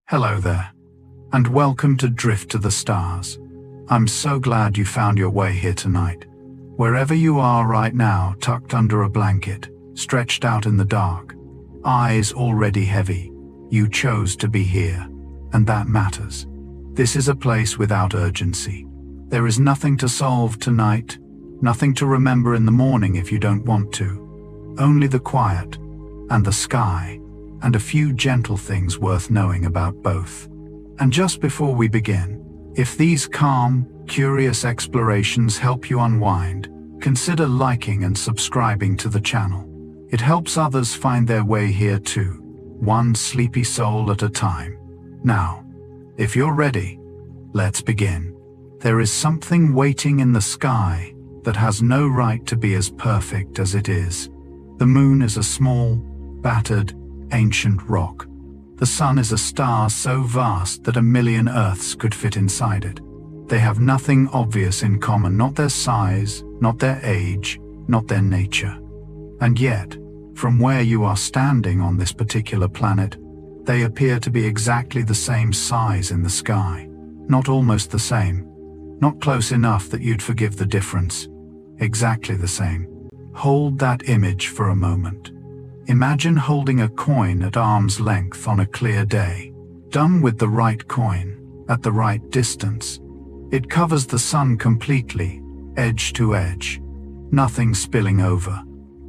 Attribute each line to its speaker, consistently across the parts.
Speaker 1: Hello there, and welcome to Drift to the Stars. I'm so glad you found your way here tonight. Wherever you are right now, tucked under a blanket, stretched out in the dark, eyes already heavy, you chose to be here, and that matters. This is a place without urgency. There is nothing to solve tonight, nothing to remember in the morning if you don't want to. Only the quiet, and the sky, and a few gentle things worth knowing about both. And just before we begin, if these calm, curious explorations help you unwind, consider liking and subscribing to the channel. It helps others find their way here too, one sleepy soul at a time. Now, if you're ready, let's begin. There is something waiting in the sky that has no right to be as perfect as it is. The moon is a small, battered, ancient rock. The sun is a star so vast that 1,000,000 Earths could fit inside it. They have nothing obvious in common, not their size, not their age, not their nature. And yet, from where you are standing on this particular planet, they appear to be exactly the same size in the sky. Not almost the same, not close enough that you'd forgive the difference. Exactly the same. Hold that image for a moment. Imagine holding a coin at arm's length on a clear day. Done with the right coin, at the right distance. It covers the sun completely, edge to edge. Nothing spilling over,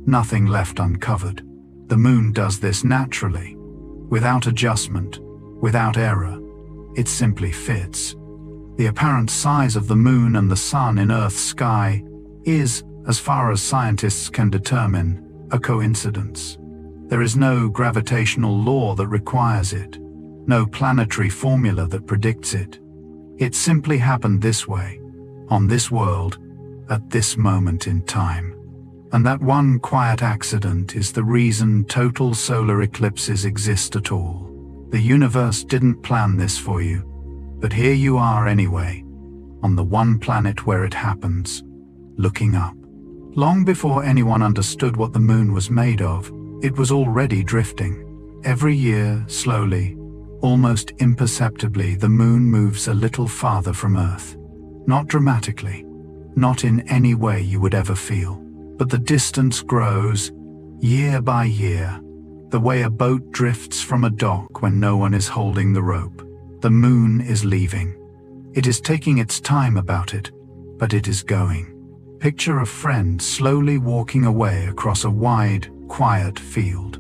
Speaker 1: nothing left uncovered. The moon does this naturally, without adjustment, without error. It simply fits. The apparent size of the moon and the sun in Earth's sky is, as far as scientists can determine, a coincidence. There is no gravitational law that requires it, no planetary formula that predicts it. It simply happened this way, on this world, at this moment in time. And that one quiet accident is the reason total solar eclipses exist at all. The universe didn't plan this for you, but here you are anyway, on the one planet where it happens, looking up. Long before anyone understood what the moon was made of, it was already drifting. Every year, slowly, almost imperceptibly, the moon moves a little farther from Earth. Not dramatically, not in any way you would ever feel, but the distance grows, year by year, the way a boat drifts from a dock when no one is holding the rope. The moon is leaving. It is taking its time about it, but it is going. Picture a friend slowly walking away across a wide, quiet field.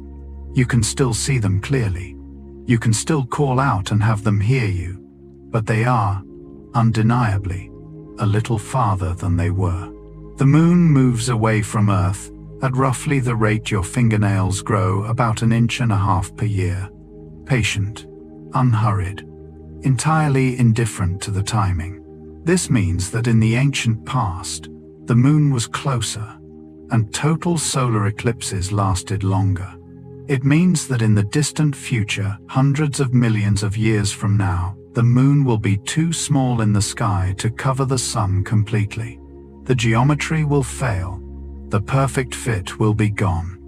Speaker 1: You can still see them clearly. You can still call out and have them hear you, but they are, undeniably, a little farther than they were. The moon moves away from Earth at roughly the rate your fingernails grow, about 1.5 inches per year. Patient, unhurried, entirely indifferent to the timing. This means that in the ancient past, the moon was closer, and total solar eclipses lasted longer. It means that in the distant future, hundreds of millions of years from now, the moon will be too small in the sky to cover the sun completely. The geometry will fail, the perfect fit will be gone.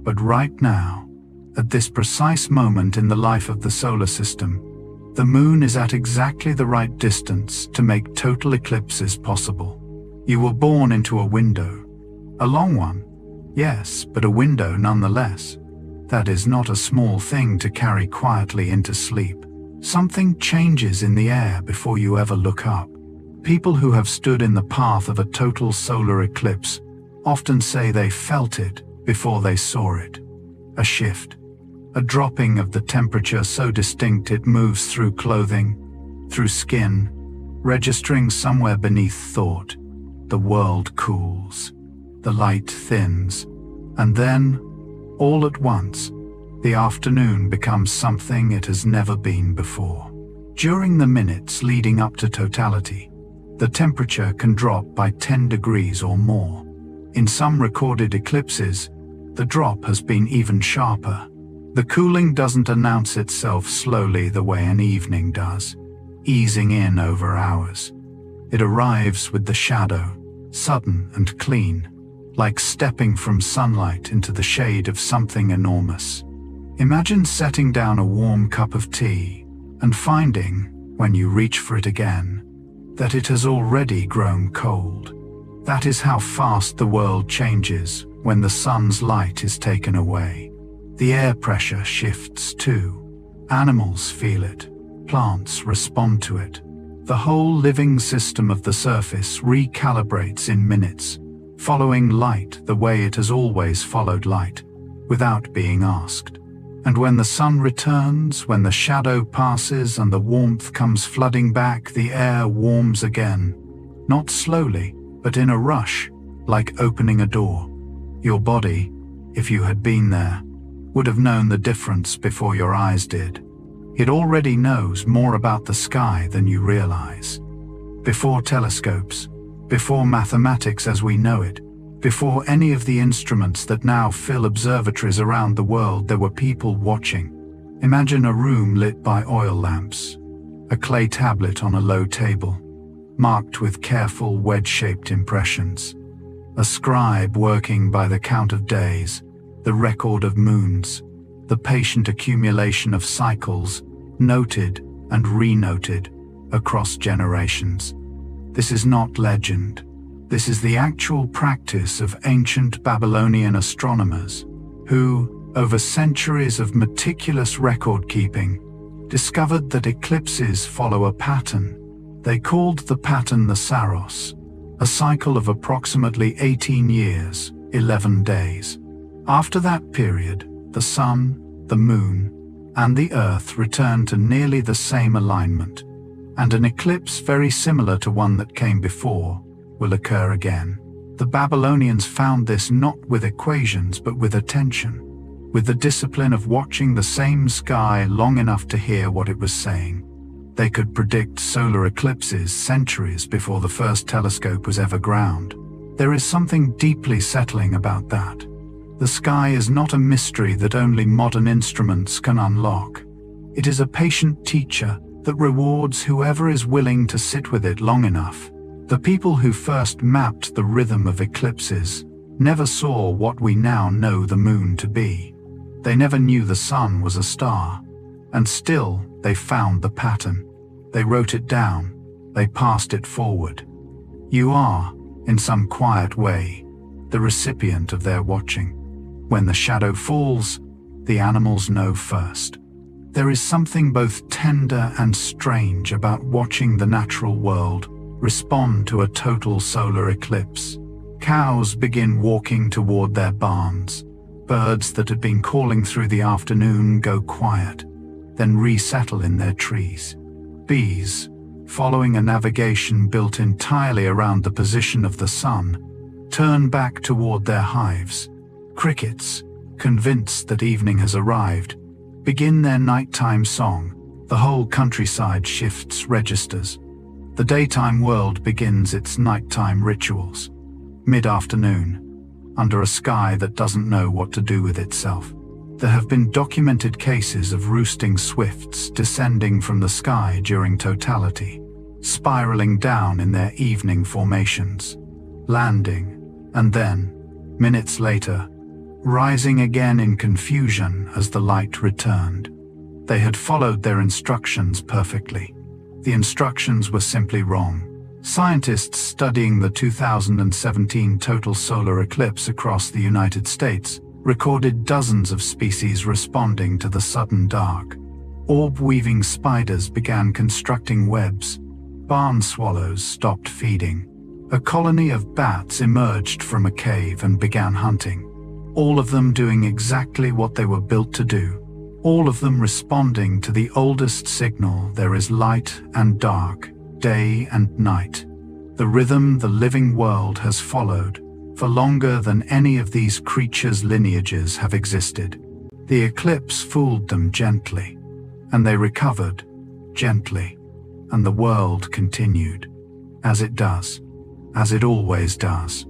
Speaker 1: But right now, at this precise moment in the life of the solar system, the moon is at exactly the right distance to make total eclipses possible. You were born into a window. A long one, yes, but a window nonetheless. That is not a small thing to carry quietly into sleep. Something changes in the air before you ever look up. People who have stood in the path of a total solar eclipse often say they felt it before they saw it. A shift, a dropping of the temperature so distinct it moves through clothing, through skin, registering somewhere beneath thought. The world cools. The light thins, and then, all at once, the afternoon becomes something it has never been before. During the minutes leading up to totality, the temperature can drop by 10 degrees or more. In some recorded eclipses, the drop has been even sharper. The cooling doesn't announce itself slowly the way an evening does, easing in over hours. It arrives with the shadow, sudden and clean, like stepping from sunlight into the shade of something enormous. Imagine setting down a warm cup of tea, and finding, when you reach for it again, that it has already grown cold. That is how fast the world changes when the sun's light is taken away. The air pressure shifts too. Animals feel it. Plants respond to it. The whole living system of the surface recalibrates in minutes, following light the way it has always followed light, without being asked. And when the sun returns, when the shadow passes and the warmth comes flooding back, the air warms again. Not slowly, but in a rush, like opening a door. Your body, if you had been there, would have known the difference before your eyes did. It already knows more about the sky than you realize. Before telescopes, before mathematics as we know it, before any of the instruments that now fill observatories around the world, there were people watching. Imagine a room lit by oil lamps, a clay tablet on a low table, marked with careful wedge-shaped impressions, a scribe working by the count of days, the record of moons, the patient accumulation of cycles, noted and renoted across generations. This is not legend. This is the actual practice of ancient Babylonian astronomers who, over centuries of meticulous record-keeping, discovered that eclipses follow a pattern. They called the pattern the Saros, a cycle of approximately 18 years, 11 days. After that period, the sun, the moon, and the earth return to nearly the same alignment, and an eclipse very similar to one that came before will occur again. The Babylonians found this not with equations but with attention, with the discipline of watching the same sky long enough to hear what it was saying. They could predict solar eclipses centuries before the first telescope was ever ground. There is something deeply settling about that. The sky is not a mystery that only modern instruments can unlock. It is a patient teacher that rewards whoever is willing to sit with it long enough. The people who first mapped the rhythm of eclipses never saw what we now know the moon to be. They never knew the sun was a star. And still, they found the pattern. They wrote it down. They passed it forward. You are, in some quiet way, the recipient of their watching. When the shadow falls, the animals know first. There is something both tender and strange about watching the natural world respond to a total solar eclipse. Cows begin walking toward their barns. Birds that had been calling through the afternoon go quiet, then resettle in their trees. Bees, following a navigation built entirely around the position of the sun, turn back toward their hives. Crickets, convinced that evening has arrived, begin their nighttime song. The whole countryside shifts registers. The daytime world begins its nighttime rituals. Mid-afternoon, under a sky that doesn't know what to do with itself. There have been documented cases of roosting swifts descending from the sky during totality, spiraling down in their evening formations, landing, and then, minutes later, rising again in confusion as the light returned. They had followed their instructions perfectly. The instructions were simply wrong. Scientists studying the 2017 total solar eclipse across the United States recorded dozens of species responding to the sudden dark. Orb-weaving spiders began constructing webs. Barn swallows stopped feeding. A colony of bats emerged from a cave and began hunting. All of them doing exactly what they were built to do. All of them responding to the oldest signal: there is light and dark, day and night. The rhythm the living world has followed for longer than any of these creatures' lineages have existed. The eclipse fooled them gently, and they recovered gently, and the world continued. As it does, as it always does.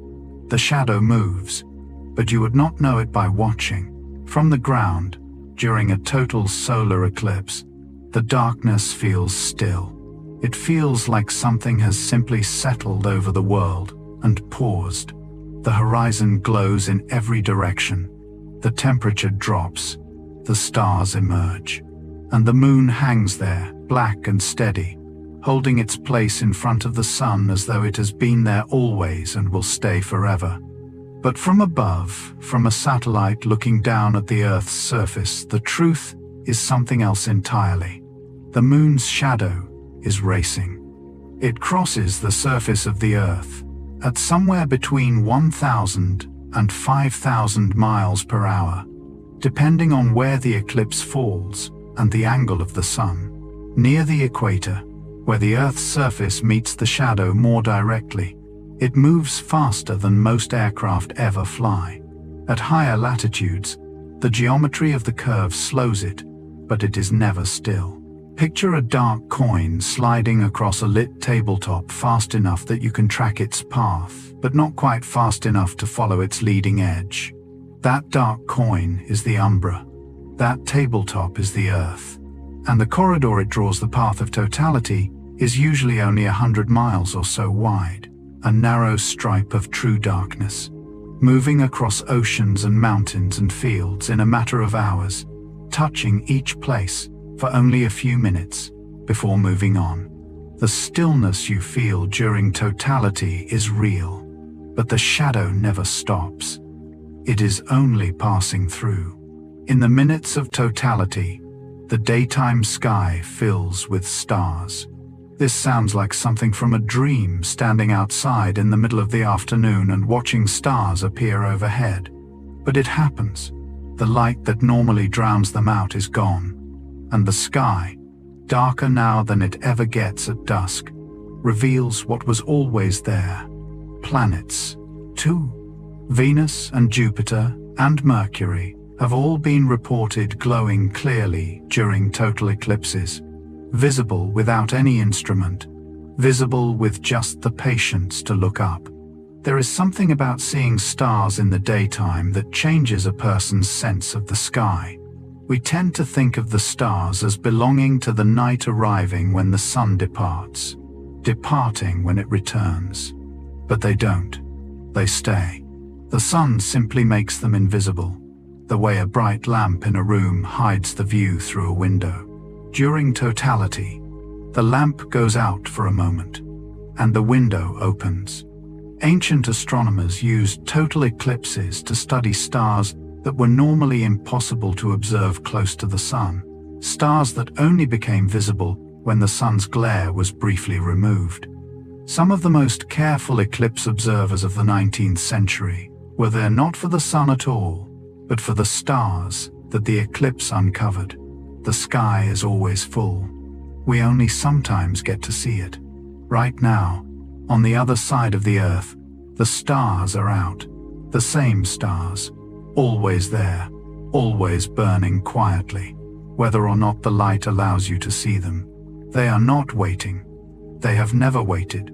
Speaker 1: The shadow moves, but you would not know it by watching. From the ground, during a total solar eclipse, the darkness feels still. It feels like something has simply settled over the world and paused. The horizon glows in every direction. The temperature drops. The stars emerge. And the moon hangs there, black and steady, holding its place in front of the sun as though it has been there always and will stay forever. But from above, from a satellite looking down at the Earth's surface, the truth is something else entirely. The moon's shadow is racing. It crosses the surface of the Earth at somewhere between 1,000 and 5,000 miles per hour, depending on where the eclipse falls and the angle of the sun. Near the equator, where the Earth's surface meets the shadow more directly, it moves faster than most aircraft ever fly. At higher latitudes, the geometry of the curve slows it, but it is never still. Picture a dark coin sliding across a lit tabletop fast enough that you can track its path, but not quite fast enough to follow its leading edge. That dark coin is the umbra. That tabletop is the Earth. And the corridor it draws, the path of totality, is usually only 100 miles or so wide, a narrow stripe of true darkness, moving across oceans and mountains and fields in a matter of hours, touching each place for only a few minutes before moving on. The stillness you feel during totality is real, but the shadow never stops. It is only passing through. In the minutes of totality, the daytime sky fills with stars. This sounds like something from a dream, standing outside in the middle of the afternoon and watching stars appear overhead. But it happens. The light that normally drowns them out is gone, and the sky, darker now than it ever gets at dusk, reveals what was always there. Planets, too. Venus and Jupiter and Mercury have all been reported glowing clearly during total eclipses, visible without any instrument, visible with just the patience to look up. There is something about seeing stars in the daytime that changes a person's sense of the sky. We tend to think of the stars as belonging to the night, arriving when the sun departs, departing when it returns. But they don't. They stay. The sun simply makes them invisible, the way a bright lamp in a room hides the view through a window. During totality, the lamp goes out for a moment, and the window opens. Ancient astronomers used total eclipses to study stars that were normally impossible to observe close to the sun, stars that only became visible when the sun's glare was briefly removed. Some of the most careful eclipse observers of the 19th century were there not for the sun at all, but for the stars that the eclipse uncovered. The sky is always full. We only sometimes get to see it. Right now, on the other side of the Earth, the stars are out. The same stars, always there, always burning quietly, whether or not the light allows you to see them. They are not waiting. They have never waited.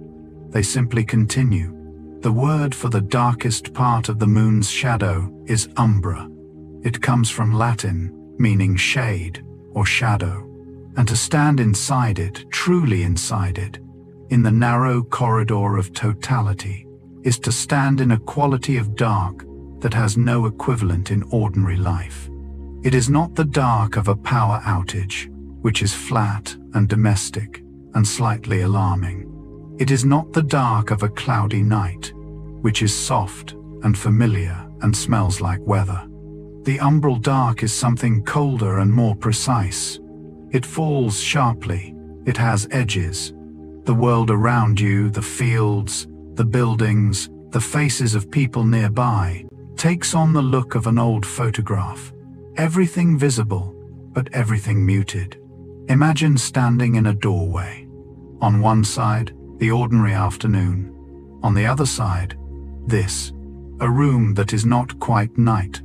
Speaker 1: They simply continue. The word for the darkest part of the moon's shadow is umbra. It comes from Latin, meaning shade or shadow, and to stand inside it, truly inside it, in the narrow corridor of totality, is to stand in a quality of dark that has no equivalent in ordinary life. It is not the dark of a power outage, which is flat and domestic and slightly alarming. It is not the dark of a cloudy night, which is soft and familiar and smells like weather. The umbral dark is something colder and more precise. It falls sharply. It has edges. The world around you, the fields, the buildings, the faces of people nearby, takes on the look of an old photograph. Everything visible, but everything muted. Imagine standing in a doorway. On one side, the ordinary afternoon. On the other side, this, a room that is not quite night,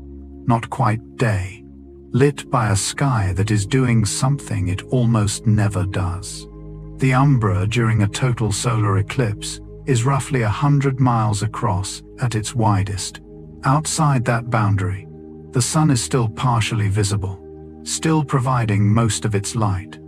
Speaker 1: not quite day, lit by a sky that is doing something it almost never does. The umbra during a total solar eclipse is roughly 100 miles across at its widest. Outside that boundary, the sun is still partially visible, still providing most of its light,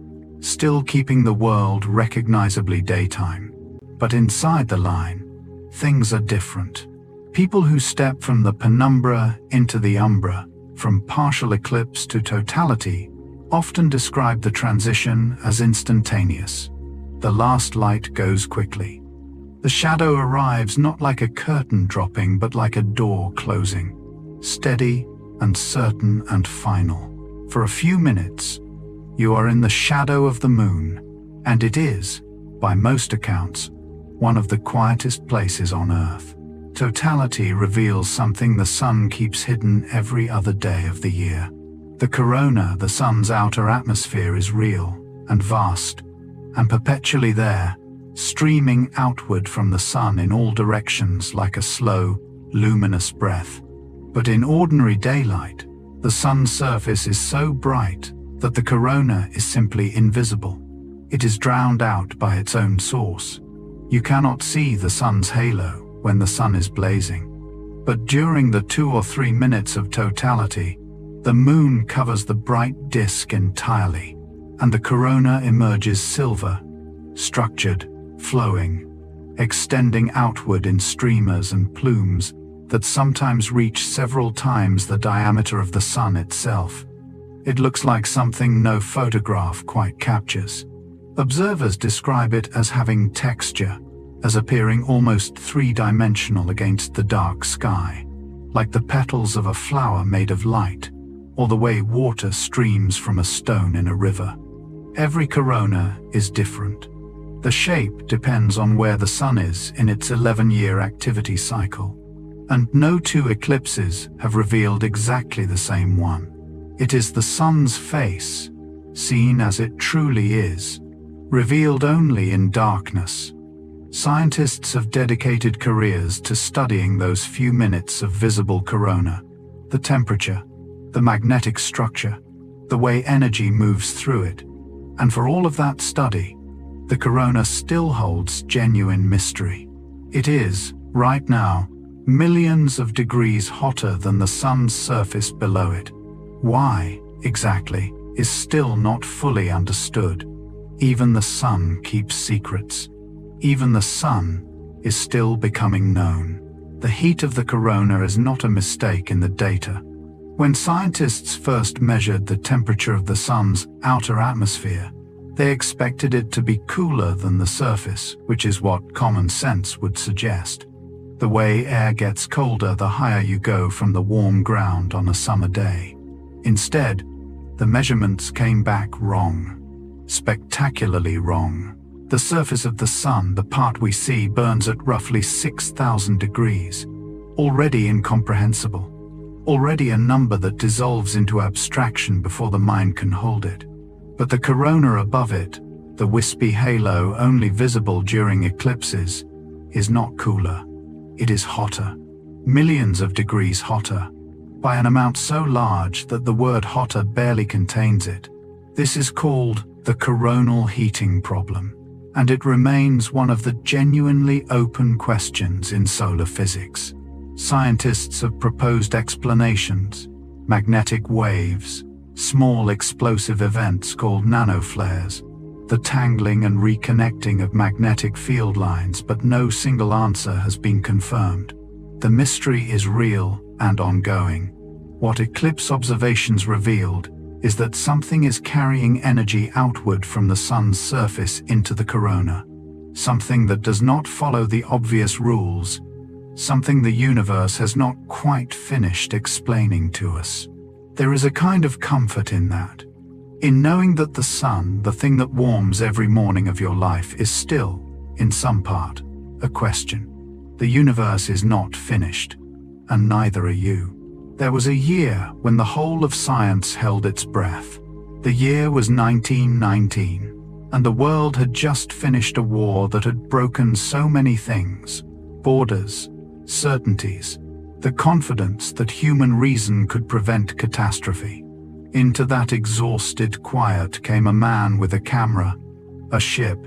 Speaker 1: still keeping the world recognizably daytime. But inside the line, things are different. People who step from the penumbra into the umbra, from partial eclipse to totality, often describe the transition as instantaneous. The last light goes quickly. The shadow arrives not like a curtain dropping, but like a door closing, steady and certain and final. For a few minutes, you are in the shadow of the moon, and it is, by most accounts, one of the quietest places on Earth. Totality reveals something the sun keeps hidden every other day of the year. The corona, the sun's outer atmosphere, is real and vast, and perpetually there, streaming outward from the sun in all directions like a slow, luminous breath. But in ordinary daylight, the sun's surface is so bright that the corona is simply invisible. It is drowned out by its own source. You cannot see the sun's halo when the sun is blazing. But during the 2 or 3 minutes of totality, the moon covers the bright disk entirely, and the corona emerges silver, structured, flowing, extending outward in streamers and plumes that sometimes reach several times the diameter of the sun itself. It looks like something no photograph quite captures. Observers describe it as having texture, as appearing almost three-dimensional against the dark sky, like the petals of a flower made of light, or the way water streams from a stone in a river. Every corona is different. The shape depends on where the sun is in its 11-year activity cycle, and no two eclipses have revealed exactly the same one. It is the sun's face, seen as it truly is, revealed only in darkness. Scientists have dedicated careers to studying those few minutes of visible corona, the temperature, the magnetic structure, the way energy moves through it. And for all of that study, the corona still holds genuine mystery. It is, right now, millions of degrees hotter than the sun's surface below it. Why, exactly, is still not fully understood. Even the sun keeps secrets. Even the sun is still becoming known. The heat of the corona is not a mistake in the data. When scientists first measured the temperature of the sun's outer atmosphere, they expected it to be cooler than the surface, which is what common sense would suggest. The way air gets colder the higher you go from the warm ground on a summer day. Instead, the measurements came back wrong. Spectacularly wrong. The surface of the sun, the part we see, burns at roughly 6,000 degrees. Already incomprehensible. Already a number that dissolves into abstraction before the mind can hold it. But the corona above it, the wispy halo only visible during eclipses, is not cooler. It is hotter. Millions of degrees hotter. By an amount so large that the word hotter barely contains it. This is called the coronal heating problem, and it remains one of the genuinely open questions in solar physics. Scientists have proposed explanations: magnetic waves, small explosive events called nanoflares, the tangling and reconnecting of magnetic field lines, but no single answer has been confirmed. The mystery is real and ongoing. What eclipse observations revealed is that something is carrying energy outward from the sun's surface into the corona. Something that does not follow the obvious rules. Something the universe has not quite finished explaining to us. There is a kind of comfort in that. In knowing that the sun, the thing that warms every morning of your life, is still, in some part, a question. The universe is not finished, and neither are you. There was a year when the whole of science held its breath. The year was 1919, and the world had just finished a war that had broken so many things: borders, certainties, the confidence that human reason could prevent catastrophe. Into that exhausted quiet came a man with a camera, a ship,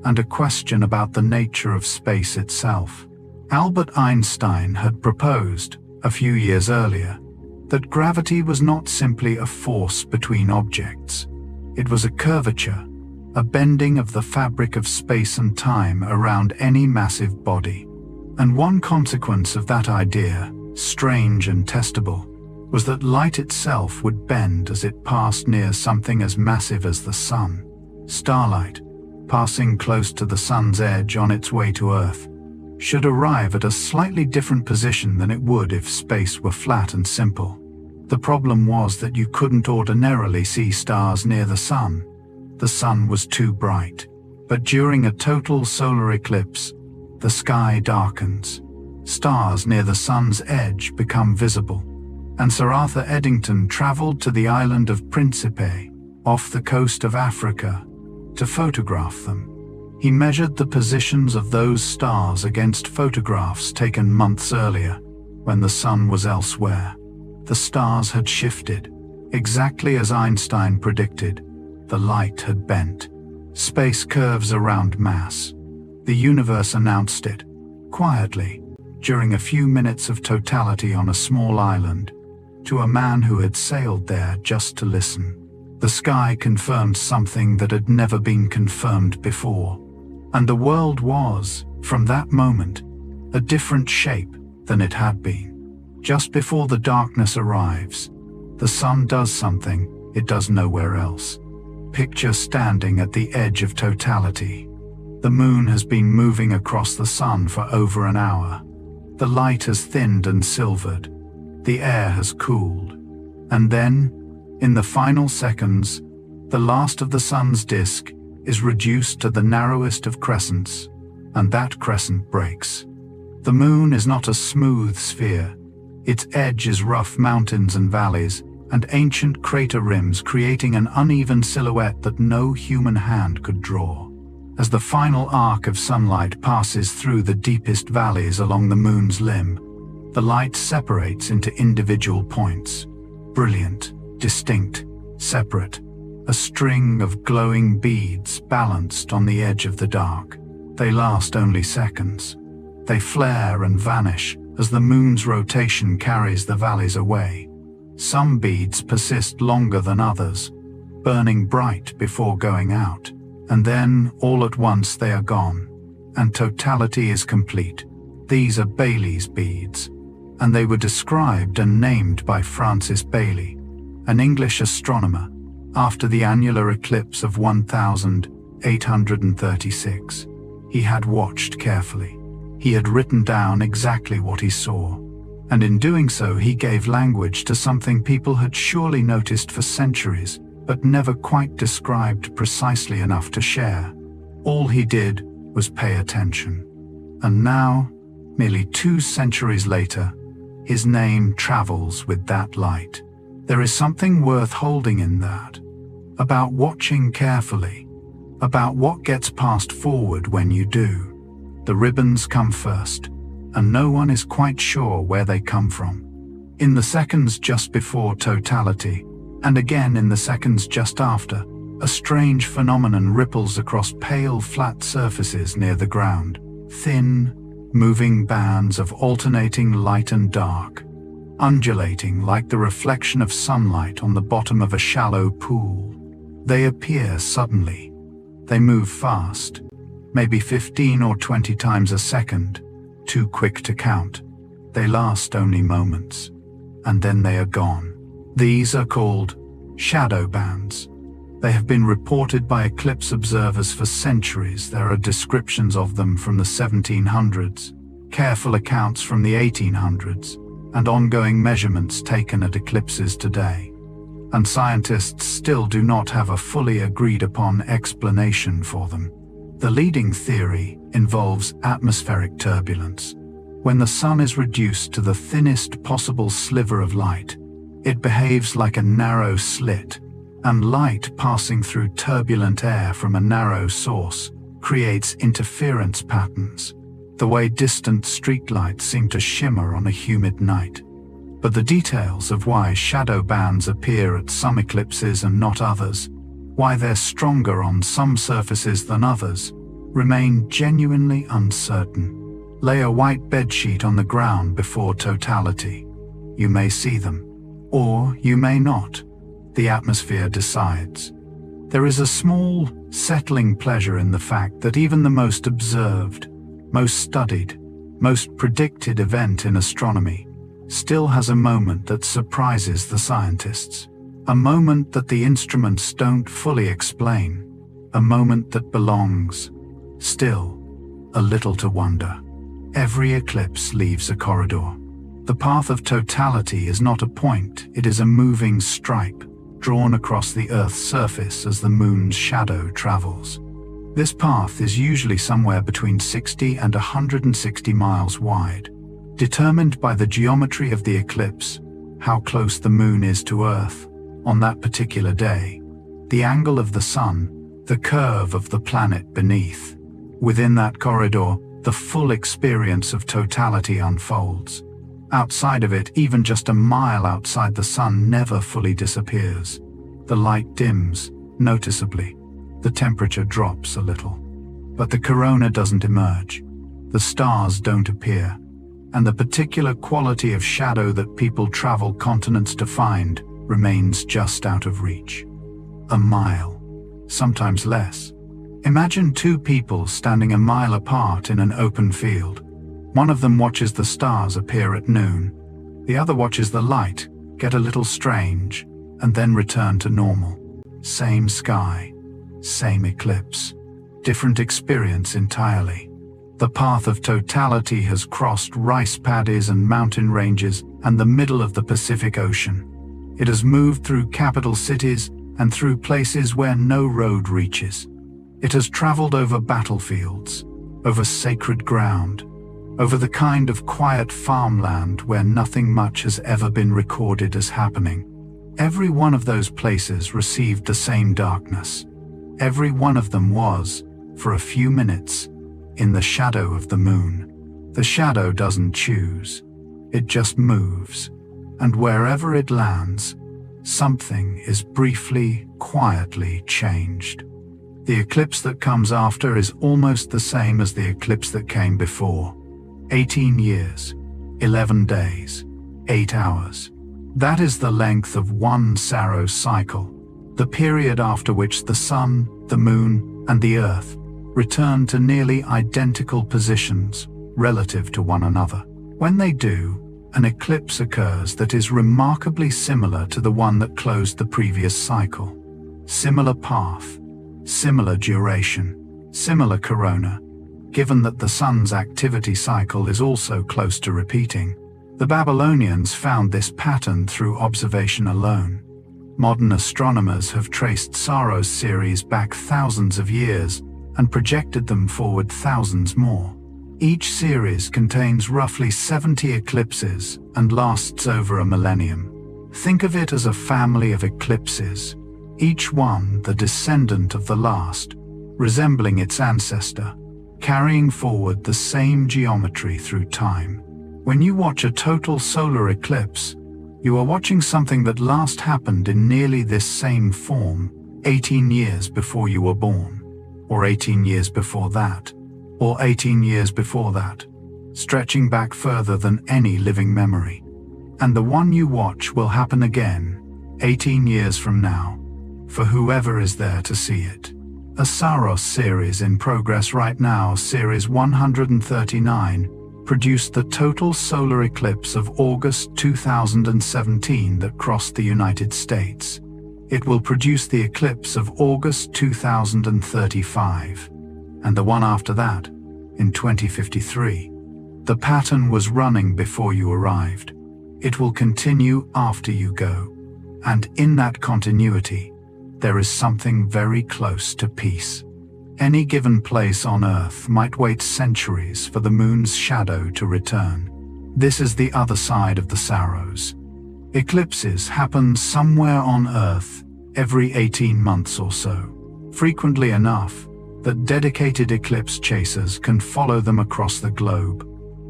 Speaker 1: and a question about the nature of space itself. Albert Einstein had proposed, a few years earlier, that gravity was not simply a force between objects. It was a curvature, a bending of the fabric of space and time around any massive body. And one consequence of that idea, strange and testable, was that light itself would bend as it passed near something as massive as the sun. Starlight, passing close to the sun's edge on its way to Earth, should arrive at a slightly different position than it would if space were flat and simple. The problem was that you couldn't ordinarily see stars near the sun. The sun was too bright. But during a total solar eclipse, the sky darkens. Stars near the sun's edge become visible, and Sir Arthur Eddington traveled to the island of Principe, off the coast of Africa, to photograph them. He measured the positions of those stars against photographs taken months earlier, when the sun was elsewhere. The stars had shifted, exactly as Einstein predicted. The light had bent. Space curves around mass. The universe announced it, quietly, during a few minutes of totality on a small island, to a man who had sailed there just to listen. The sky confirmed something that had never been confirmed before, and the world was, from that moment, a different shape than it had been. Just before the darkness arrives, the sun does something it does nowhere else. Picture standing at the edge of totality. The moon has been moving across the sun for over an hour. The light has thinned and silvered. The air has cooled. And then, in the final seconds, the last of the sun's disk is reduced to the narrowest of crescents, and that crescent breaks. The moon is not a smooth sphere. Its edge is rough mountains and valleys, and ancient crater rims creating an uneven silhouette that no human hand could draw. As the final arc of sunlight passes through the deepest valleys along the moon's limb, the light separates into individual points, brilliant, distinct, separate, a string of glowing beads balanced on the edge of the dark. They last only seconds. They flare and vanish as the moon's rotation carries the valleys away. Some beads persist longer than others, burning bright before going out, and then, all at once, they are gone, and totality is complete. These are Bailey's beads, and they were described and named by Francis Baily, an English astronomer, after the annular eclipse of 1836. He had watched carefully. He had written down exactly what he saw. And in doing so he gave language to something people had surely noticed for centuries, but never quite described precisely enough to share. All he did was pay attention. And now, nearly 2 centuries later, his name travels with that light. There is something worth holding in that, about watching carefully, about what gets passed forward when you do. The ribbons come first, and no one is quite sure where they come from. In the seconds just before totality, and again in the seconds just after, a strange phenomenon ripples across pale flat surfaces near the ground, thin, moving bands of alternating light and dark, undulating like the reflection of sunlight on the bottom of a shallow pool. They appear suddenly. They move fast, maybe 15 or 20 times a second, too quick to count. They last only moments, and then they are gone. These are called shadow bands. They have been reported by eclipse observers for centuries. There are descriptions of them from the 1700s, careful accounts from the 1800s, and ongoing measurements taken at eclipses today. And scientists still do not have a fully agreed upon explanation for them. The leading theory involves atmospheric turbulence. When the sun is reduced to the thinnest possible sliver of light, it behaves like a narrow slit, and light passing through turbulent air from a narrow source creates interference patterns, the way distant streetlights seem to shimmer on a humid night. But the details of why shadow bands appear at some eclipses and not others, why they're stronger on some surfaces than others, remain genuinely uncertain. Lay a white bedsheet on the ground before totality. You may see them, or you may not. The atmosphere decides. There is a small, settling pleasure in the fact that even the most observed, most studied, most predicted event in astronomy still has a moment that surprises the scientists. A moment that the instruments don't fully explain. A moment that belongs, still, a little to wonder. Every eclipse leaves a corridor. The path of totality is not a point, it is a moving stripe, drawn across the Earth's surface as the moon's shadow travels. This path is usually somewhere between 60 and 160 miles wide, determined by the geometry of the eclipse, how close the moon is to Earth on that particular day, the angle of the sun, the curve of the planet beneath. Within that corridor, the full experience of totality unfolds. Outside of it, even just a mile outside, the sun never fully disappears. The light dims noticeably. The temperature drops a little. But the corona doesn't emerge. The stars don't appear. And the particular quality of shadow that people travel continents to find remains just out of reach. A mile, sometimes less. Imagine two people standing a mile apart in an open field. One of them watches the stars appear at noon. The other watches the light get a little strange and then return to normal. Same sky, same eclipse, different experience entirely. The path of totality has crossed rice paddies and mountain ranges and the middle of the Pacific Ocean. It has moved through capital cities and through places where no road reaches. It has traveled over battlefields, over sacred ground, over the kind of quiet farmland where nothing much has ever been recorded as happening. Every one of those places received the same darkness. Every one of them was, for a few minutes, in the shadow of the moon. The shadow doesn't choose. It just moves. And wherever it lands, something is briefly, quietly changed. The eclipse that comes after is almost the same as the eclipse that came before. 18 years, 11 days, 8 hours. That is the length of one Saros cycle, the period after which the sun, the moon, and the earth return to nearly identical positions relative to one another. When they do, an eclipse occurs that is remarkably similar to the one that closed the previous cycle. Similar path, similar duration, similar corona, given that the sun's activity cycle is also close to repeating. The Babylonians found this pattern through observation alone. Modern astronomers have traced Saros series back thousands of years and projected them forward thousands more. Each series contains roughly 70 eclipses and lasts over a millennium. Think of it as a family of eclipses, each one the descendant of the last, resembling its ancestor, carrying forward the same geometry through time. When you watch a total solar eclipse, you are watching something that last happened in nearly this same form 18 years before you were born, or 18 years before that, or 18 years before that, stretching back further than any living memory. And the one you watch will happen again, 18 years from now, for whoever is there to see it. A Saros series in progress right now, Series 139, produced the total solar eclipse of August 2017 that crossed the United States. It will produce the eclipse of August 2035, and the one after that, in 2053. The pattern was running before you arrived. It will continue after you go. And in that continuity, there is something very close to peace. Any given place on Earth might wait centuries for the moon's shadow to return. This is the other side of the Saros. Eclipses happen somewhere on Earth every 18 months or so, frequently enough that dedicated eclipse chasers can follow them across the globe,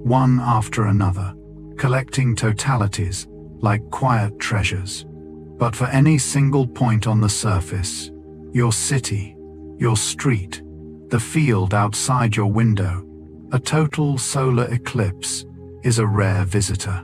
Speaker 1: one after another, collecting totalities like quiet treasures. But for any single point on the surface, your city, your street, the field outside your window, a total solar eclipse is a rare visitor.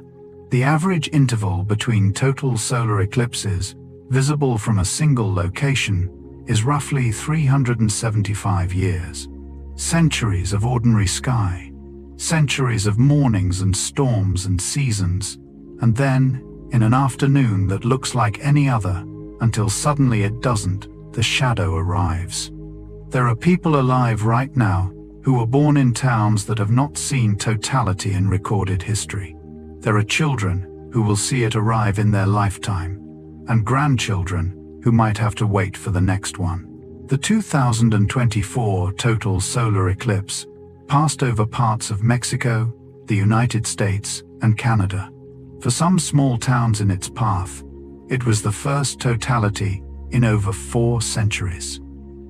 Speaker 1: The average interval between total solar eclipses, visible from a single location, is roughly 375 years. Centuries of ordinary sky, centuries of mornings and storms and seasons, And then, in an afternoon that looks like any other, until suddenly it doesn't, the shadow arrives. There are people alive right now who were born in towns that have not seen totality in recorded history. There are children who will see it arrive in their lifetime, and grandchildren who might have to wait for the next one. The 2024 total solar eclipse passed over parts of Mexico, the United States, and Canada. For some small towns in its path, it was the first totality in over 4 centuries.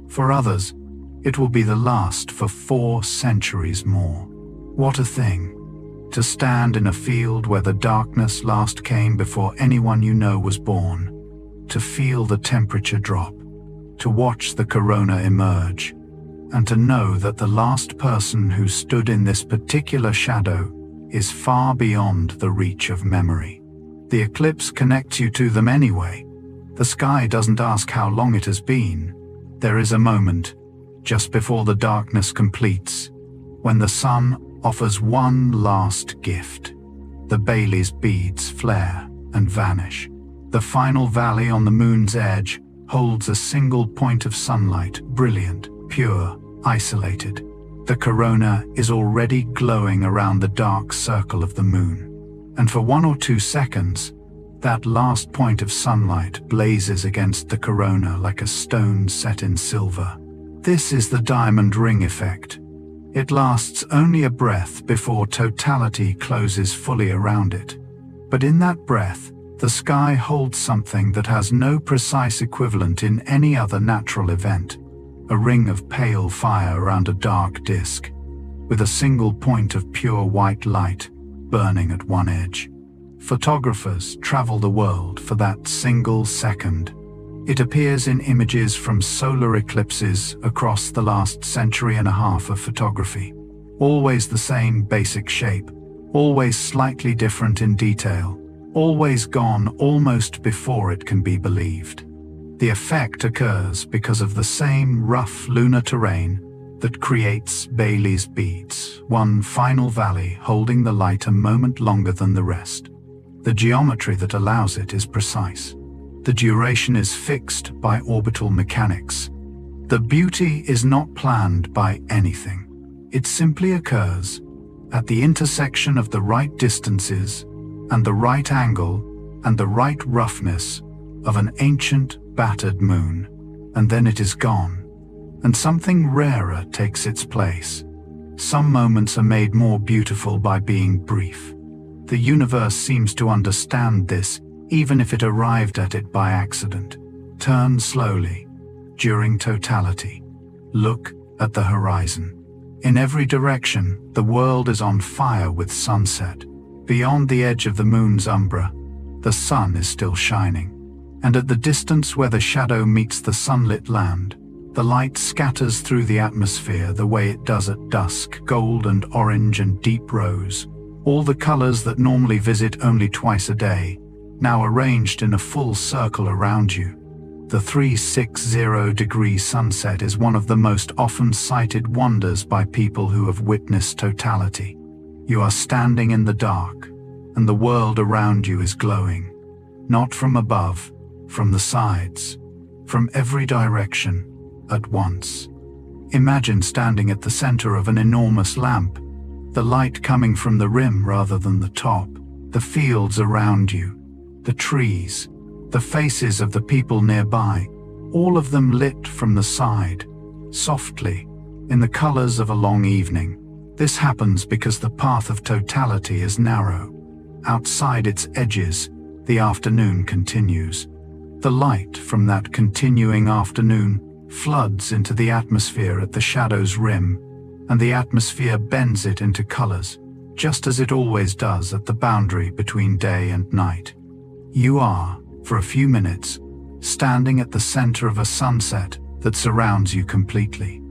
Speaker 1: For others, it will be the last for 4 centuries more. What a thing, to stand in a field where the darkness last came before anyone you know was born, to feel the temperature drop, to watch the corona emerge, and to know that the last person who stood in this particular shadow is far beyond the reach of memory. The eclipse connects you to them anyway. The sky doesn't ask how long it has been. There is a moment, just before the darkness completes, when the sun offers one last gift. The Bailey's beads flare and vanish. The final valley on the moon's edge holds a single point of sunlight, brilliant, pure, isolated. The corona is already glowing around the dark circle of the moon. And for 1 or 2 seconds, that last point of sunlight blazes against the corona like a stone set in silver. This is the diamond ring effect. It lasts only a breath before totality closes fully around it. But in that breath, the sky holds something that has no precise equivalent in any other natural event. A ring of pale fire around a dark disk, with a single point of pure white light burning at one edge. Photographers travel the world for that single second. It appears in images from solar eclipses across the last century and a half of photography. Always the same basic shape, always slightly different in detail, always gone almost before it can be believed. The effect occurs because of the same rough lunar terrain that creates Bailey's beads, one final valley holding the light a moment longer than the rest. The geometry that allows it is precise. The duration is fixed by orbital mechanics. The beauty is not planned by anything. It simply occurs at the intersection of the right distances and the right angle and the right roughness of an ancient, battered moon, and then it is gone, and something rarer takes its place. Some moments are made more beautiful by being brief. The universe seems to understand this, even if it arrived at it by accident. Turn slowly, during totality. Look at the horizon. In every direction, the world is on fire with sunset. Beyond the edge of the moon's umbra, the sun is still shining. And at the distance where the shadow meets the sunlit land, the light scatters through the atmosphere the way it does at dusk, gold and orange and deep rose, all the colors that normally visit only twice a day, now arranged in a full circle around you. The 360-degree sunset is one of the most often cited wonders by people who have witnessed totality. You are standing in the dark, and the world around you is glowing, not from above, from the sides, from every direction, at once. Imagine standing at the center of an enormous lamp, the light coming from the rim rather than the top, the fields around you, the trees, the faces of the people nearby, all of them lit from the side, softly, in the colors of a long evening. This happens because the path of totality is narrow. Outside its edges, the afternoon continues. The light from that continuing afternoon floods into the atmosphere at the shadow's rim, and the atmosphere bends it into colors, just as it always does at the boundary between day and night. You are, for a few minutes, standing at the center of a sunset that surrounds you completely.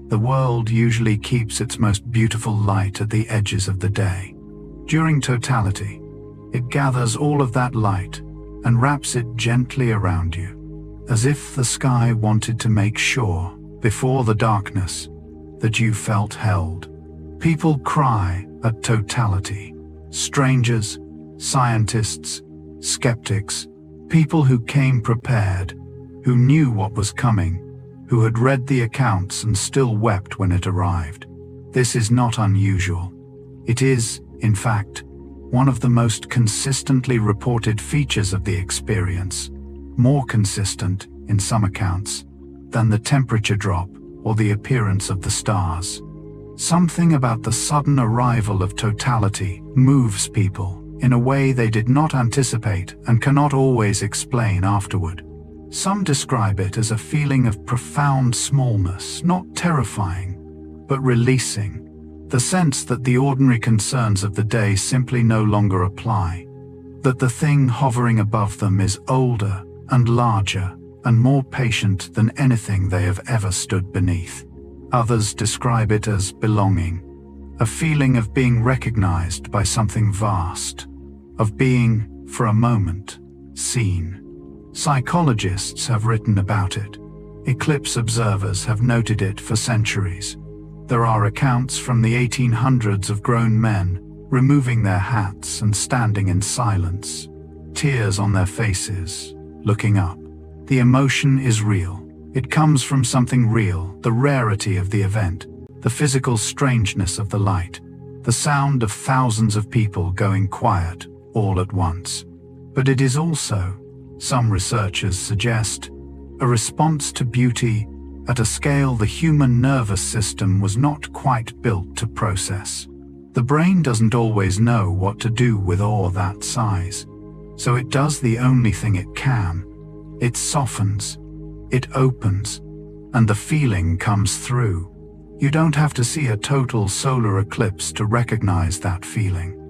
Speaker 1: The world usually keeps its most beautiful light at the edges of the day. During totality, it gathers all of that light and wraps it gently around you, as if the sky wanted to make sure, before the darkness, that you felt held. People cry at totality. Strangers, Scientists, skeptics, people who came prepared, who knew what was coming, who had read the accounts and still wept when it arrived. This is not unusual. It is, in fact, one of the most consistently reported features of the experience, more consistent, in some accounts, than the temperature drop or the appearance of the stars. Something about the sudden arrival of totality moves people in a way they did not anticipate and cannot always explain afterward. Some describe it as a feeling of profound smallness, not terrifying, but releasing, the sense that the ordinary concerns of the day simply no longer apply, that the thing hovering above them is older and larger and more patient than anything they have ever stood beneath. Others describe it as belonging, a feeling of being recognized by something vast, of being, for a moment, seen. Psychologists have written about it. Eclipse observers have noted it for centuries. There are accounts from the 1800s of grown men removing their hats and standing in silence, tears on their faces, looking up. The emotion is real. It comes from something real, the rarity of the event, the physical strangeness of the light, the sound of thousands of people going quiet all at once. But it is also, some researchers suggest, a response to beauty at a scale the human nervous system was not quite built to process. The brain doesn't always know what to do with awe that size, so it does the only thing it can. It softens, it opens, and the feeling comes through. You don't have to see a total solar eclipse to recognize that feeling.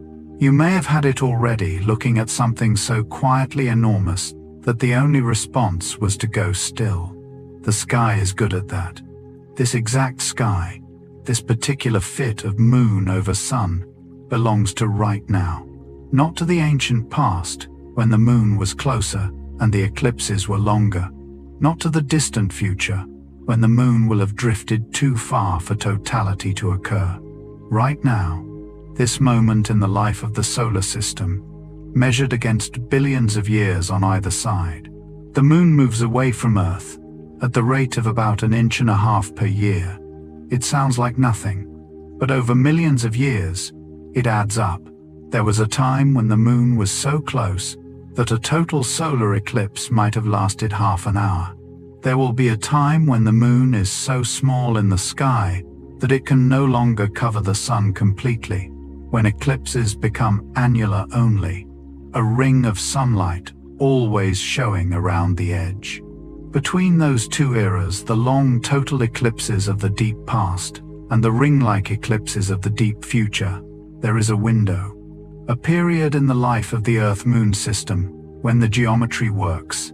Speaker 1: You may have had it already looking at something so quietly enormous that the only response was to go still. The sky is good at that. This exact sky, this particular fit of moon over sun, belongs to right now, not to the ancient past when the moon was closer and the eclipses were longer, not to the distant future when the moon will have drifted too far for totality to occur. Right now, this moment in the life of the solar system, measured against billions of years on either side. The moon moves away from Earth at the rate of about 1.5 inches per year. It sounds like nothing, but over millions of years, it adds up. There was a time when the moon was so close that a total solar eclipse might have lasted half an hour. There will be a time when the moon is so small in the sky that it can no longer cover the sun completely, when eclipses become annular only, a ring of sunlight always showing around the edge. Between those two eras, the long total eclipses of the deep past and the ring-like eclipses of the deep future, there is a window, a period in the life of the Earth-Moon system when the geometry works,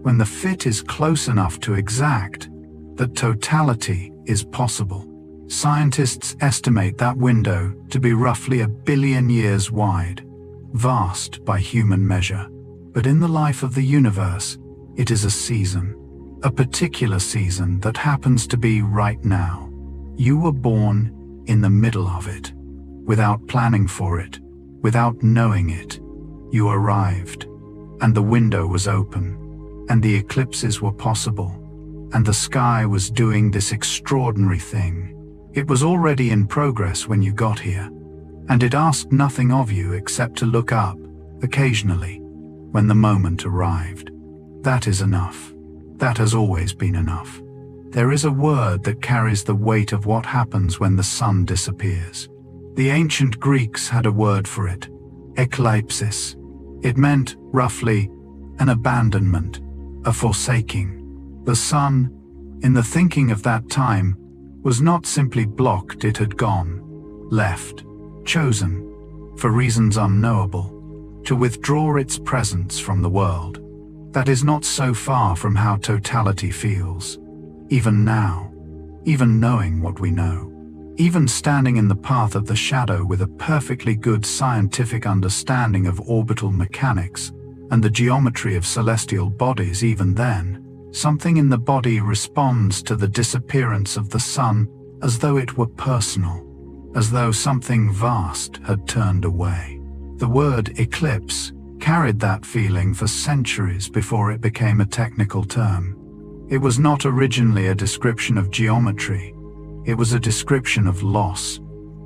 Speaker 1: when the fit is close enough to exact that totality is possible. Scientists estimate that window to be roughly 1 billion years wide, vast by human measure. But in the life of the universe, it is a season, a particular season that happens to be right now. You were born in the middle of it, without planning for it, without knowing it. You arrived, and the window was open, and the eclipses were possible, and the sky was doing this extraordinary thing. It was already in progress when you got here, and it asked nothing of you except to look up, occasionally, when the moment arrived. That is enough. That has always been enough. There is a word that carries the weight of what happens when the sun disappears. The ancient Greeks had a word for it, Eclipses. It meant, roughly, an abandonment, a forsaking. The sun, in the thinking of that time, was not simply blocked, it had gone, left, chosen, for reasons unknowable, to withdraw its presence from the world. That is not so far from how totality feels. Even now, even knowing what we know, even standing in the path of the shadow with a perfectly good scientific understanding of orbital mechanics and the geometry of celestial bodies, even then, something in the body responds to the disappearance of the sun as though it were personal, as though something vast had turned away. The word eclipse carried that feeling for centuries before it became a technical term. It was not originally a description of geometry. It was a description of loss,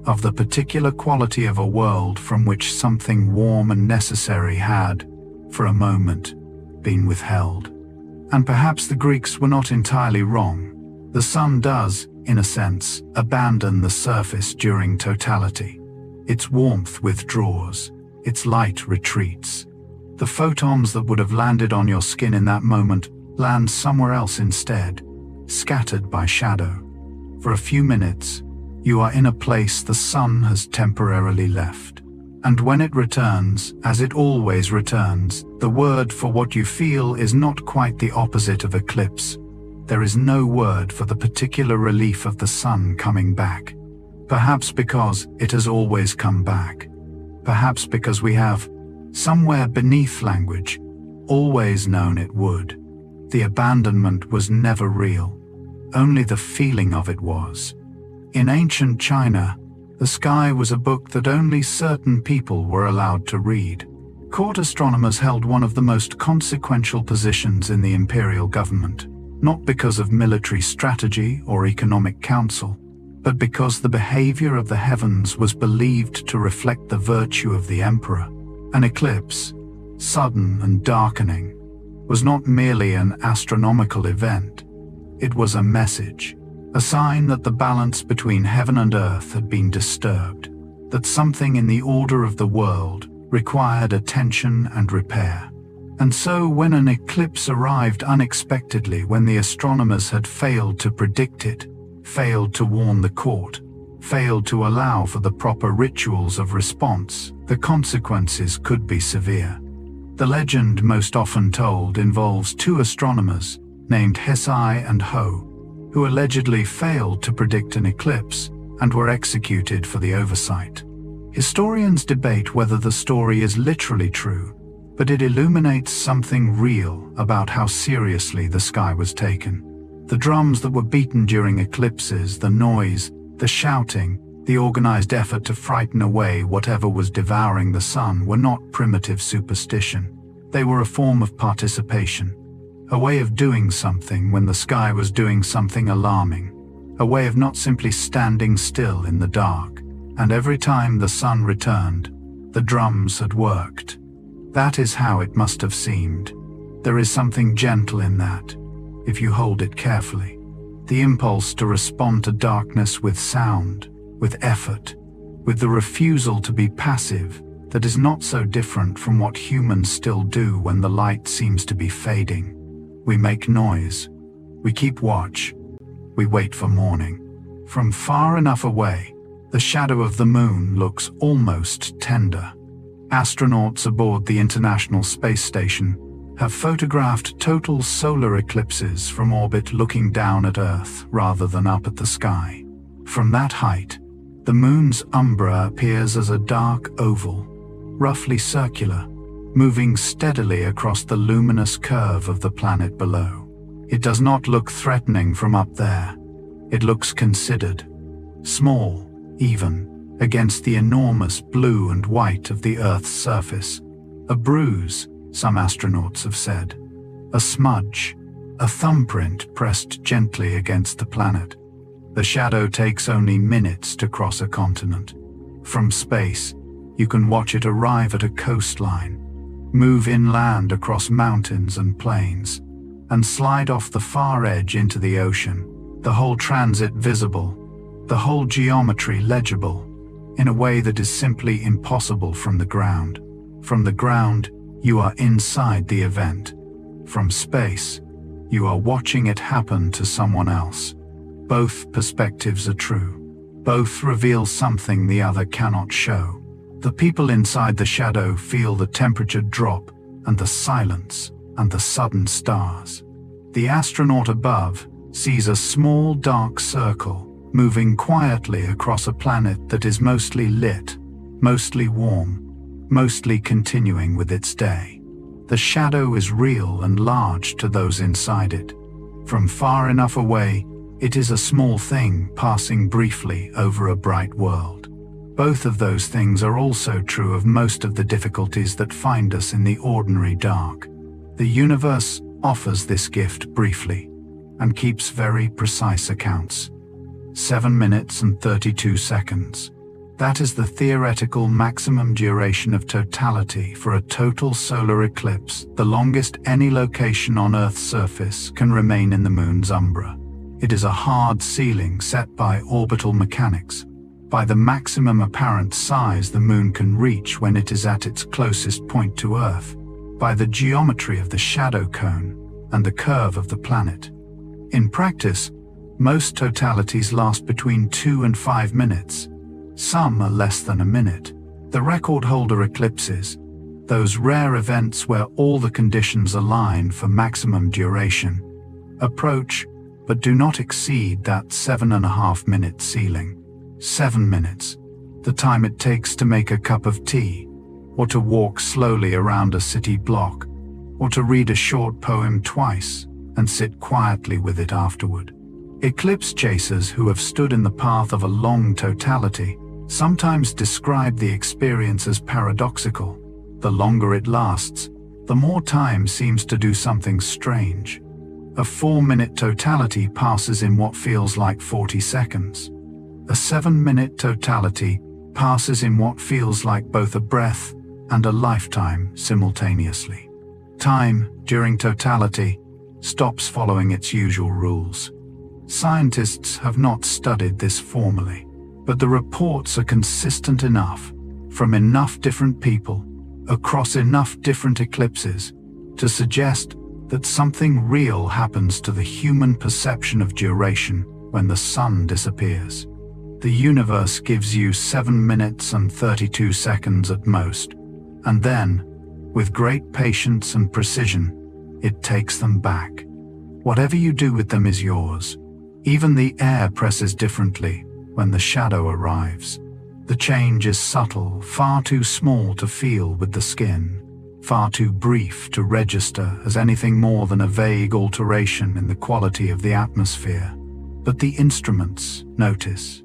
Speaker 1: of the particular quality of a world from which something warm and necessary had, for a moment, been withheld. And perhaps the Greeks were not entirely wrong. The sun does, in a sense, abandon the surface during totality. Its warmth withdraws, its light retreats. The photons that would have landed on your skin in that moment land somewhere else instead, scattered by shadow. For a few minutes, you are in a place the sun has temporarily left. And when it returns, as it always returns, the word for what you feel is not quite the opposite of eclipse. There is no word for the particular relief of the sun coming back. Perhaps because it has always come back. Perhaps because we have, somewhere beneath language, always known it would. The abandonment was never real. Only the feeling of it was. In ancient China, the sky was a book that only certain people were allowed to read. Court astronomers held one of the most consequential positions in the imperial government, not because of military strategy or economic counsel, but because the behavior of the heavens was believed to reflect the virtue of the emperor. An eclipse, sudden and darkening, was not merely an astronomical event. It was a message, a sign that the balance between heaven and earth had been disturbed, that something in the order of the world required attention and repair. And so when an eclipse arrived unexpectedly, when the astronomers had failed to predict it, failed to warn the court, failed to allow for the proper rituals of response, the consequences could be severe. The legend most often told involves two astronomers named Hesai and Ho, who allegedly failed to predict an eclipse and were executed for the oversight. Historians debate whether the story is literally true, but it illuminates something real about how seriously the sky was taken. The drums that were beaten during eclipses, the noise, the shouting, the organized effort to frighten away whatever was devouring the sun were not primitive superstition. They were a form of participation, a way of doing something when the sky was doing something alarming, a way of not simply standing still in the dark. And every time the sun returned, the drums had worked. That is how it must have seemed. There is something gentle in that, if you hold it carefully. The impulse to respond to darkness with sound, with effort, with the refusal to be passive, that is not so different from what humans still do when the light seems to be fading. We make noise. We keep watch. We wait for morning. From far enough away, the shadow of the moon looks almost tender. Astronauts aboard the International Space Station have photographed total solar eclipses from orbit looking down at Earth rather than up at the sky. From that height, the moon's umbra appears as a dark oval, roughly circular, moving steadily across the luminous curve of the planet below. It does not look threatening from up there. It looks considered, small, even, against the enormous blue and white of the Earth's surface. A bruise, some astronauts have said. A smudge, a thumbprint pressed gently against the planet. The shadow takes only minutes to cross a continent. From space, you can watch it arrive at a coastline, move inland across mountains and plains, and slide off the far edge into the ocean, the whole transit visible, the whole geometry legible, in a way that is simply impossible from the ground. From the ground, you are inside the event. From space, you are watching it happen to someone else. Both perspectives are true. Both reveal something the other cannot show. The people inside the shadow feel the temperature drop and the silence and the sudden stars. The astronaut above sees a small dark circle moving quietly across a planet that is mostly lit, mostly warm, mostly continuing with its day. The shadow is real and large to those inside it. From far enough away, it is a small thing passing briefly over a bright world. Both of those things are also true of most of the difficulties that find us in the ordinary dark. The universe offers this gift briefly and keeps very precise accounts. 7 minutes and 32 seconds. That is the theoretical maximum duration of totality for a total solar eclipse, the longest any location on Earth's surface can remain in the Moon's umbra. It is a hard ceiling set by orbital mechanics, by the maximum apparent size the Moon can reach when it is at its closest point to Earth, by the geometry of the shadow cone and the curve of the planet. In practice, most totalities last between 2 and 5 minutes. Some are less than a minute. The record holder eclipses, those rare events where all the conditions align for maximum duration, approach but do not exceed that 7.5-minute ceiling. 7 minutes, the time it takes to make a cup of tea, or to walk slowly around a city block, or to read a short poem twice and sit quietly with it afterward. Eclipse chasers who have stood in the path of a long totality sometimes describe the experience as paradoxical. The longer it lasts, the more time seems to do something strange. A 4-minute totality passes in what feels like 40 seconds. A 7-minute totality passes in what feels like both a breath and a lifetime simultaneously. Time, during totality, stops following its usual rules. Scientists have not studied this formally, but the reports are consistent enough, from enough different people, across enough different eclipses, to suggest that something real happens to the human perception of duration when the sun disappears. The universe gives you 7 minutes and 32 seconds at most, and then, with great patience and precision, it takes them back. Whatever you do with them is yours. Even the air presses differently when the shadow arrives. The change is subtle, far too small to feel with the skin, far too brief to register as anything more than a vague alteration in the quality of the atmosphere. But the instruments notice.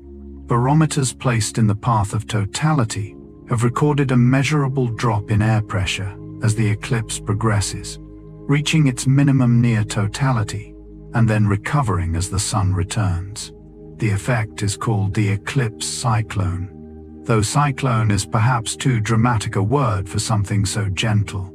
Speaker 1: Barometers placed in the path of totality have recorded a measurable drop in air pressure as the eclipse progresses, reaching its minimum near totality and then recovering as the sun returns. The effect is called the eclipse cyclone, though cyclone is perhaps too dramatic a word for something so gentle.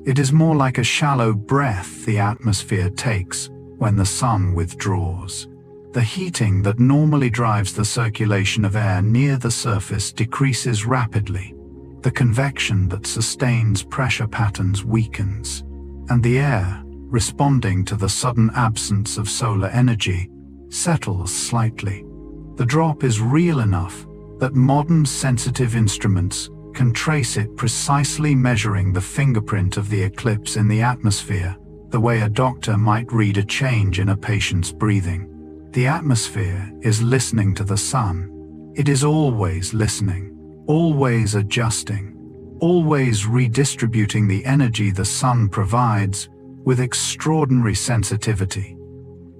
Speaker 1: It is more like a shallow breath the atmosphere takes when the sun withdraws. The heating that normally drives the circulation of air near the surface decreases rapidly. The convection that sustains pressure patterns weakens, and the air, responding to the sudden absence of solar energy, settles slightly. The drop is real enough that modern sensitive instruments can trace it precisely, measuring the fingerprint of the eclipse in the atmosphere, the way a doctor might read a change in a patient's breathing. The atmosphere is listening to the sun. It is always listening, always adjusting, always redistributing the energy the sun provides with extraordinary sensitivity.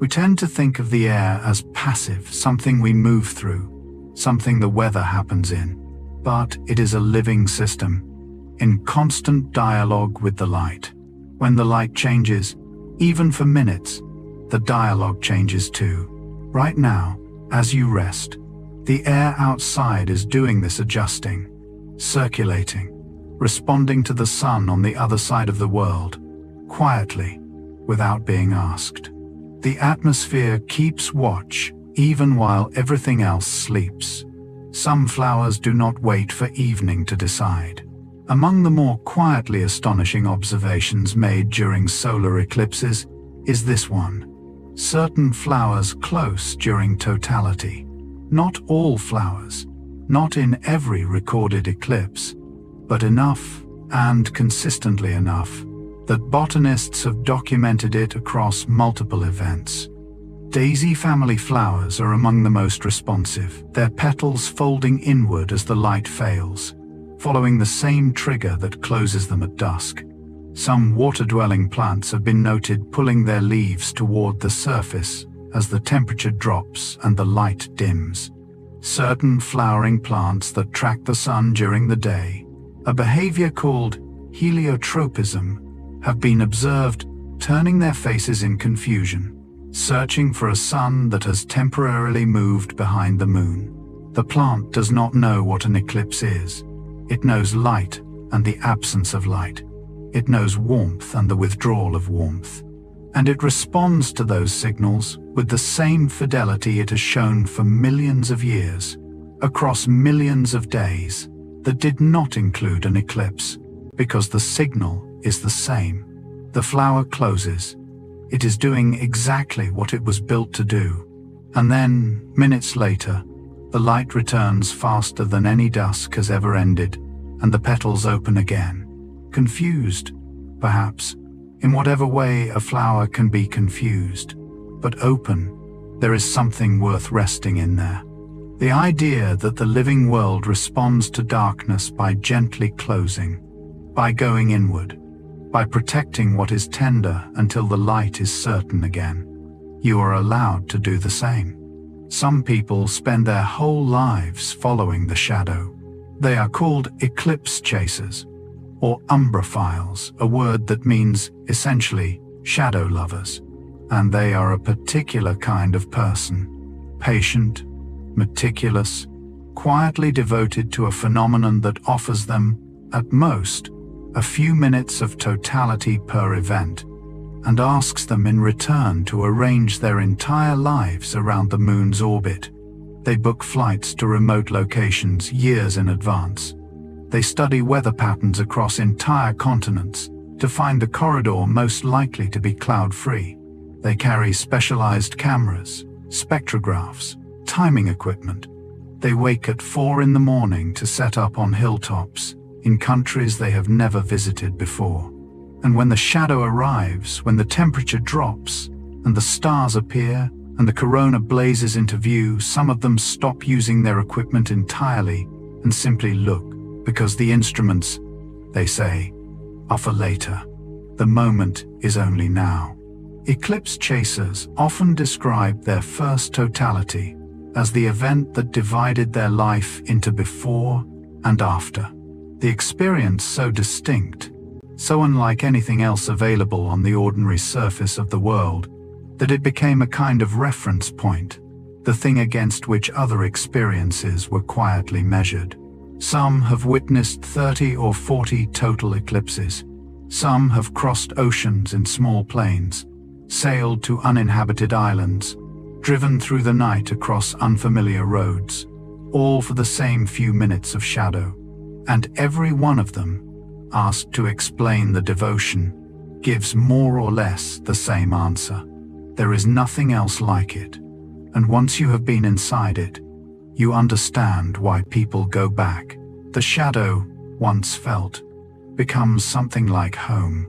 Speaker 1: We tend to think of the air as passive, something we move through, something the weather happens in. But it is a living system, in constant dialogue with the light. When the light changes, even for minutes, the dialogue changes too. Right now, as you rest, the air outside is doing this adjusting, circulating, responding to the sun on the other side of the world, quietly, without being asked. The atmosphere keeps watch even while everything else sleeps. Some flowers do not wait for evening to decide. Among the more quietly astonishing observations made during solar eclipses is this one. Certain flowers close during totality. Not all flowers, not in every recorded eclipse, but enough, and consistently enough, that botanists have documented it across multiple events. Daisy family flowers are among the most responsive, their petals folding inward as the light fails, following the same trigger that closes them at dusk. Some water-dwelling plants have been noted pulling their leaves toward the surface as the temperature drops and the light dims. certain flowering plants that track the sun during the day, a behavior called heliotropism, have been observed turning their faces in confusion, searching for a sun that has temporarily moved behind the moon. The plant does not know what an eclipse is. It knows light and the absence of light. It knows warmth and the withdrawal of warmth. And it responds to those signals with the same fidelity it has shown for millions of years, across millions of days, that did not include an eclipse, because the signal is the same. The flower closes. It is doing exactly what it was built to do. And then, minutes later, the light returns faster than any dusk has ever ended, and the petals open again. Confused, perhaps, in whatever way a flower can be confused, but open. There is something worth resting in there. The idea that the living world responds to darkness by gently closing, by going inward, by protecting what is tender until the light is certain again. You are allowed to do the same. Some people spend their whole lives following the shadow. They are called eclipse chasers, or umbrophiles, a word that means, essentially, shadow lovers. And they are a particular kind of person. Patient, meticulous, quietly devoted to a phenomenon that offers them, at most, a few minutes of totality per event, and asks them in return to arrange their entire lives around the moon's orbit. They book flights to remote locations years in advance. They study weather patterns across entire continents to find the corridor most likely to be cloud-free. They carry specialized cameras, spectrographs, timing equipment. They wake at 4 in the morning to set up on hilltops in countries they have never visited before. And when the shadow arrives, when the temperature drops, and the stars appear, and the corona blazes into view, some of them stop using their equipment entirely and simply look, because the instruments, they say, are for later. The moment is only now. Eclipse chasers often describe their first totality as the event that divided their life into before and after. The experience so distinct, so unlike anything else available on the ordinary surface of the world, that it became a kind of reference point, the thing against which other experiences were quietly measured. Some have witnessed 30 or 40 total eclipses. Some have crossed oceans in small planes, sailed to uninhabited islands, driven through the night across unfamiliar roads, all for the same few minutes of shadow. And every one of them, asked to explain the devotion, gives more or less the same answer. There is nothing else like it. And once you have been inside it, you understand why people go back. The shadow, once felt, becomes something like home.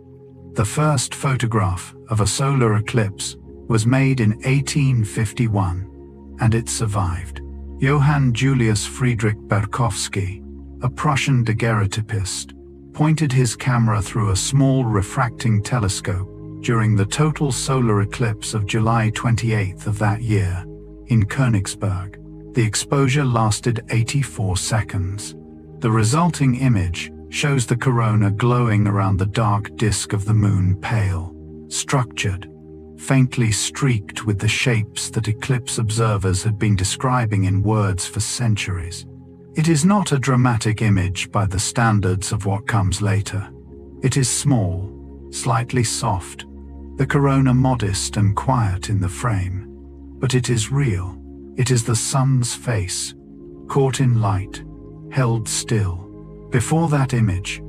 Speaker 1: The first photograph of a solar eclipse was made in 1851, and it survived. Johann Julius Friedrich Berkowski, a Prussian daguerreotypist, pointed his camera through a small refracting telescope during the total solar eclipse of July 28th of that year in Königsberg. The exposure lasted 84 seconds. The resulting image shows the corona glowing around the dark disk of the moon, pale, structured, faintly streaked with the shapes that eclipse observers had been describing in words for centuries. It is not a dramatic image by the standards of what comes later. It is small, slightly soft, the corona modest and quiet in the frame. But it is real. It is the sun's face, caught in light, held still. Before that image,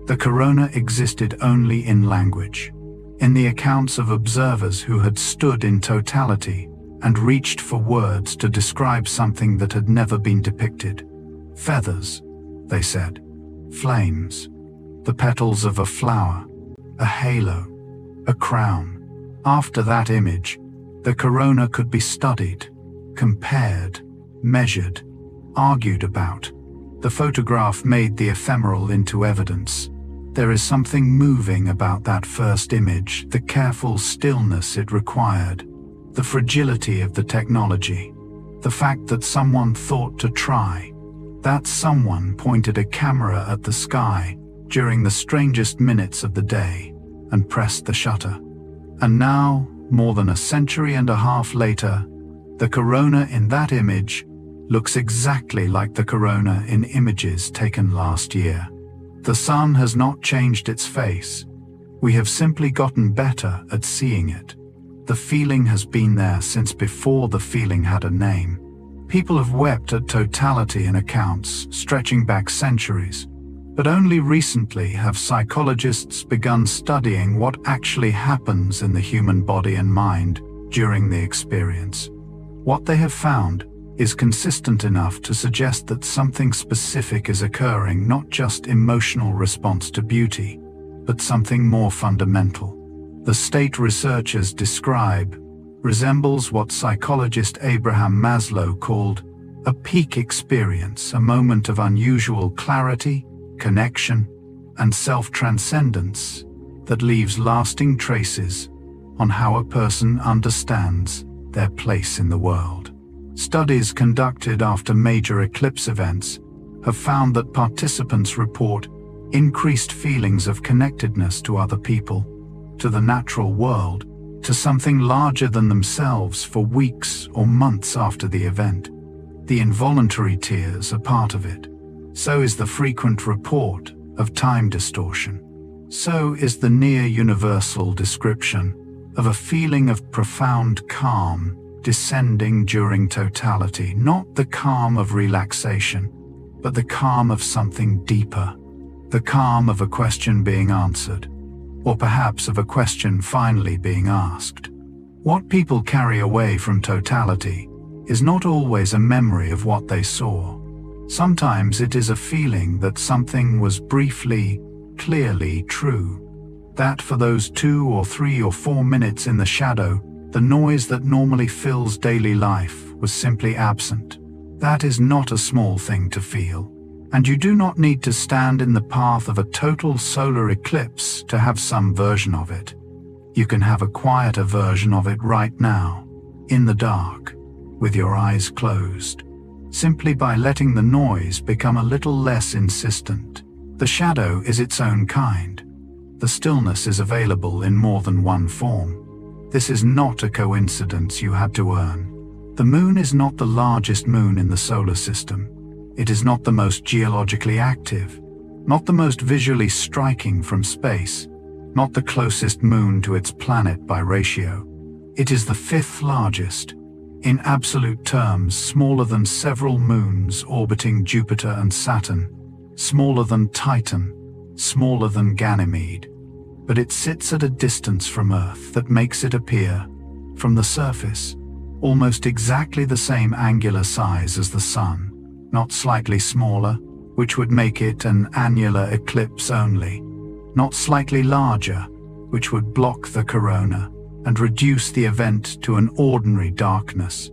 Speaker 1: the corona existed only in language, in the accounts of observers who had stood in totality and reached for words to describe something that had never been depicted. Feathers, they said, flames, the petals of a flower, a halo, a crown. After that image, the corona could be studied, compared, measured, argued about. The photograph made the ephemeral into evidence. There is something moving about that first image, the careful stillness it required, the fragility of the technology. The fact that someone thought to try, that someone pointed a camera at the sky during the strangest minutes of the day and pressed the shutter. And now, more than a century and a half later, the corona in that image looks exactly like the corona in images taken last year. The sun has not changed its face. We have simply gotten better at seeing it. The feeling has been there since before the feeling had a name. People have wept at totality in accounts stretching back centuries, but only recently have psychologists begun studying what actually happens in the human body and mind during the experience. What they have found is consistent enough to suggest that something specific is occurring, not just emotional response to beauty, but something more fundamental. The state researchers describe resembles what psychologist Abraham Maslow called a peak experience, a moment of unusual clarity, connection, and self-transcendence that leaves lasting traces on how a person understands their place in the world. Studies conducted after major eclipse events have found that participants report increased feelings of connectedness to other people, to the natural world, to something larger than themselves for weeks or months after the event. The involuntary tears are part of it. So is the frequent report of time distortion. So is the near-universal description of a feeling of profound calm descending during totality, not the calm of relaxation, but the calm of something deeper, the calm of a question being answered, or perhaps of a question finally being asked. What people carry away from totality is not always a memory of what they saw. Sometimes it is a feeling that something was briefly, clearly true. That for those 2 or 3 or 4 minutes in the shadow, the noise that normally fills daily life was simply absent. That is not a small thing to feel. And you do not need to stand in the path of a total solar eclipse to have some version of it. You can have a quieter version of it right now, in the dark, with your eyes closed, simply by letting the noise become a little less insistent. The shadow is its own kind. The stillness is available in more than one form. This is not a coincidence you had to earn. The moon is not the largest moon in the solar system. It is not the most geologically active, not the most visually striking from space, not the closest moon to its planet by ratio. It is the 5th largest, in absolute terms smaller than several moons orbiting Jupiter and Saturn, smaller than Titan, smaller than Ganymede, but it sits at a distance from Earth that makes it appear, from the surface, almost exactly the same angular size as the Sun, not slightly smaller, which would make it an annular eclipse only, not slightly larger, which would block the corona and reduce the event to an ordinary darkness.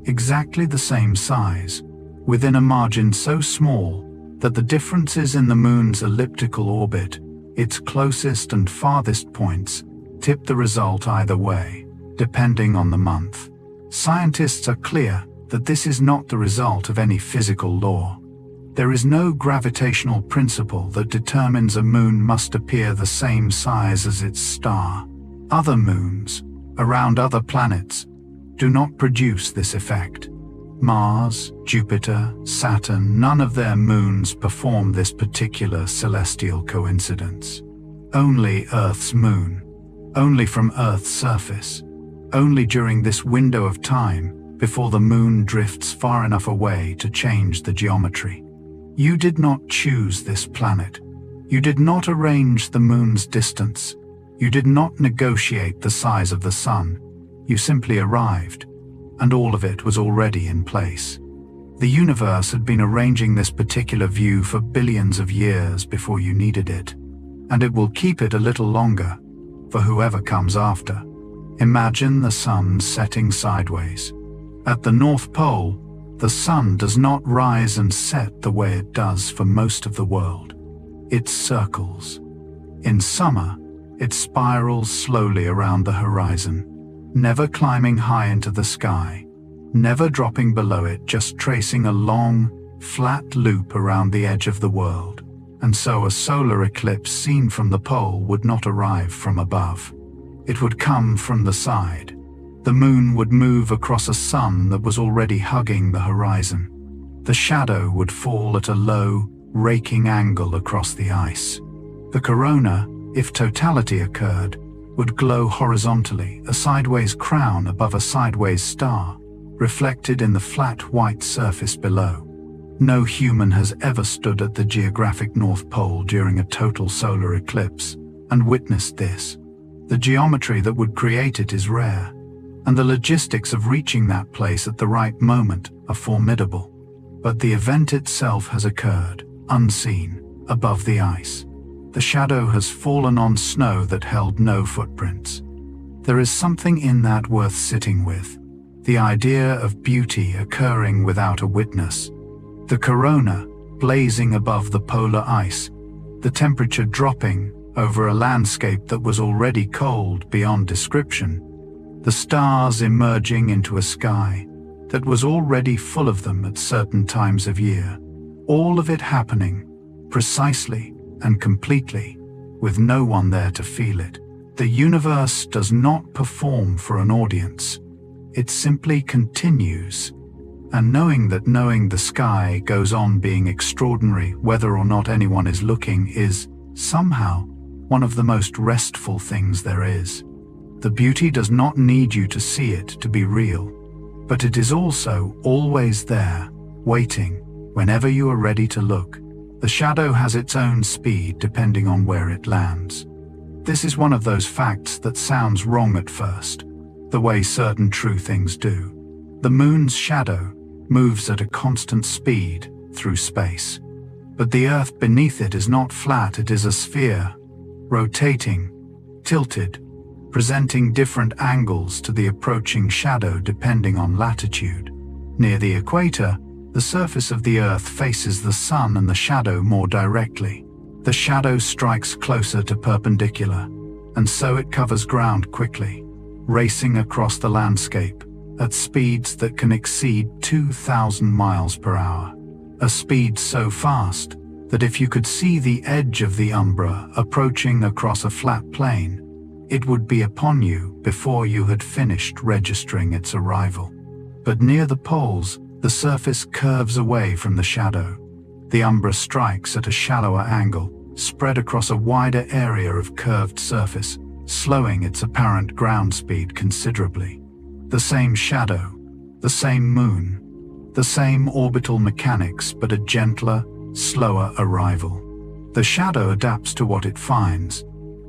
Speaker 1: Exactly the same size, within a margin so small that the differences in the moon's elliptical orbit, its closest and farthest points, tip the result either way, depending on the month. Scientists are clear that this is not the result of any physical law. There is no gravitational principle that determines a moon must appear the same size as its star. Other moons, around other planets, do not produce this effect. Mars, Jupiter, Saturn, none of their moons perform this particular celestial coincidence. Only Earth's moon, only from Earth's surface, only during this window of time before the moon drifts far enough away to change the geometry. You did not choose this planet. You did not arrange the moon's distance. You did not negotiate the size of the sun. You simply arrived, and all of it was already in place. The universe had been arranging this particular view for billions of years before you needed it, and it will keep it a little longer for whoever comes after. Imagine the sun setting sideways. At the North Pole, the sun does not rise and set the way it does for most of the world. It circles. In summer, it spirals slowly around the horizon, never climbing high into the sky. never dropping below it, just tracing a long, flat loop around the edge of the world. And so a solar eclipse seen from the pole would not arrive from above. It would come from the side. The moon would move across a sun that was already hugging the horizon. The shadow would fall at a low, raking angle across the ice. The corona, if totality occurred, would glow horizontally, a sideways crown above a sideways star, reflected in the flat white surface below. No human has ever stood at the geographic North Pole during a total solar eclipse and witnessed this. The geometry that would create it is rare, and the logistics of reaching that place at the right moment are formidable. But the event itself has occurred, unseen, above the ice. The shadow has fallen on snow that held no footprints. There is something in that worth sitting with, the idea of beauty occurring without a witness. The corona blazing above the polar ice, the temperature dropping over a landscape that was already cold beyond description, the stars emerging into a sky that was already full of them at certain times of year, all of it happening precisely and completely, with no one there to feel it. The universe does not perform for an audience. It simply continues. And knowing the sky goes on being extraordinary whether or not anyone is looking is, somehow, one of the most restful things there is. The beauty does not need you to see it to be real, but it is also always there, waiting, whenever you are ready to look. The shadow has its own speed depending on where it lands. This is one of those facts that sounds wrong at first, the way certain true things do. The moon's shadow moves at a constant speed through space. But the Earth beneath it is not flat, it is a sphere, rotating, tilted, presenting different angles to the approaching shadow depending on latitude. Near the equator, the surface of the Earth faces the sun and the shadow more directly. The shadow strikes closer to perpendicular, and so it covers ground quickly, racing across the landscape at speeds that can exceed 2,000 miles per hour. A speed so fast that if you could see the edge of the umbra approaching across a flat plain, it would be upon you before you had finished registering its arrival. But near the poles, the surface curves away from the shadow. The umbra strikes at a shallower angle, spread across a wider area of curved surface, slowing its apparent ground speed considerably. The same shadow, the same moon, the same orbital mechanics, but a gentler, slower arrival. The shadow adapts to what it finds.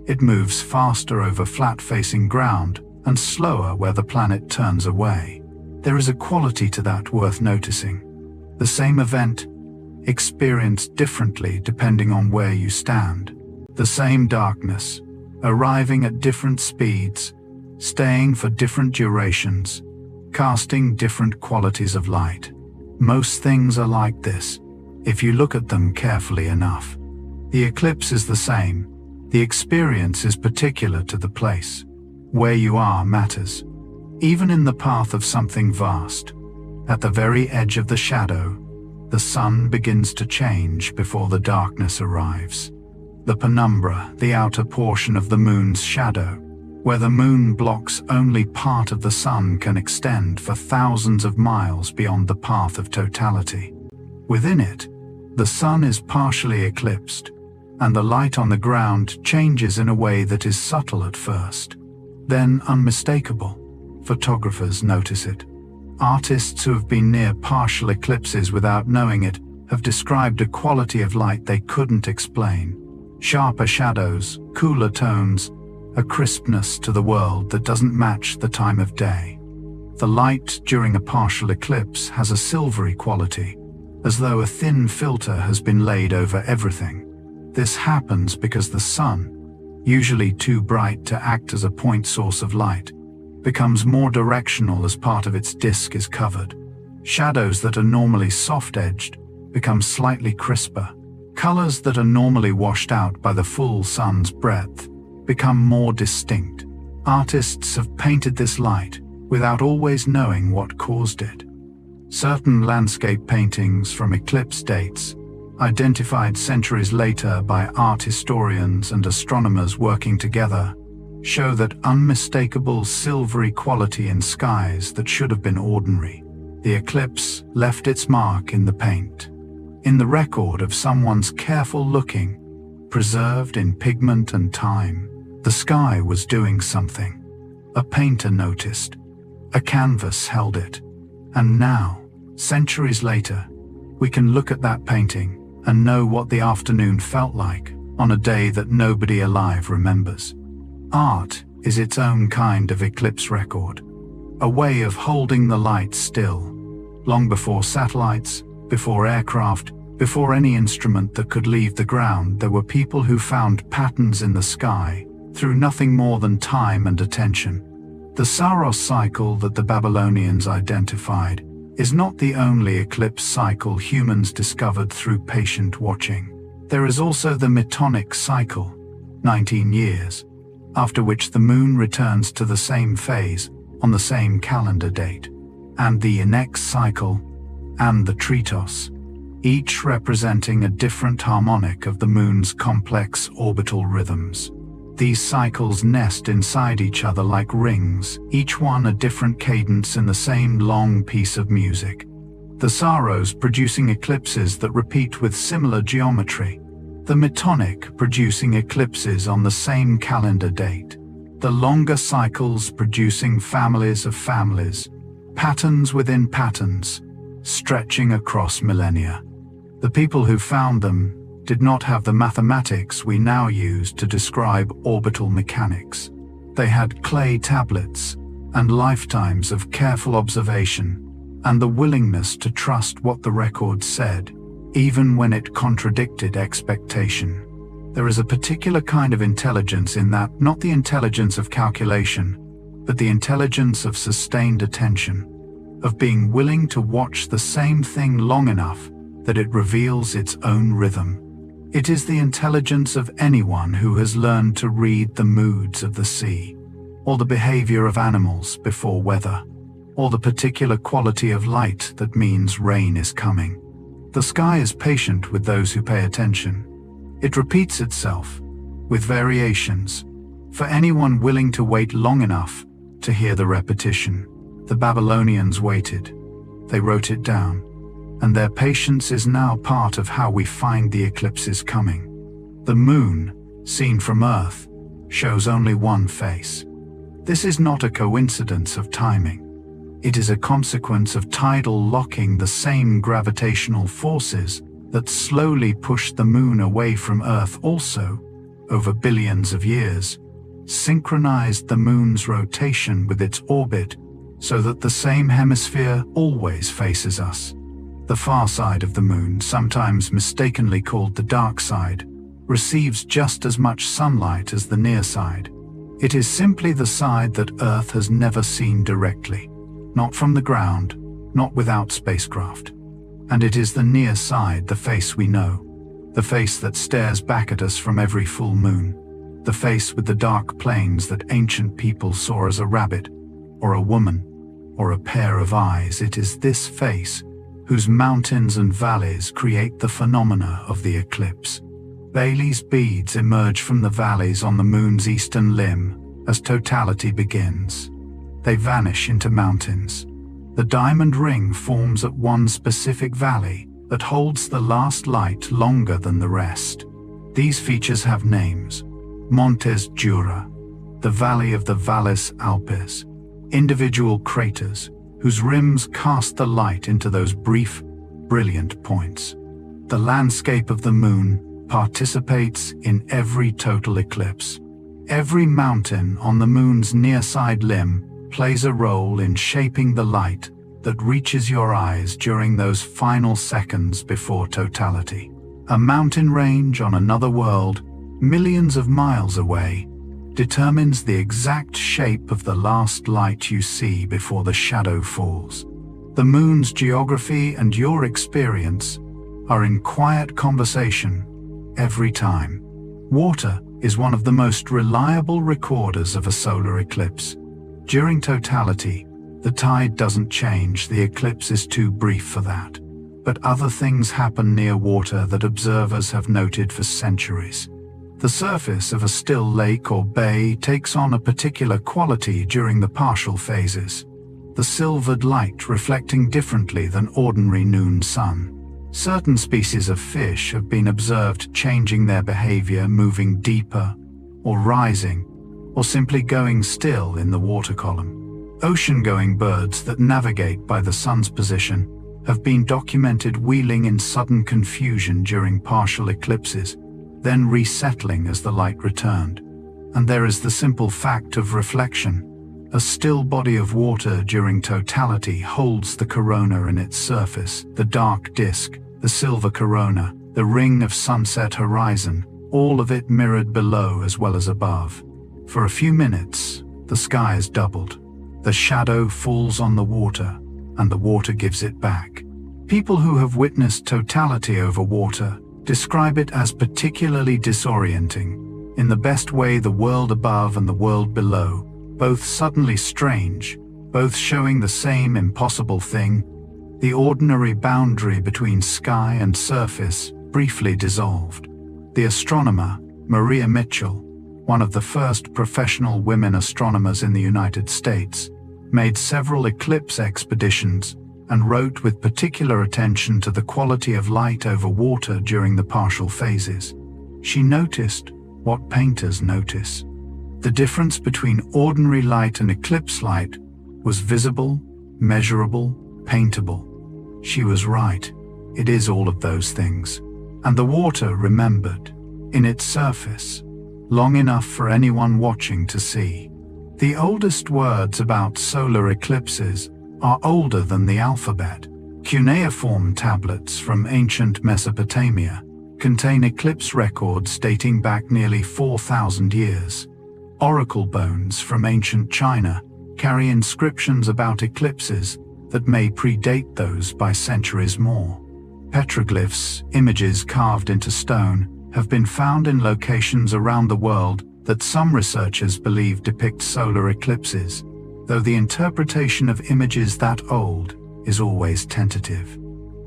Speaker 1: It moves faster over flat-facing ground and slower where the planet turns away. There is a quality to that worth noticing. The same event, experienced differently depending on where you stand. The same darkness, arriving at different speeds, staying for different durations, casting different qualities of light. Most things are like this, if you look at them carefully enough. The eclipse is the same. The experience is particular to the place. Where you are matters. Even in the path of something vast, at the very edge of the shadow, the sun begins to change before the darkness arrives. The penumbra, the outer portion of the moon's shadow, where the moon blocks only part of the sun, can extend for thousands of miles beyond the path of totality. Within it, the sun is partially eclipsed, and the light on the ground changes in a way that is subtle at first, then unmistakable. Photographers notice it. Artists who have been near partial eclipses without knowing it have described a quality of light they couldn't explain. Sharper shadows, cooler tones, a crispness to the world that doesn't match the time of day. The light during a partial eclipse has a silvery quality, as though a thin filter has been laid over everything. This happens because the sun, usually too bright to act as a point source of light, becomes more directional as part of its disk is covered. Shadows that are normally soft-edged become slightly crisper. Colors that are normally washed out by the full sun's breadth become more distinct. Artists have painted this light, without always knowing what caused it. Certain landscape paintings from eclipse dates, identified centuries later by art historians and astronomers working together, show that unmistakable silvery quality in skies that should have been ordinary. The eclipse left its mark in the paint, in the record of someone's careful looking, preserved in pigment and time. The sky was doing something. A painter noticed. A canvas held it. And now, centuries later, we can look at that painting and know what the afternoon felt like on a day that nobody alive remembers. Art is its own kind of eclipse record, a way of holding the light still. Long before satellites, before aircraft, before any instrument that could leave the ground, there were people who found patterns in the sky through nothing more than time and attention. The Saros cycle that the Babylonians identified is not the only eclipse cycle humans discovered through patient watching. There is also the Metonic cycle, 19 years, after which the moon returns to the same phase on the same calendar date, and the Inex cycle, and the Tritos, each representing a different harmonic of the moon's complex orbital rhythms. These cycles nest inside each other like rings, each one a different cadence in the same long piece of music. The Saros producing eclipses that repeat with similar geometry. The Metonic producing eclipses on the same calendar date. The longer cycles producing families of families, patterns within patterns, stretching across millennia. The people who found them did not have the mathematics we now use to describe orbital mechanics. They had clay tablets and lifetimes of careful observation and the willingness to trust what the record said, even when it contradicted expectation. There is a particular kind of intelligence in that, not the intelligence of calculation, but the intelligence of sustained attention, of being willing to watch the same thing long enough that it reveals its own rhythm. It is the intelligence of anyone who has learned to read the moods of the sea, or the behavior of animals before weather, or the particular quality of light that means rain is coming. The sky is patient with those who pay attention. It repeats itself, with variations, for anyone willing to wait long enough to hear the repetition. The Babylonians waited. They wrote it down. And their patience is now part of how we find the eclipses coming. The moon, seen from Earth, shows only one face. This is not a coincidence of timing. It is a consequence of tidal locking, the same gravitational forces that slowly pushed the moon away from Earth also, over billions of years, synchronized the moon's rotation with its orbit so that the same hemisphere always faces us. The far side of the moon, sometimes mistakenly called the dark side, receives just as much sunlight as the near side. It is simply the side that Earth has never seen directly, not from the ground, not without spacecraft. And it is the near side, the face we know, the face that stares back at us from every full moon, the face with the dark planes that ancient people saw as a rabbit, or a woman, or a pair of eyes. It is this face whose mountains and valleys create the phenomena of the eclipse. Bailey's beads emerge from the valleys on the moon's eastern limb as totality begins. They vanish into mountains. The diamond ring forms at one specific valley that holds the last light longer than the rest. These features have names: Montes Jura, the Valley of the Valles Alpes, individual craters whose rims cast the light into those brief, brilliant points. The landscape of the moon participates in every total eclipse. Every mountain on the moon's near-side limb plays a role in shaping the light that reaches your eyes during those final seconds before totality. A mountain range on another world, millions of miles away, determines the exact shape of the last light you see before the shadow falls. The moon's geography and your experience are in quiet conversation every time. Water is one of the most reliable recorders of a solar eclipse. During totality, The tide doesn't change, the eclipse is too brief for that. But other things happen near water that observers have noted for centuries. The surface of a still lake or bay takes on a particular quality during the partial phases. The silvered light reflecting differently than ordinary noon sun. Certain species of fish have been observed changing their behavior, moving deeper, or rising, or simply going still in the water column. Ocean-going birds that navigate by the sun's position have been documented wheeling in sudden confusion during partial eclipses, then resettling as the light returned. And there is the simple fact of reflection. A still body of water during totality holds the corona in its surface, the dark disk, the silver corona, the ring of sunset horizon, all of it mirrored below as well as above. For a few minutes, the sky is doubled. The shadow falls on the water, and the water gives it back. People who have witnessed totality over water describe it as particularly disorienting. In the best way, the world above and the world below, both suddenly strange, both showing the same impossible thing. The ordinary boundary between sky and surface briefly dissolved. The astronomer, Maria Mitchell, one of the first professional women astronomers in the United States, made several eclipse expeditions and wrote with particular attention to the quality of light over water during the partial phases. She noticed what painters notice. The difference between ordinary light and eclipse light was visible, measurable, paintable. She was right. It is all of those things. And the water remembered, in its surface, long enough for anyone watching to see. The oldest words about solar eclipses are older than the alphabet. Cuneiform tablets from ancient Mesopotamia contain eclipse records dating back nearly 4,000 years. Oracle bones from ancient China carry inscriptions about eclipses that may predate those by centuries more. Petroglyphs, images carved into stone, have been found in locations around the world that some researchers believe depict solar eclipses, though the interpretation of images that old is always tentative.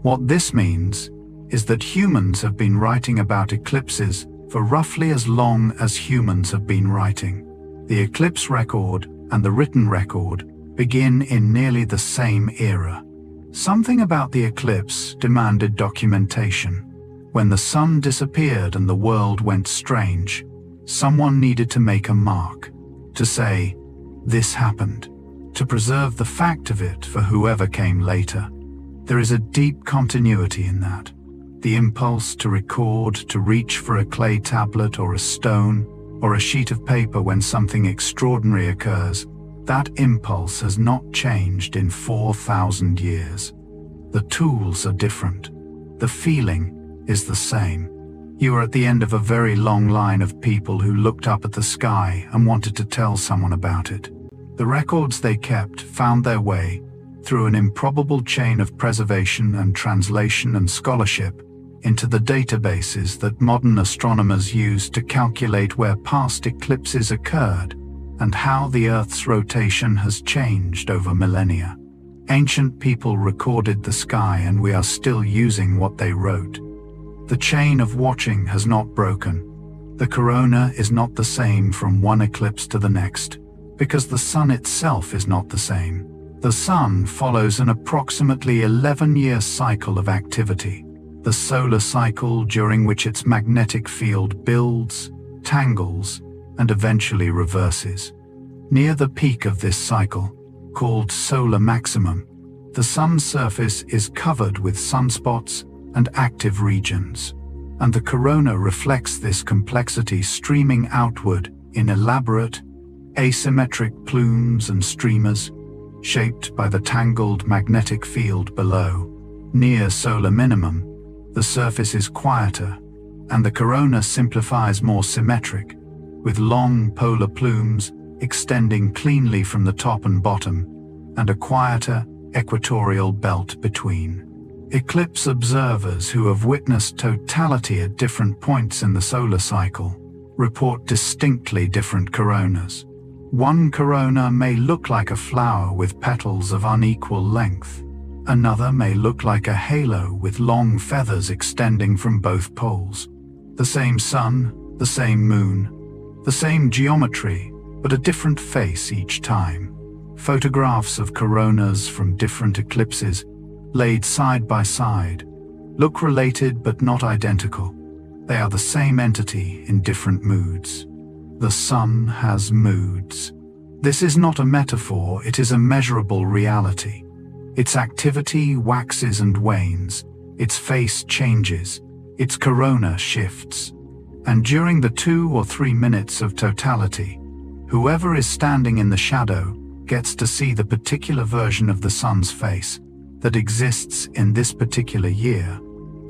Speaker 1: What this means is that humans have been writing about eclipses for roughly as long as humans have been writing. The eclipse record and the written record begin in nearly the same era. Something about the eclipse demanded documentation. When the sun disappeared and the world went strange, someone needed to make a mark, to say, "This happened," to preserve the fact of it for whoever came later. There is a deep continuity in that. The impulse to record, to reach for a clay tablet or a stone, or a sheet of paper when something extraordinary occurs, that impulse has not changed in 4,000 years. The tools are different. The feeling is the same. You are at the end of a very long line of people who looked up at the sky and wanted to tell someone about it. The records they kept found their way, through an improbable chain of preservation and translation and scholarship, into the databases that modern astronomers use to calculate where past eclipses occurred and how the Earth's rotation has changed over millennia. Ancient people recorded the sky, and we are still using what they wrote. The chain of watching has not broken. The corona is not the same from one eclipse to the next, because the sun itself is not the same. The sun follows an approximately 11-year cycle of activity, the solar cycle during which its magnetic field builds, tangles, and eventually reverses. Near the peak of this cycle, called solar maximum, the sun's surface is covered with sunspots and active regions, and the corona reflects this complexity, streaming outward in elaborate, asymmetric plumes and streamers, shaped by the tangled magnetic field below. Near solar minimum, the surface is quieter, and the corona simplifies, more symmetric, with long polar plumes extending cleanly from the top and bottom, and a quieter equatorial belt between. Eclipse observers who have witnessed totality at different points in the solar cycle report distinctly different coronas. One corona may look like a flower with petals of unequal length. Another may look like a halo with long feathers extending from both poles. The same sun, the same moon, the same geometry, but a different face each time. Photographs of coronas from different eclipses, laid side by side, look related but not identical. They are the same entity in different moods. The sun has moods. This is not a metaphor, it is a measurable reality. Its activity waxes and wanes, its face changes, its corona shifts. And during the 2 or 3 minutes of totality, whoever is standing in the shadow gets to see the particular version of the sun's face that exists in this particular year,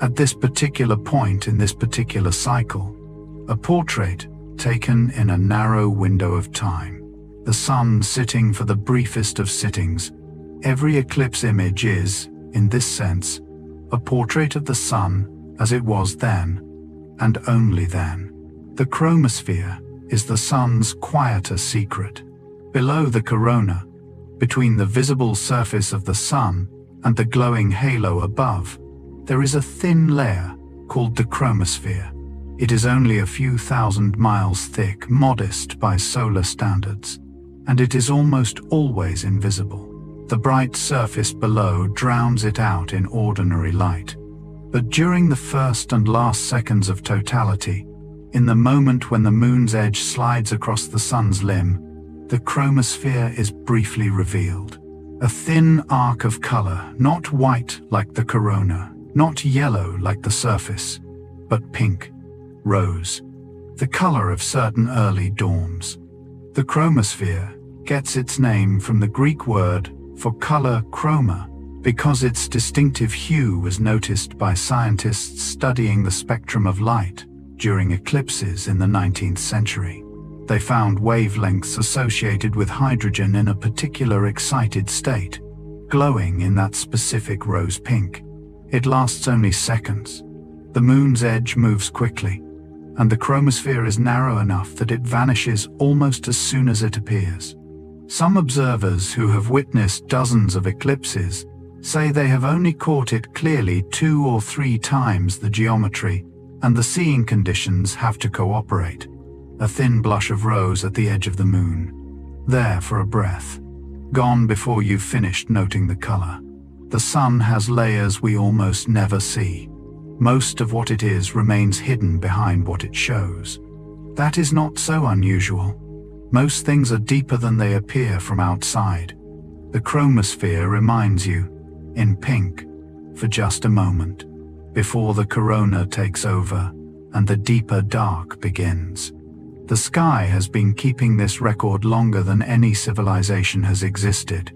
Speaker 1: at this particular point in this particular cycle. A portrait taken in a narrow window of time. The sun sitting for the briefest of sittings. Every eclipse image is, in this sense, a portrait of the sun as it was then, and only then. The chromosphere is the sun's quieter secret. Below the corona, between the visible surface of the sun and the glowing halo above, there is a thin layer called the chromosphere. It is only a few thousand miles thick, modest by solar standards, and it is almost always invisible. The bright surface below drowns it out in ordinary light. But during the first and last seconds of totality, in the moment when the moon's edge slides across the sun's limb, the chromosphere is briefly revealed. A thin arc of color, not white like the corona, not yellow like the surface, but pink, rose, the color of certain early dawns. The chromosphere gets its name from the Greek word for color chroma, because its distinctive hue was noticed by scientists studying the spectrum of light during eclipses in the 19th century. They found wavelengths associated with hydrogen in a particular excited state, glowing in that specific rose pink. It lasts only seconds. The moon's edge moves quickly, and the chromosphere is narrow enough that it vanishes almost as soon as it appears. Some observers who have witnessed dozens of eclipses say they have only caught it clearly 2 or 3 times the geometry, and the seeing conditions have to cooperate. A thin blush of rose at the edge of the moon, there for a breath, gone before you've finished noting the color. The sun has layers we almost never see. Most of what it is remains hidden behind what it shows. That is not so unusual. Most things are deeper than they appear from outside. The chromosphere reminds you, in pink, for just a moment, before the corona takes over and the deeper dark begins. The sky has been keeping this record longer than any civilization has existed.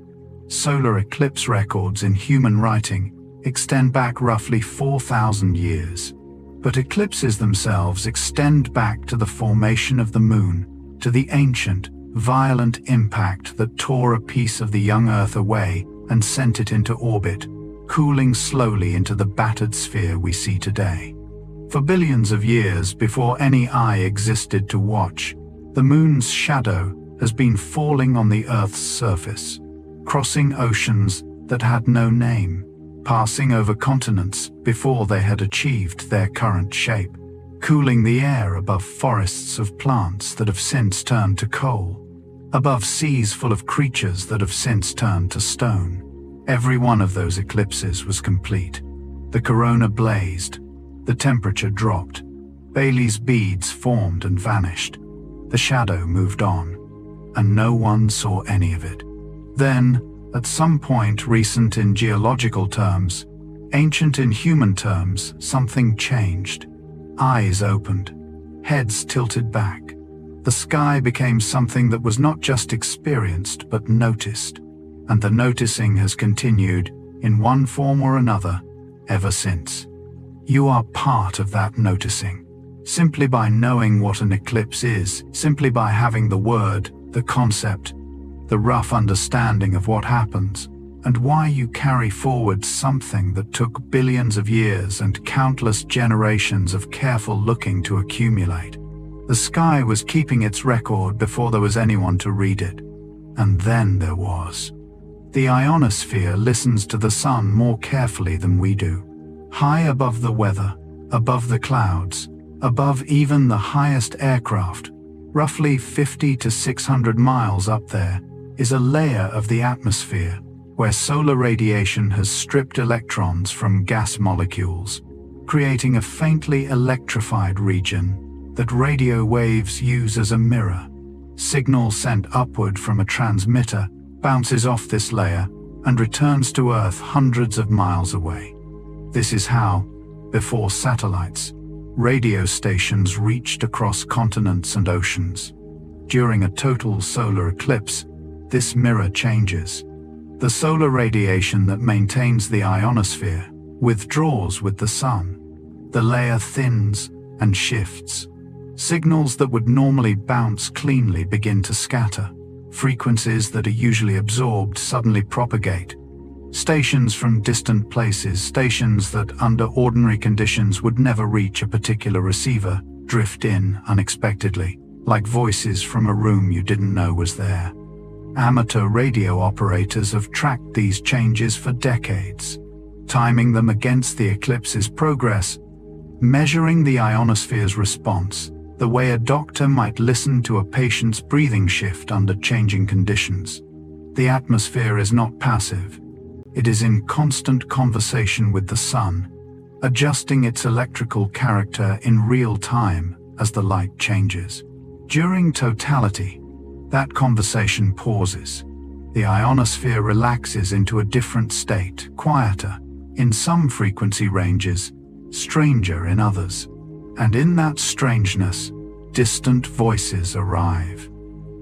Speaker 1: Solar eclipse records in human writing extend back roughly 4,000 years. But eclipses themselves extend back to the formation of the moon, to the ancient, violent impact that tore a piece of the young Earth away and sent it into orbit, cooling slowly into the battered sphere we see today. For billions of years before any eye existed to watch, the moon's shadow has been falling on the Earth's surface, crossing oceans that had no name, passing over continents before they had achieved their current shape, cooling the air above forests of plants that have since turned to coal, above seas full of creatures that have since turned to stone. Every one of those eclipses was complete. The corona blazed. The temperature dropped. Bailey's beads formed and vanished. The shadow moved on, and no one saw any of it. Then, at some point recent in geological terms, ancient in human terms, something changed. Eyes opened, heads tilted back. The sky became something that was not just experienced but noticed, and the noticing has continued, in one form or another, ever since. You are part of that noticing. Simply by knowing what an eclipse is, simply by having the word, the concept, the rough understanding of what happens, and why you carry forward something that took billions of years and countless generations of careful looking to accumulate. The sky was keeping its record before there was anyone to read it. And then there was. The ionosphere listens to the sun more carefully than we do. High above the weather, above the clouds, above even the highest aircraft, roughly 50 to 600 miles up there, is a layer of the atmosphere where solar radiation has stripped electrons from gas molecules, creating a faintly electrified region that radio waves use as a mirror. Signal sent upward from a transmitter bounces off this layer and returns to Earth hundreds of miles away. This is how, before satellites, radio stations reached across continents and oceans. During a total solar eclipse, this mirror changes. The solar radiation that maintains the ionosphere withdraws with the sun. The layer thins and shifts. Signals that would normally bounce cleanly begin to scatter. Frequencies that are usually absorbed suddenly propagate. Stations from distant places, stations that under ordinary conditions would never reach a particular receiver, drift in unexpectedly, like voices from a room you didn't know was there. Amateur radio operators have tracked these changes for decades, timing them against the eclipse's progress, measuring the ionosphere's response, the way a doctor might listen to a patient's breathing shift under changing conditions. The atmosphere is not passive. It is in constant conversation with the sun, adjusting its electrical character in real time as the light changes. During totality, that conversation pauses. The ionosphere relaxes into a different state, quieter in some frequency ranges, stranger in others. And in that strangeness, distant voices arrive.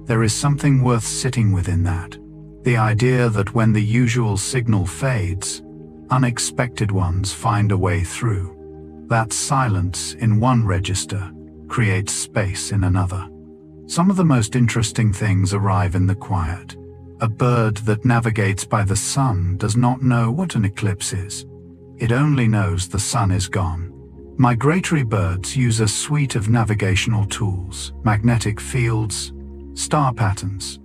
Speaker 1: There is something worth sitting with in that. The idea that when the usual signal fades, unexpected ones find a way through. That silence in one register creates space in another. Some of the most interesting things arrive in the quiet. A bird that navigates by the sun does not know what an eclipse is. It only knows the sun is gone. Migratory birds use a suite of navigational tools, magnetic fields, star patterns,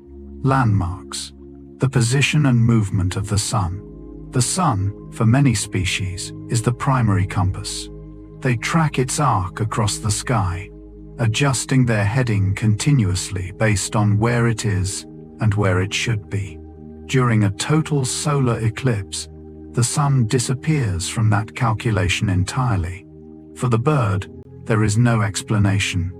Speaker 1: landmarks, the position and movement of the sun. The sun, for many species, is the primary compass. They track its arc across the sky, adjusting their heading continuously based on where it is and where it should be. During a total solar eclipse, the sun disappears from that calculation entirely. For the bird, there is no explanation.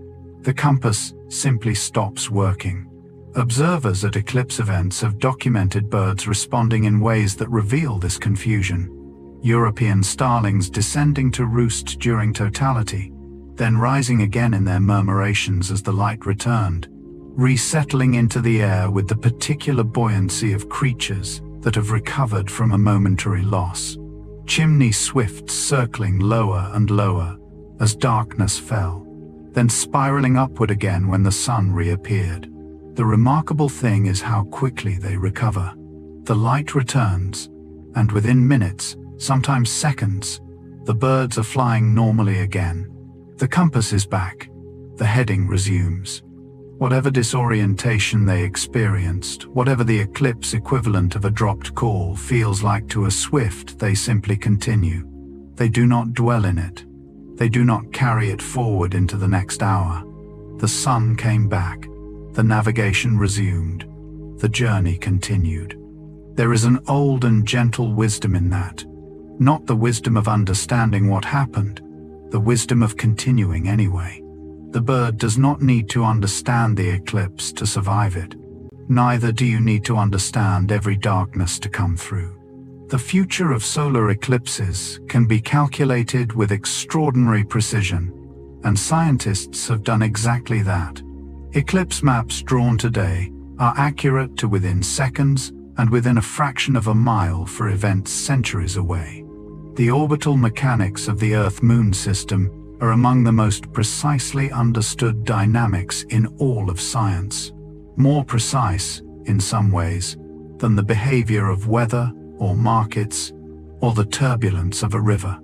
Speaker 1: The compass simply stops working. Observers at eclipse events have documented birds responding in ways that reveal this confusion. European starlings descending to roost during totality, then rising again in their murmurations as the light returned, resettling into the air with the particular buoyancy of creatures that have recovered from a momentary loss. Chimney swifts circling lower and lower as darkness fell, then spiraling upward again when the sun reappeared. The remarkable thing is how quickly they recover. The light returns, and within minutes, sometimes seconds, the birds are flying normally again. The compass is back. The heading resumes. Whatever disorientation they experienced, whatever the eclipse equivalent of a dropped call feels like to a swift, they simply continue. They do not dwell in it. They do not carry it forward into the next hour. The sun came back. The navigation resumed. The journey continued. There is an old and gentle wisdom in that. Not the wisdom of understanding what happened, the wisdom of continuing anyway. The bird does not need to understand the eclipse to survive it. Neither do you need to understand every darkness to come through. The future of solar eclipses can be calculated with extraordinary precision, and scientists have done exactly that. Eclipse maps drawn today are accurate to within seconds and within a fraction of a mile for events centuries away. The orbital mechanics of the Earth-Moon system are among the most precisely understood dynamics in all of science. More precise, in some ways, than the behavior of weather or markets or the turbulence of a river.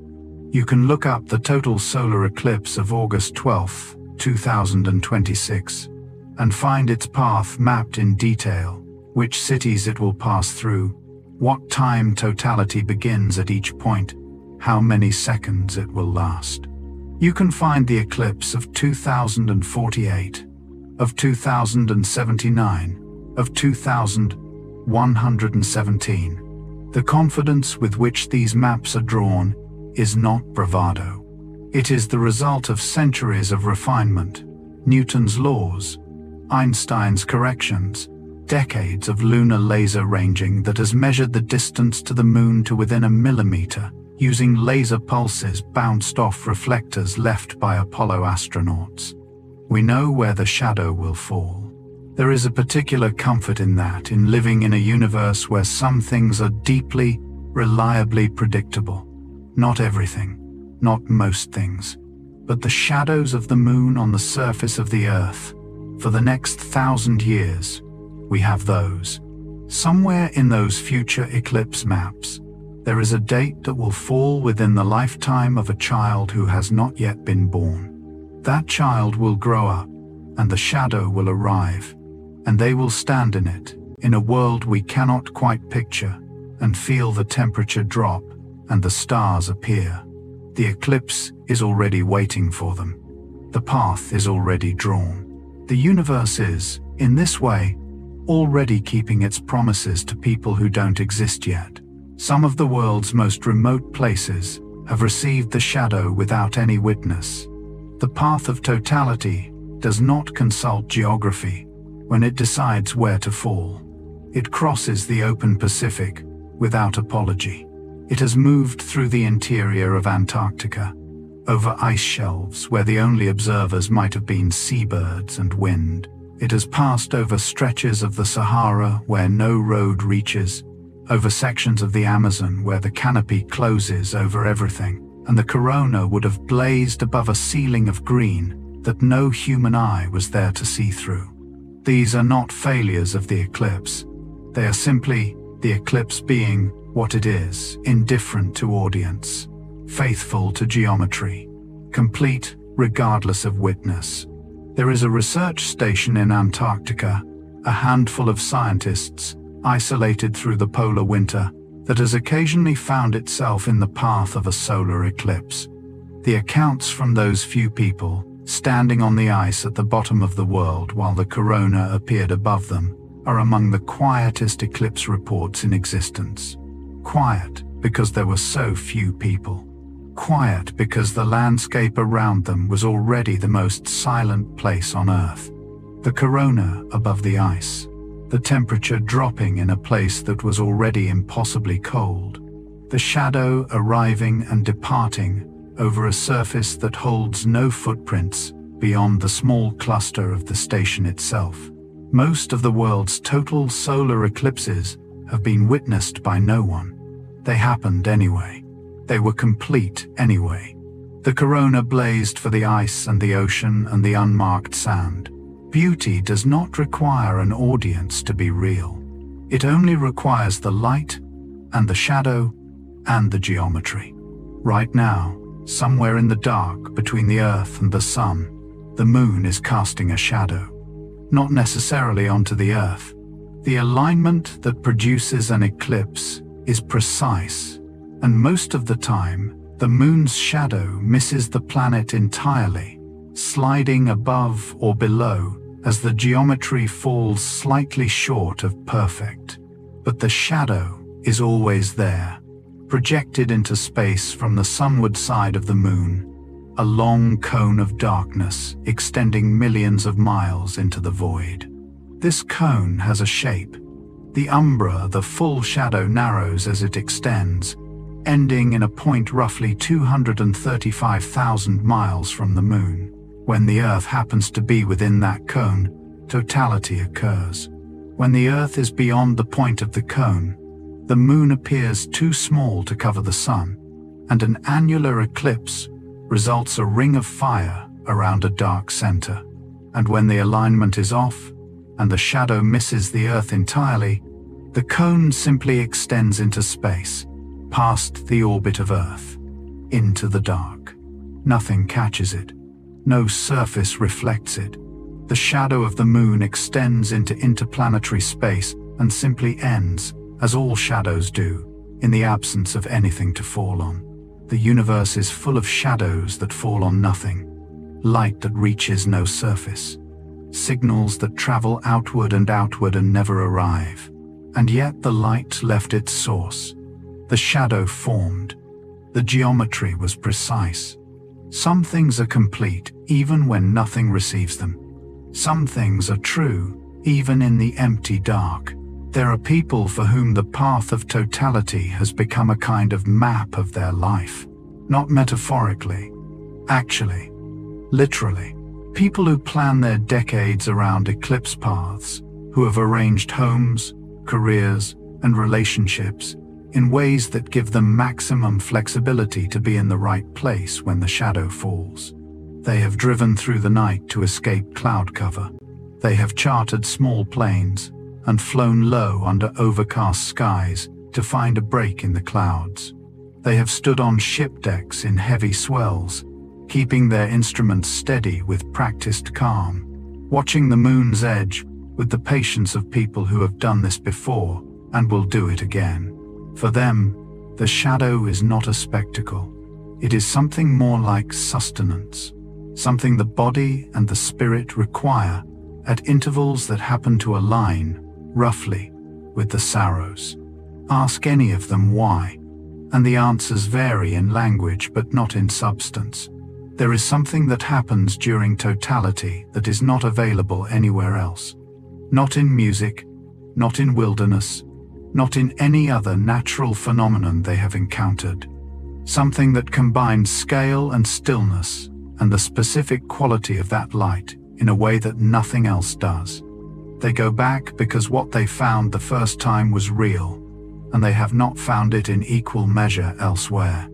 Speaker 1: You can look up the total solar eclipse of August 12, 2026, and find its path mapped in detail, which cities it will pass through, what time totality begins at each point, how many seconds it will last. You can find the eclipse of 2048, of 2079, of 2117. The confidence with which these maps are drawn is not bravado. It is the result of centuries of refinement, Newton's laws, Einstein's corrections, decades of lunar laser ranging that has measured the distance to the moon to within a millimeter, using laser pulses bounced off reflectors left by Apollo astronauts. We know where the shadow will fall. There is a particular comfort in that, in living in a universe where some things are deeply, reliably predictable. Not everything, not most things, but the shadows of the moon on the surface of the Earth. For the next 1,000 years, we have those. Somewhere in those future eclipse maps, there is a date that will fall within the lifetime of a child who has not yet been born. That child will grow up, and the shadow will arrive, and they will stand in it, in a world we cannot quite picture, and feel the temperature drop and the stars appear. The eclipse is already waiting for them. The path is already drawn. The universe is, in this way, already keeping its promises to people who don't exist yet. Some of the world's most remote places have received the shadow without any witness. The path of totality does not consult geography when it decides where to fall. It crosses the open Pacific without apology. It has moved through the interior of Antarctica, over ice shelves where the only observers might have been seabirds and wind. It has passed over stretches of the Sahara where no road reaches, over sections of the Amazon where the canopy closes over everything, and the corona would have blazed above a ceiling of green that no human eye was there to see through. These are not failures of the eclipse. They are simply the eclipse being what it is, indifferent to audience, faithful to geometry, complete regardless of witness. There is a research station in Antarctica, a handful of scientists, isolated through the polar winter, that has occasionally found itself in the path of a solar eclipse. The accounts from those few people, standing on the ice at the bottom of the world while the corona appeared above them, are among the quietest eclipse reports in existence. Quiet because there were so few people. Quiet because the landscape around them was already the most silent place on Earth. The corona above the ice, the temperature dropping in a place that was already impossibly cold, the shadow arriving and departing over a surface that holds no footprints beyond the small cluster of the station itself. Most of the world's total solar eclipses have been witnessed by no one. They happened anyway. They were complete anyway. The corona blazed for the ice and the ocean and the unmarked sand. Beauty does not require an audience to be real. It only requires the light and the shadow and the geometry. Right now, somewhere in the dark between the Earth and the Sun, the Moon is casting a shadow. Not necessarily onto the Earth. The alignment that produces an eclipse is precise, and most of the time, the Moon's shadow misses the planet entirely, sliding above or below as the geometry falls slightly short of perfect. But the shadow is always there, projected into space from the sunward side of the Moon, a long cone of darkness extending millions of miles into the void. This cone has a shape. The umbra, the full shadow, narrows as it extends, ending in a point roughly 235,000 miles from the Moon. When the Earth happens to be within that cone, totality occurs. When the Earth is beyond the point of the cone, the Moon appears too small to cover the Sun, and an annular eclipse results a ring of fire around a dark center. And when the alignment is off, and the shadow misses the Earth entirely, the cone simply extends into space, past the orbit of Earth, into the dark. Nothing catches it. No surface reflects it. The shadow of the moon extends into interplanetary space and simply ends, as all shadows do, in the absence of anything to fall on. The universe is full of shadows that fall on nothing, light that reaches no surface, signals that travel outward and never arrive. And yet the light left its source. The shadow formed. The geometry was precise. Some things are complete even when nothing receives them. Some things are true even in the empty dark. There are people for whom the path of totality has become a kind of map of their life. Not metaphorically, actually, literally. People who plan their decades around eclipse paths, who have arranged homes, careers, and relationships in ways that give them maximum flexibility to be in the right place when the shadow falls. They have driven through the night to escape cloud cover. They have chartered small planes and flown low under overcast skies to find a break in the clouds. They have stood on ship decks in heavy swells, keeping their instruments steady with practiced calm, watching the moon's edge with the patience of people who have done this before and will do it again. For them, the shadow is not a spectacle. It is something more like sustenance, something the body and the spirit require at intervals that happen to align, roughly, with the sorrows. Ask any of them why, and the answers vary in language but not in substance. There is something that happens during totality that is not available anywhere else. Not in music, not in wilderness, not in any other natural phenomenon they have encountered. Something that combines scale and stillness and the specific quality of that light in a way that nothing else does. They go back because what they found the first time was real, and they have not found it in equal measure elsewhere.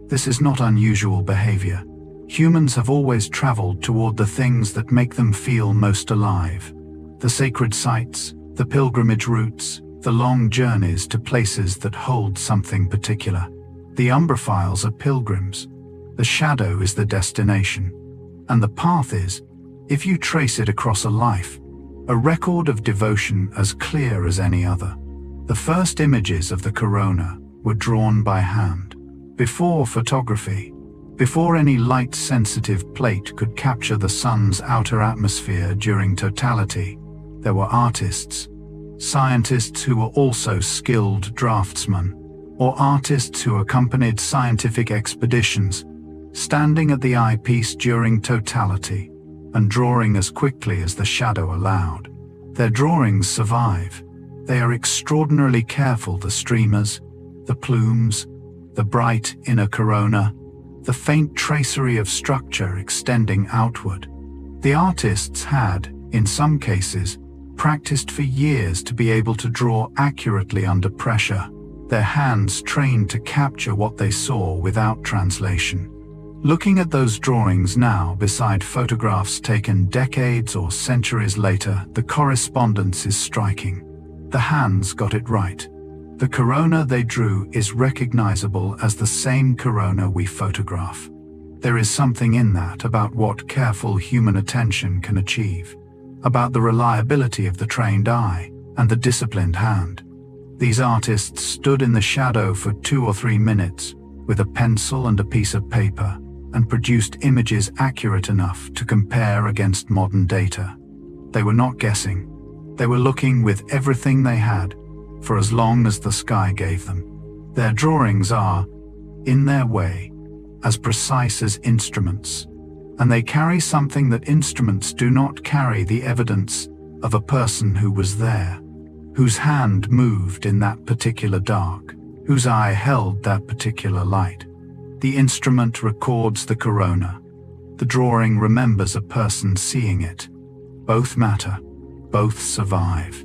Speaker 1: This is not unusual behavior. Humans have always traveled toward the things that make them feel most alive. The sacred sites, the pilgrimage routes, the long journeys to places that hold something particular. The umbrophiles are pilgrims. The shadow is the destination. And the path is, if you trace it across a life, a record of devotion as clear as any other. The first images of the corona were drawn by hand. Before photography, before any light-sensitive plate could capture the sun's outer atmosphere during totality, there were artists, scientists who were also skilled draftsmen, or artists who accompanied scientific expeditions, standing at the eyepiece during totality and drawing as quickly as the shadow allowed. Their drawings survive. They are extraordinarily careful, the streamers, the plumes, the bright inner corona, the faint tracery of structure extending outward. The artists had, in some cases, practiced for years to be able to draw accurately under pressure, their hands trained to capture what they saw without translation. Looking at those drawings now beside photographs taken decades or centuries later, the correspondence is striking. The hands got it right. The corona they drew is recognizable as the same corona we photograph. There is something in that about what careful human attention can achieve, about the reliability of the trained eye and the disciplined hand. These artists stood in the shadow for 2 or 3 minutes with a pencil and a piece of paper and produced images accurate enough to compare against modern data. They were not guessing. They were looking with everything they had, for as long as the sky gave them. Their drawings are, in their way, as precise as instruments, and they carry something that instruments do not carry: the evidence of a person who was there, whose hand moved in that particular dark, whose eye held that particular light. The instrument records the corona. The drawing remembers a person seeing it. Both matter. Both survive.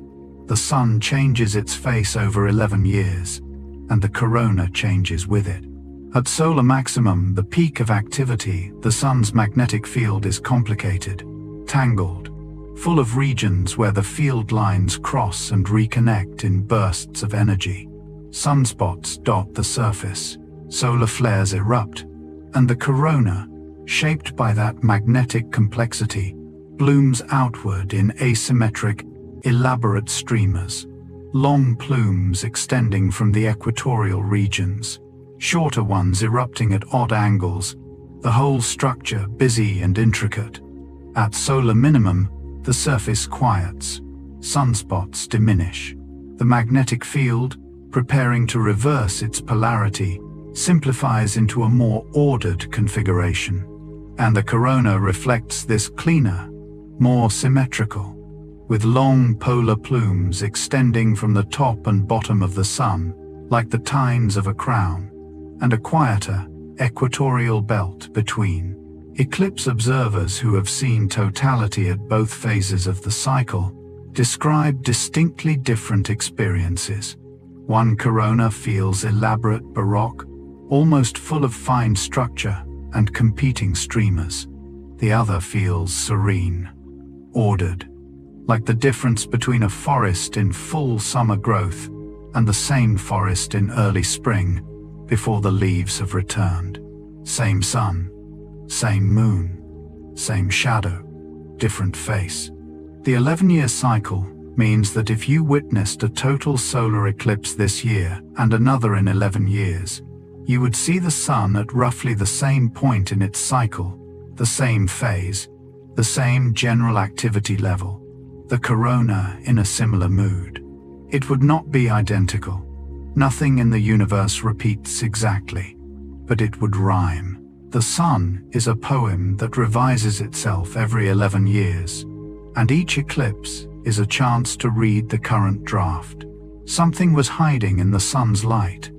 Speaker 1: The sun changes its face over 11 years, and the corona changes with it. At solar maximum, the peak of activity, the sun's magnetic field is complicated, tangled, full of regions where the field lines cross and reconnect in bursts of energy. Sunspots dot the surface, solar flares erupt, and the corona, shaped by that magnetic complexity, blooms outward in asymmetric, elaborate streamers, long plumes extending from the equatorial regions, shorter ones erupting at odd angles, the whole structure busy and intricate. At solar minimum, the surface quiets, sunspots diminish. The magnetic field, preparing to reverse its polarity, simplifies into a more ordered configuration, and the corona reflects this cleaner, more symmetrical, with long polar plumes extending from the top and bottom of the sun, like the tines of a crown, and a quieter, equatorial belt between. Eclipse observers who have seen totality at both phases of the cycle describe distinctly different experiences. One corona feels elaborate, baroque, almost full of fine structure and competing streamers. The other feels serene, ordered, like the difference between a forest in full summer growth and the same forest in early spring before the leaves have returned. Same sun, same moon, same shadow, different face. The 11-year cycle means that if you witnessed a total solar eclipse this year and another in 11 years, you would see the sun at roughly the same point in its cycle, the same phase, the same general activity level, the corona in a similar mood. It would not be identical. Nothing in the universe repeats exactly, but it would rhyme. The sun is a poem that revises itself every 11 years, and each eclipse is a chance to read the current draft. Something was hiding in the sun's light,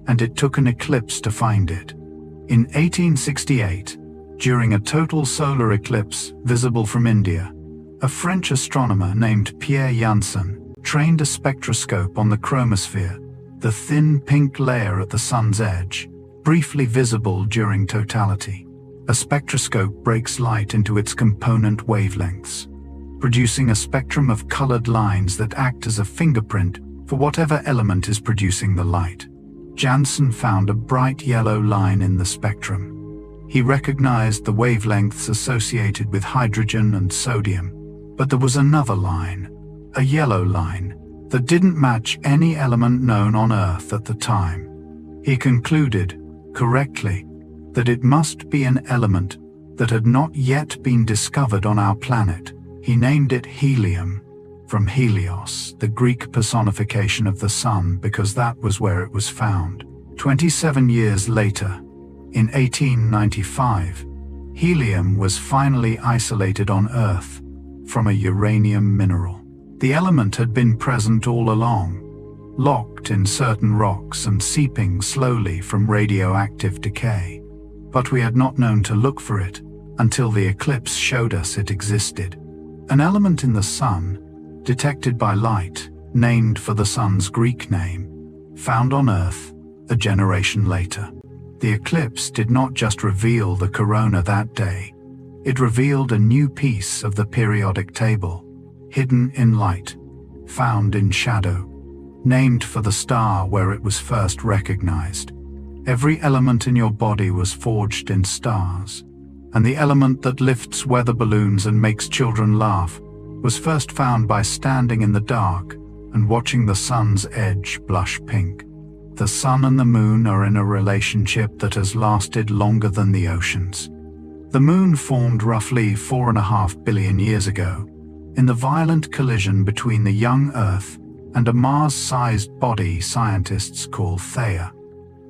Speaker 1: and it took an eclipse to find it. In 1868, during a total solar eclipse visible from India, a French astronomer named Pierre Janssen trained a spectroscope on the chromosphere, the thin pink layer at the sun's edge, briefly visible during totality. A spectroscope breaks light into its component wavelengths, producing a spectrum of colored lines that act as a fingerprint for whatever element is producing the light. Janssen found a bright yellow line in the spectrum. He recognized the wavelengths associated with hydrogen and sodium, but there was another line, a yellow line, that didn't match any element known on Earth at the time. He concluded, correctly, that it must be an element that had not yet been discovered on our planet. He named it helium, from Helios, the Greek personification of the sun, because that was where it was found. 27 years later, in 1895, helium was finally isolated on Earth from a uranium mineral. The element had been present all along, locked in certain rocks and seeping slowly from radioactive decay. But we had not known to look for it until the eclipse showed us it existed. An element in the sun, detected by light, named for the sun's Greek name, found on Earth a generation later. The eclipse did not just reveal the corona that day, it revealed a new piece of the periodic table, hidden in light, found in shadow, named for the star where it was first recognized. Every element in your body was forged in stars, and the element that lifts weather balloons and makes children laugh was first found by standing in the dark and watching the sun's edge blush pink. The sun and the moon are in a relationship that has lasted longer than the oceans. The moon formed roughly 4.5 billion years ago, in the violent collision between the young Earth and a Mars-sized body scientists call Theia.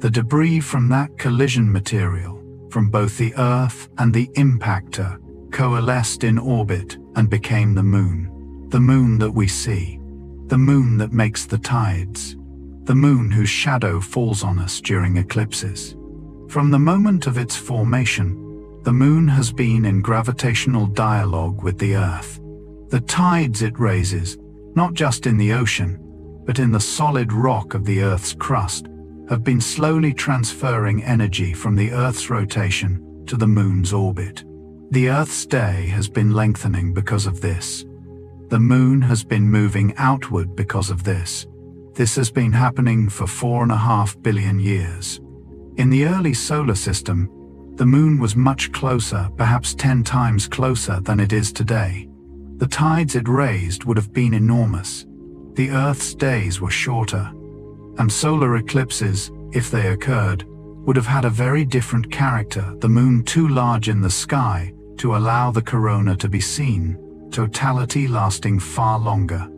Speaker 1: The debris from that collision material, from both the Earth and the impactor, coalesced in orbit and became the moon that we see, the moon that makes the tides, the moon whose shadow falls on us during eclipses. From the moment of its formation, the moon has been in gravitational dialogue with the Earth. The tides it raises, not just in the ocean, but in the solid rock of the Earth's crust, have been slowly transferring energy from the Earth's rotation to the moon's orbit. The Earth's day has been lengthening because of this. The moon has been moving outward because of this. This has been happening for 4.5 billion years. In the early solar system, The moon was much closer, perhaps 10 times closer than it is today. The tides it raised would have been enormous. The Earth's days were shorter, and solar eclipses, if they occurred, would have had a very different character, the moon too large in the sky to allow the corona to be seen, totality lasting far longer.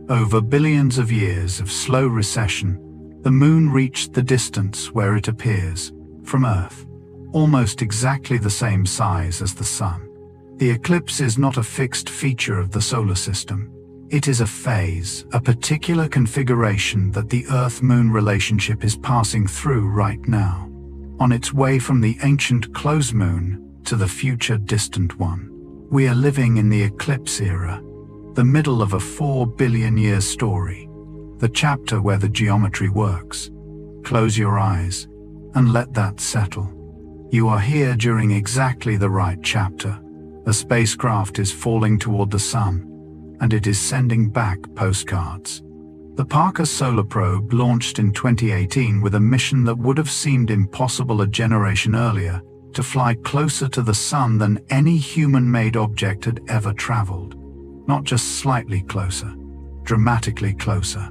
Speaker 1: Over billions of years of slow recession, the moon reached the distance where it appears, from Earth, almost exactly the same size as the Sun. The eclipse is not a fixed feature of the solar system. It is a phase, a particular configuration that the Earth-Moon relationship is passing through right now, on its way from the ancient close moon to the future distant one. We are living in the eclipse era, the middle of a 4 billion year story, the chapter where the geometry works. Close your eyes and let that settle. You are here during exactly the right chapter. A spacecraft is falling toward the Sun, and it is sending back postcards. The Parker Solar Probe launched in 2018 with a mission that would have seemed impossible a generation earlier, to fly closer to the Sun than any human-made object had ever traveled. Not just slightly closer, dramatically closer.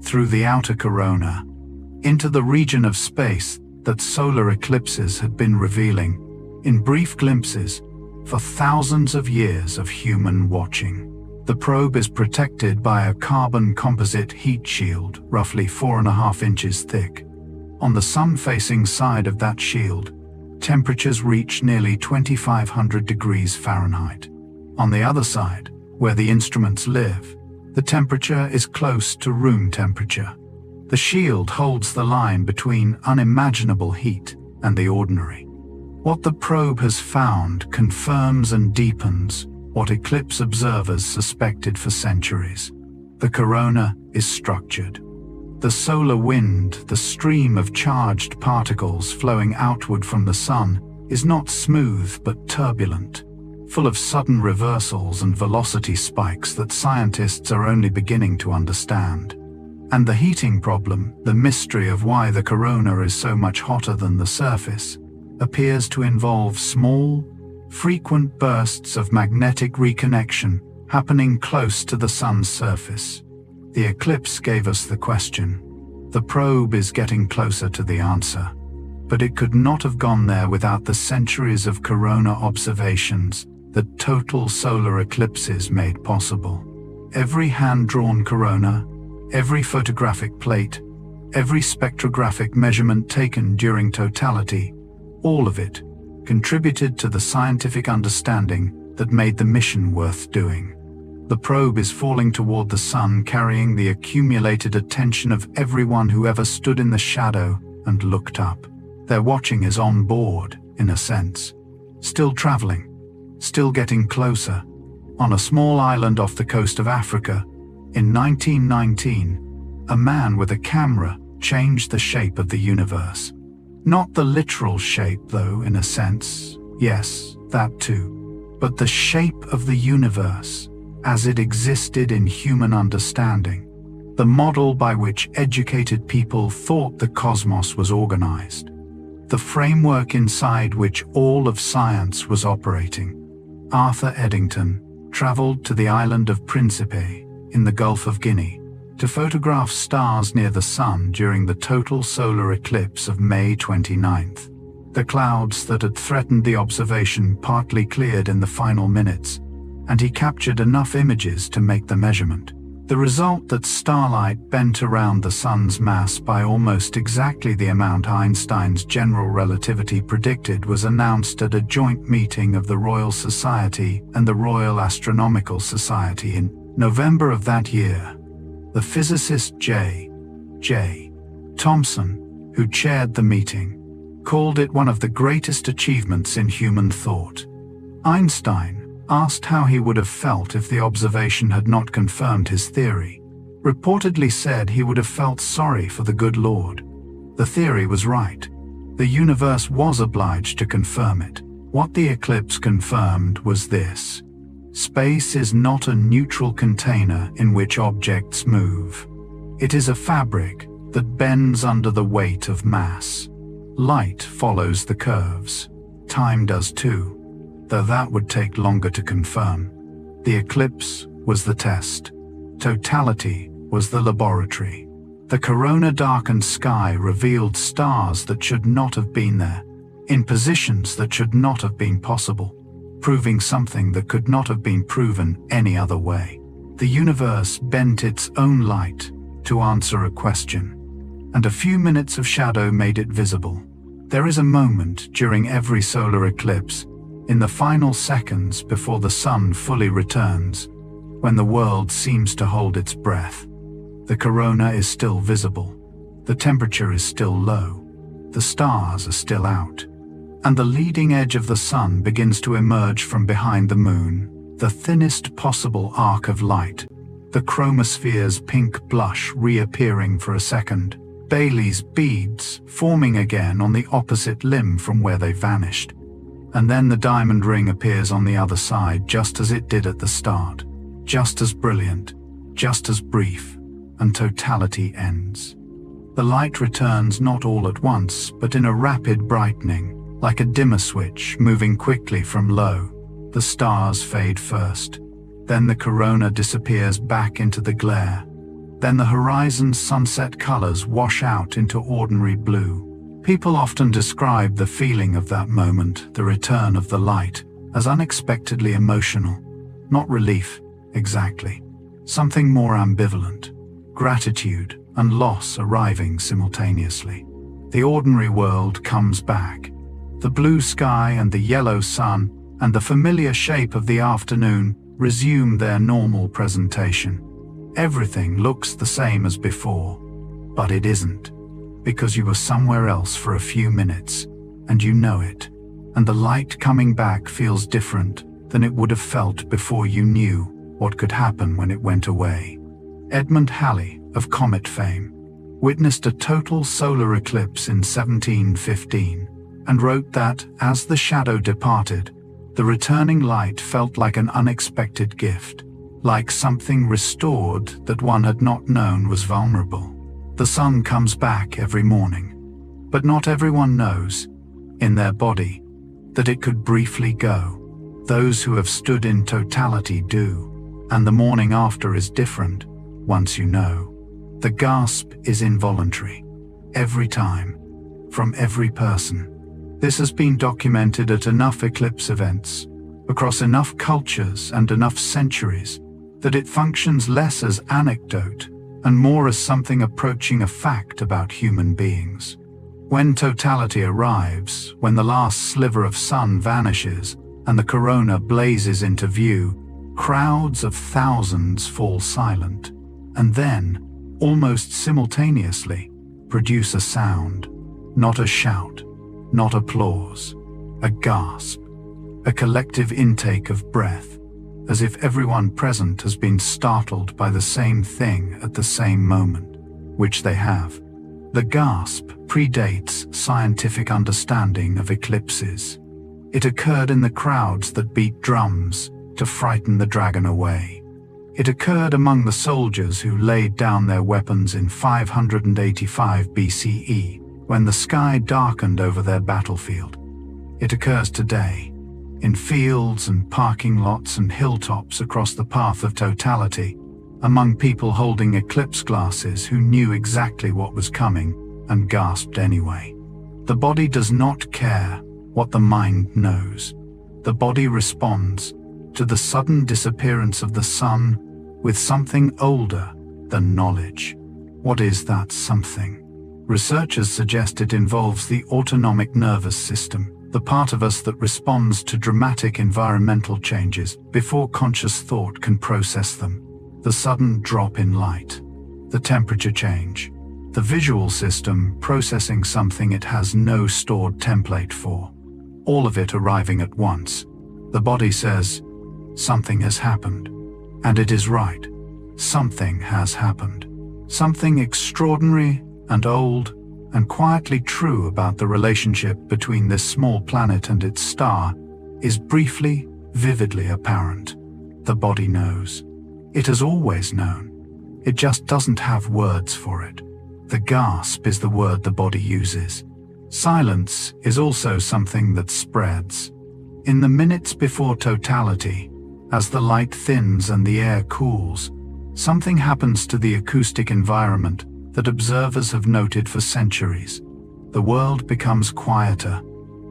Speaker 1: Through the outer corona, into the region of space that solar eclipses had been revealing, in brief glimpses, for thousands of years of human watching. The probe is protected by a carbon composite heat shield, roughly 4.5 inches thick. On the sun-facing side of that shield, temperatures reach nearly 2,500 degrees Fahrenheit. On the other side, where the instruments live, the temperature is close to room temperature. The shield holds the line between unimaginable heat and the ordinary. What the probe has found confirms and deepens what eclipse observers suspected for centuries. The corona is structured. The solar wind, the stream of charged particles flowing outward from the Sun, is not smooth but turbulent, full of sudden reversals and velocity spikes that scientists are only beginning to understand. And the heating problem, the mystery of why the corona is so much hotter than the surface, appears to involve small, frequent bursts of magnetic reconnection happening close to the Sun's surface. The eclipse gave us the question. The probe is getting closer to the answer. But it could not have gone there without the centuries of corona observations that total solar eclipses made possible. Every hand-drawn corona, every photographic plate, every spectrographic measurement taken during totality, all of it contributed to the scientific understanding that made the mission worth doing. The probe is falling toward the Sun, carrying the accumulated attention of everyone who ever stood in the shadow and looked up. Their watching is on board, in a sense. Still traveling, still getting closer. On a small island off the coast of Africa, in 1919, a man with a camera changed the shape of the universe. Not the literal shape, though, in a sense. Yes, that too. But the shape of the universe, as it existed in human understanding. The model by which educated people thought the cosmos was organized. The framework inside which all of science was operating. Arthur Eddington traveled to the island of Principe, in the Gulf of Guinea, to photograph stars near the Sun during the total solar eclipse of May 29th. The clouds that had threatened the observation partly cleared in the final minutes, and he captured enough images to make the measurement. The result, that starlight bent around the Sun's mass by almost exactly the amount Einstein's general relativity predicted, was announced at a joint meeting of the Royal Society and the Royal Astronomical Society in November of that year. The physicist J. Thomson, who chaired the meeting, called it one of the greatest achievements in human thought. Einstein, asked how he would have felt if the observation had not confirmed his theory, reportedly said he would have felt sorry for the good Lord. The theory was right. The universe was obliged to confirm it. What the eclipse confirmed was this: space is not a neutral container in which objects move. It is a fabric that bends under the weight of mass. Light follows the curves. time does too, though that would take longer to confirm. The eclipse was the test. Totality was the laboratory. The corona-darkened sky revealed stars that should not have been there, in positions that should not have been possible, proving something that could not have been proven any other way. The universe bent its own light to answer a question, and a few minutes of shadow made it visible. There is a moment during every solar eclipse, in the final seconds before the sun fully returns, when the world seems to hold its breath. The corona is still visible, the temperature is still low, the stars are still out, and the leading edge of the sun begins to emerge from behind the moon, the thinnest possible arc of light, the chromosphere's pink blush reappearing for a second, Bailey's beads forming again on the opposite limb from where they vanished. And then the diamond ring appears on the other side just as it did at the start, just as brilliant, just as brief, and totality ends. The light returns not all at once, but in a rapid brightening, like a dimmer switch moving quickly from low. The stars fade first, then the corona disappears back into the glare. Then the horizon's sunset colors wash out into ordinary blue. People often describe the feeling of that moment, the return of the light, as unexpectedly emotional. Not relief, exactly. Something more ambivalent. Gratitude and loss arriving simultaneously. The ordinary world comes back. The blue sky and the yellow sun and the familiar shape of the afternoon resume their normal presentation. Everything looks the same as before, but it isn't, because you were somewhere else for a few minutes, and you know it, and the light coming back feels different than it would have felt before you knew what could happen when it went away. Edmund Halley, of comet fame, witnessed a total solar eclipse in 1715, and wrote that, as the shadow departed, the returning light felt like an unexpected gift, like something restored that one had not known was vulnerable. The sun comes back every morning, but not everyone knows, in their body, that it could briefly go. Those who have stood in totality do, and the morning after is different, once you know. The gasp is involuntary, every time, from every person. This has been documented at enough eclipse events, across enough cultures and enough centuries, that it functions less as anecdote and more as something approaching a fact about human beings. When totality arrives, when the last sliver of sun vanishes and the corona blazes into view, crowds of thousands fall silent, and then, almost simultaneously, produce a sound, not a shout, not applause, a gasp, a collective intake of breath, as if everyone present has been startled by the same thing at the same moment, which they have. The gasp predates scientific understanding of eclipses. It occurred in the crowds that beat drums to frighten the dragon away. It occurred among the soldiers who laid down their weapons in 585 BCE, when the sky darkened over their battlefield. It occurs today, in fields and parking lots and hilltops across the path of totality, among people holding eclipse glasses who knew exactly what was coming and gasped anyway. The body does not care what the mind knows. The body responds to the sudden disappearance of the sun with something older than knowledge. What is that something? Researchers suggest it involves the autonomic nervous system, the part of us that responds to dramatic environmental changes before conscious thought can process them. The sudden drop in light, the temperature change, the visual system processing something it has no stored template for. All of it arriving at once. The body says, something has happened. And it is right. Something has happened. Something extraordinary and old and quietly true about the relationship between this small planet and its star is briefly, vividly apparent. The body knows. It has always known. It just doesn't have words for it. The gasp is the word the body uses. Silence is also something that spreads. In the minutes before totality, as the light thins and the air cools, something happens to the acoustic environment that observers have noted for centuries. The world becomes quieter.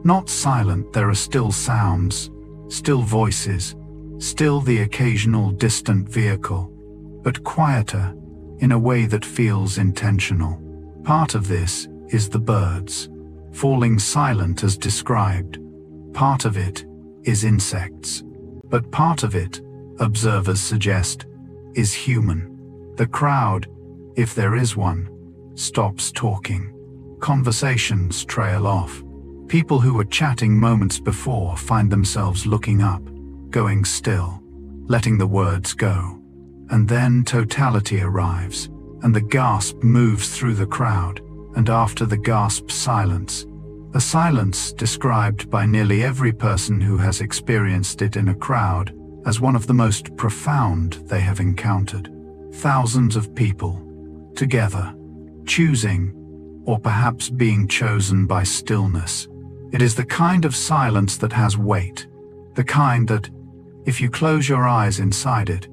Speaker 1: Not silent, there are still sounds, still voices, still the occasional distant vehicle, but quieter in a way that feels intentional. Part of this is the birds, falling silent as described. Part of it is insects. But part of it, observers suggest, is human. The crowd, if there is one, stops talking. Conversations trail off. People who were chatting moments before find themselves looking up, going still, letting the words go. And then totality arrives, and the gasp moves through the crowd, and after the gasp, silence. A silence described by nearly every person who has experienced it in a crowd as one of the most profound they have encountered. Thousands of people, together, choosing, or perhaps being chosen by stillness. It is the kind of silence that has weight, the kind that, if you close your eyes inside it,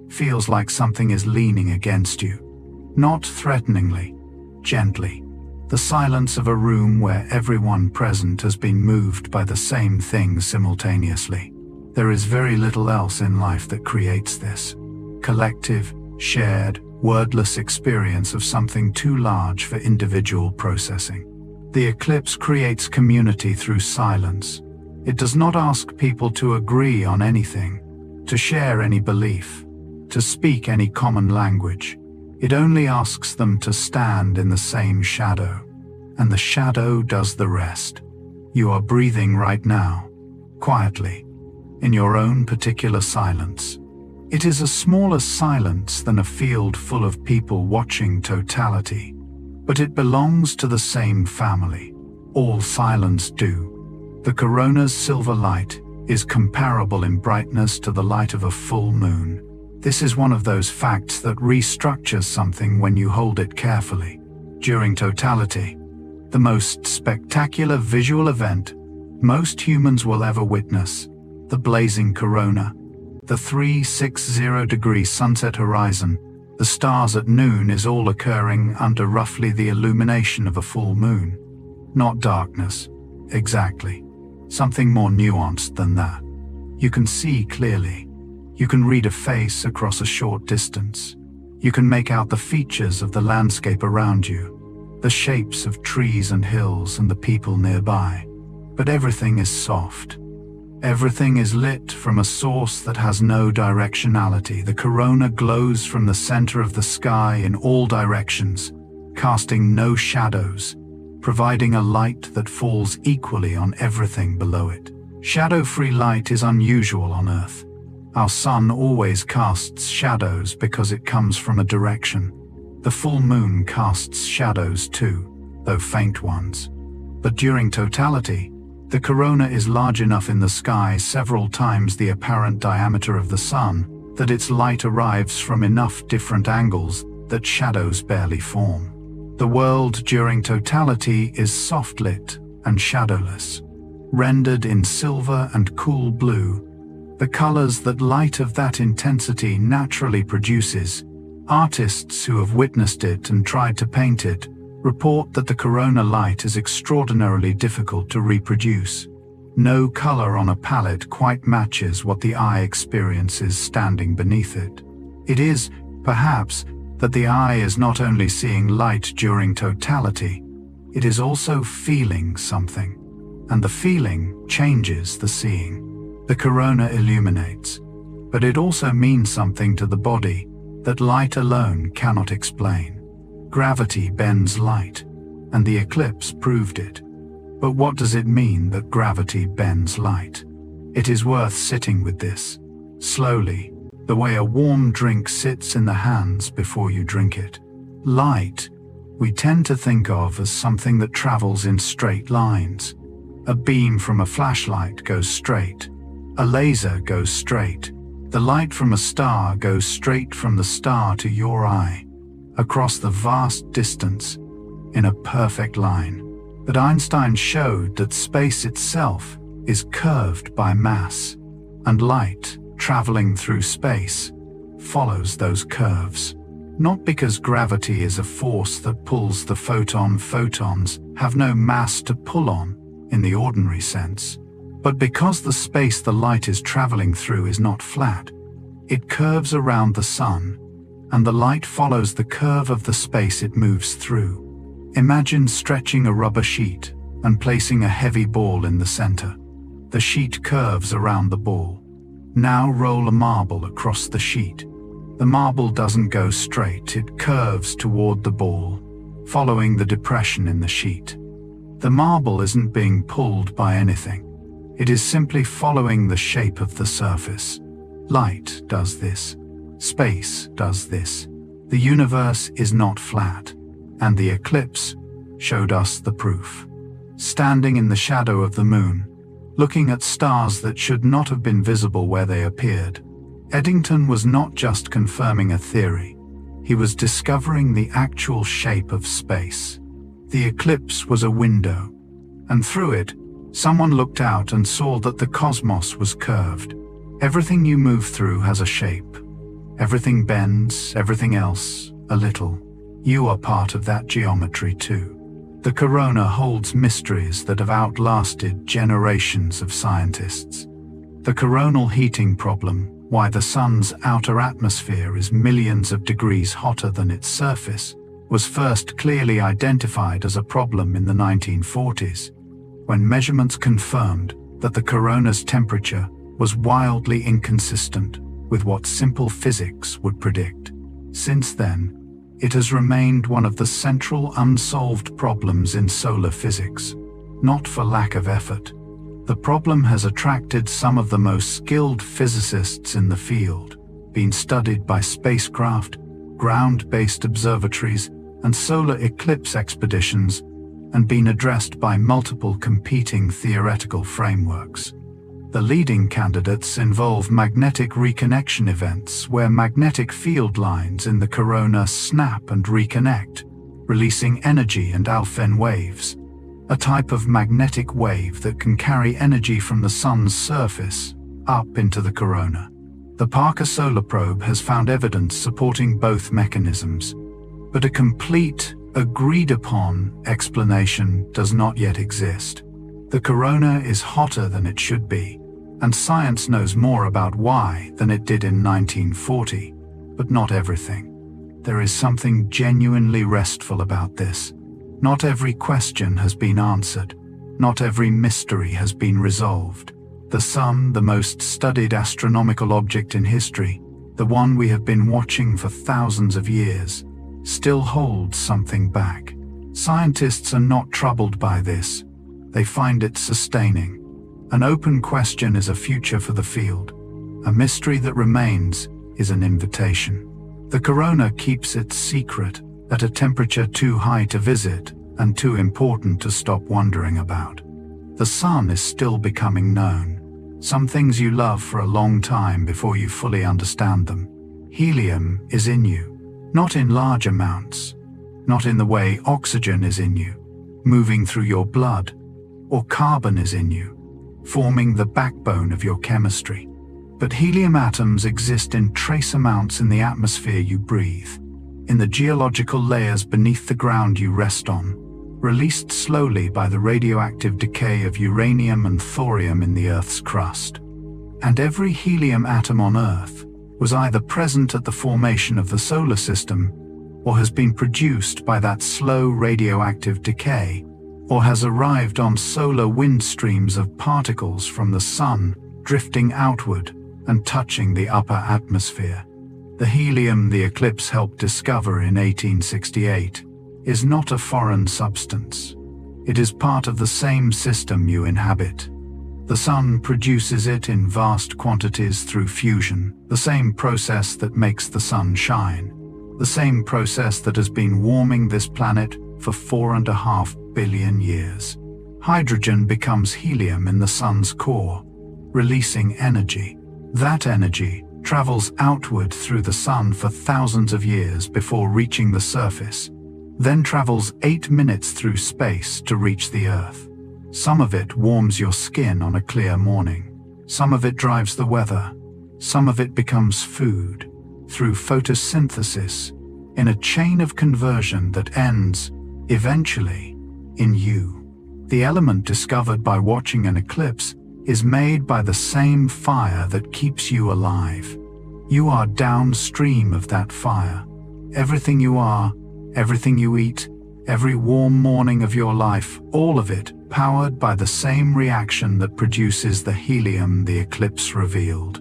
Speaker 1: feels like something is leaning against you. Not threateningly, gently. The silence of a room where everyone present has been moved by the same thing simultaneously. There is very little else in life that creates this collective, shared, wordless experience of something too large for individual processing. The eclipse creates community through silence. It does not ask people to agree on anything, to share any belief, to speak any common language. It only asks them to stand in the same shadow, and the shadow does the rest. You are breathing right now, quietly, in your own particular silence. It is a smaller silence than a field full of people watching totality, but it belongs to the same family. All silence do. The corona's silver light is comparable in brightness to the light of a full moon. This is one of those facts that restructures something when you hold it carefully. During totality, the most spectacular visual event most humans will ever witness, the blazing corona, the 360-degree sunset horizon, the stars at noon, is all occurring under roughly the illumination of a full moon. Not darkness, exactly. Something more nuanced than that. You can see clearly. You can read a face across a short distance. You can make out the features of the landscape around you, the shapes of trees and hills and the people nearby. But everything is soft. Everything is lit from a source that has no directionality. The corona glows from the center of the sky in all directions, casting no shadows, providing a light that falls equally on everything below it. Shadow-free light is unusual on Earth. Our sun always casts shadows because it comes from a direction. The full moon casts shadows too, though faint ones. But during totality, the corona is large enough in the sky, several times the apparent diameter of the sun, that its light arrives from enough different angles that shadows barely form. The world during totality is soft-lit and shadowless, rendered in silver and cool blue, the colors that light of that intensity naturally produces. Artists who have witnessed it and tried to paint it report that the corona light is extraordinarily difficult to reproduce. No color on a palette quite matches what the eye experiences standing beneath it. It is, perhaps, that the eye is not only seeing light during totality, it is also feeling something, and the feeling changes the seeing. The corona illuminates, but it also means something to the body that light alone cannot explain. Gravity bends light, and the eclipse proved it. But what does it mean that gravity bends light? It is worth sitting with this, slowly, the way a warm drink sits in the hands before you drink it. Light, we tend to think of as something that travels in straight lines. A beam from a flashlight goes straight. A laser goes straight. The light from a star goes straight from the star to your eye, across the vast distance, in a perfect line. But Einstein showed that space itself is curved by mass, and light, traveling through space, follows those curves. Not because gravity is a force that pulls the photons have no mass to pull on in the ordinary sense, but because the space the light is traveling through is not flat. It curves around the sun, and the light follows the curve of the space it moves through. Imagine stretching a rubber sheet and placing a heavy ball in the center. The sheet curves around the ball. Now roll a marble across the sheet. The marble doesn't go straight, it curves toward the ball, following the depression in the sheet. The marble isn't being pulled by anything. It is simply following the shape of the surface. Light does this. Space does this. The universe is not flat, and the eclipse showed us the proof. Standing in the shadow of the moon, looking at stars that should not have been visible where they appeared, Eddington was not just confirming a theory, he was discovering the actual shape of space. The eclipse was a window, and through it, someone looked out and saw that the cosmos was curved. Everything you move through has a shape. Everything bends, everything else, a little. You are part of that geometry too. The corona holds mysteries that have outlasted generations of scientists. The coronal heating problem, why the sun's outer atmosphere is millions of degrees hotter than its surface, was first clearly identified as a problem in the 1940s, when measurements confirmed that the corona's temperature was wildly inconsistent with what simple physics would predict. Since then, it has remained one of the central unsolved problems in solar physics, not for lack of effort. The problem has attracted some of the most skilled physicists in the field, been studied by spacecraft, ground-based observatories, and solar eclipse expeditions, and been addressed by multiple competing theoretical frameworks. The leading candidates involve magnetic reconnection events where magnetic field lines in the corona snap and reconnect, releasing energy and alpha waves, a type of magnetic wave that can carry energy from the sun's surface up into the corona. The Parker Solar Probe has found evidence supporting both mechanisms, but a complete, agreed-upon explanation does not yet exist. The corona is hotter than it should be, and science knows more about why than it did in 1940, but not everything. There is something genuinely restful about this. Not every question has been answered. Not every mystery has been resolved. The sun, the most studied astronomical object in history, the one we have been watching for thousands of years, still holds something back. Scientists are not troubled by this. They find it sustaining. An open question is a future for the field. A mystery that remains is an invitation. The corona keeps its secret at a temperature too high to visit and too important to stop wondering about. The sun is still becoming known. Some things you love for a long time before you fully understand them. Helium is in you, not in large amounts, not in the way oxygen is in you, moving through your blood, or carbon is in you, forming the backbone of your chemistry. But helium atoms exist in trace amounts in the atmosphere you breathe, in the geological layers beneath the ground you rest on, released slowly by the radioactive decay of uranium and thorium in the Earth's crust. And every helium atom on Earth was either present at the formation of the solar system, or has been produced by that slow radioactive decay, or has arrived on solar wind streams of particles from the sun drifting outward and touching the upper atmosphere. The helium the eclipse helped discover in 1868 is not a foreign substance. It is part of the same system you inhabit. The sun produces it in vast quantities through fusion, the same process that makes the sun shine, the same process that has been warming this planet for 4.5 billion years. Hydrogen becomes helium in the sun's core, releasing energy. That energy travels outward through the sun for thousands of years before reaching the surface. then travels 8 minutes through space to reach the Earth. Some of it warms your skin on a clear morning. Some of it drives the weather. Some of it becomes food through photosynthesis in a chain of conversion that ends, eventually, in you. The element discovered by watching an eclipse is made by the same fire that keeps you alive. You are downstream of that fire. Everything you are, everything you eat, every warm morning of your life, all of it powered by the same reaction that produces the helium the eclipse revealed.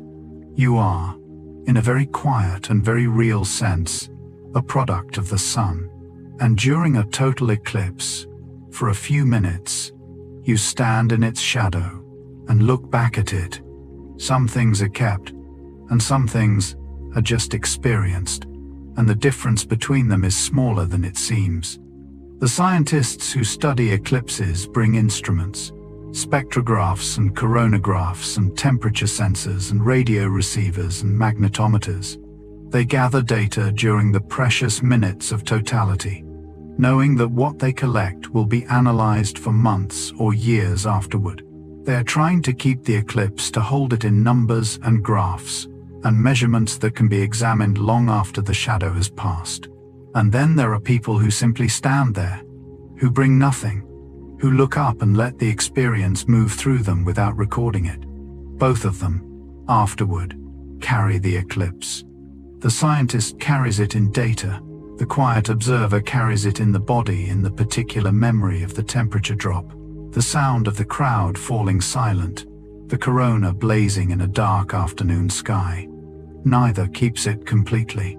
Speaker 1: You are, in a very quiet and very real sense, a product of the sun. And during a total eclipse, for a few minutes, you stand in its shadow and look back at it. Some things are kept, and some things are just experienced, and the difference between them is smaller than it seems. The scientists who study eclipses bring instruments, spectrographs and coronagraphs and temperature sensors and radio receivers and magnetometers. They gather data during the precious minutes of totality, knowing that what they collect will be analyzed for months or years afterward. They are trying to keep the eclipse to hold it in numbers and graphs and measurements that can be examined long after the shadow has passed. And then there are people who simply stand there, who bring nothing, who look up and let the experience move through them without recording it. Both of them, afterward, carry the eclipse. The scientist carries it in data. The quiet observer carries it in the body, in the particular memory of the temperature drop, the sound of the crowd falling silent, the corona blazing in a dark afternoon sky. Neither keeps it completely.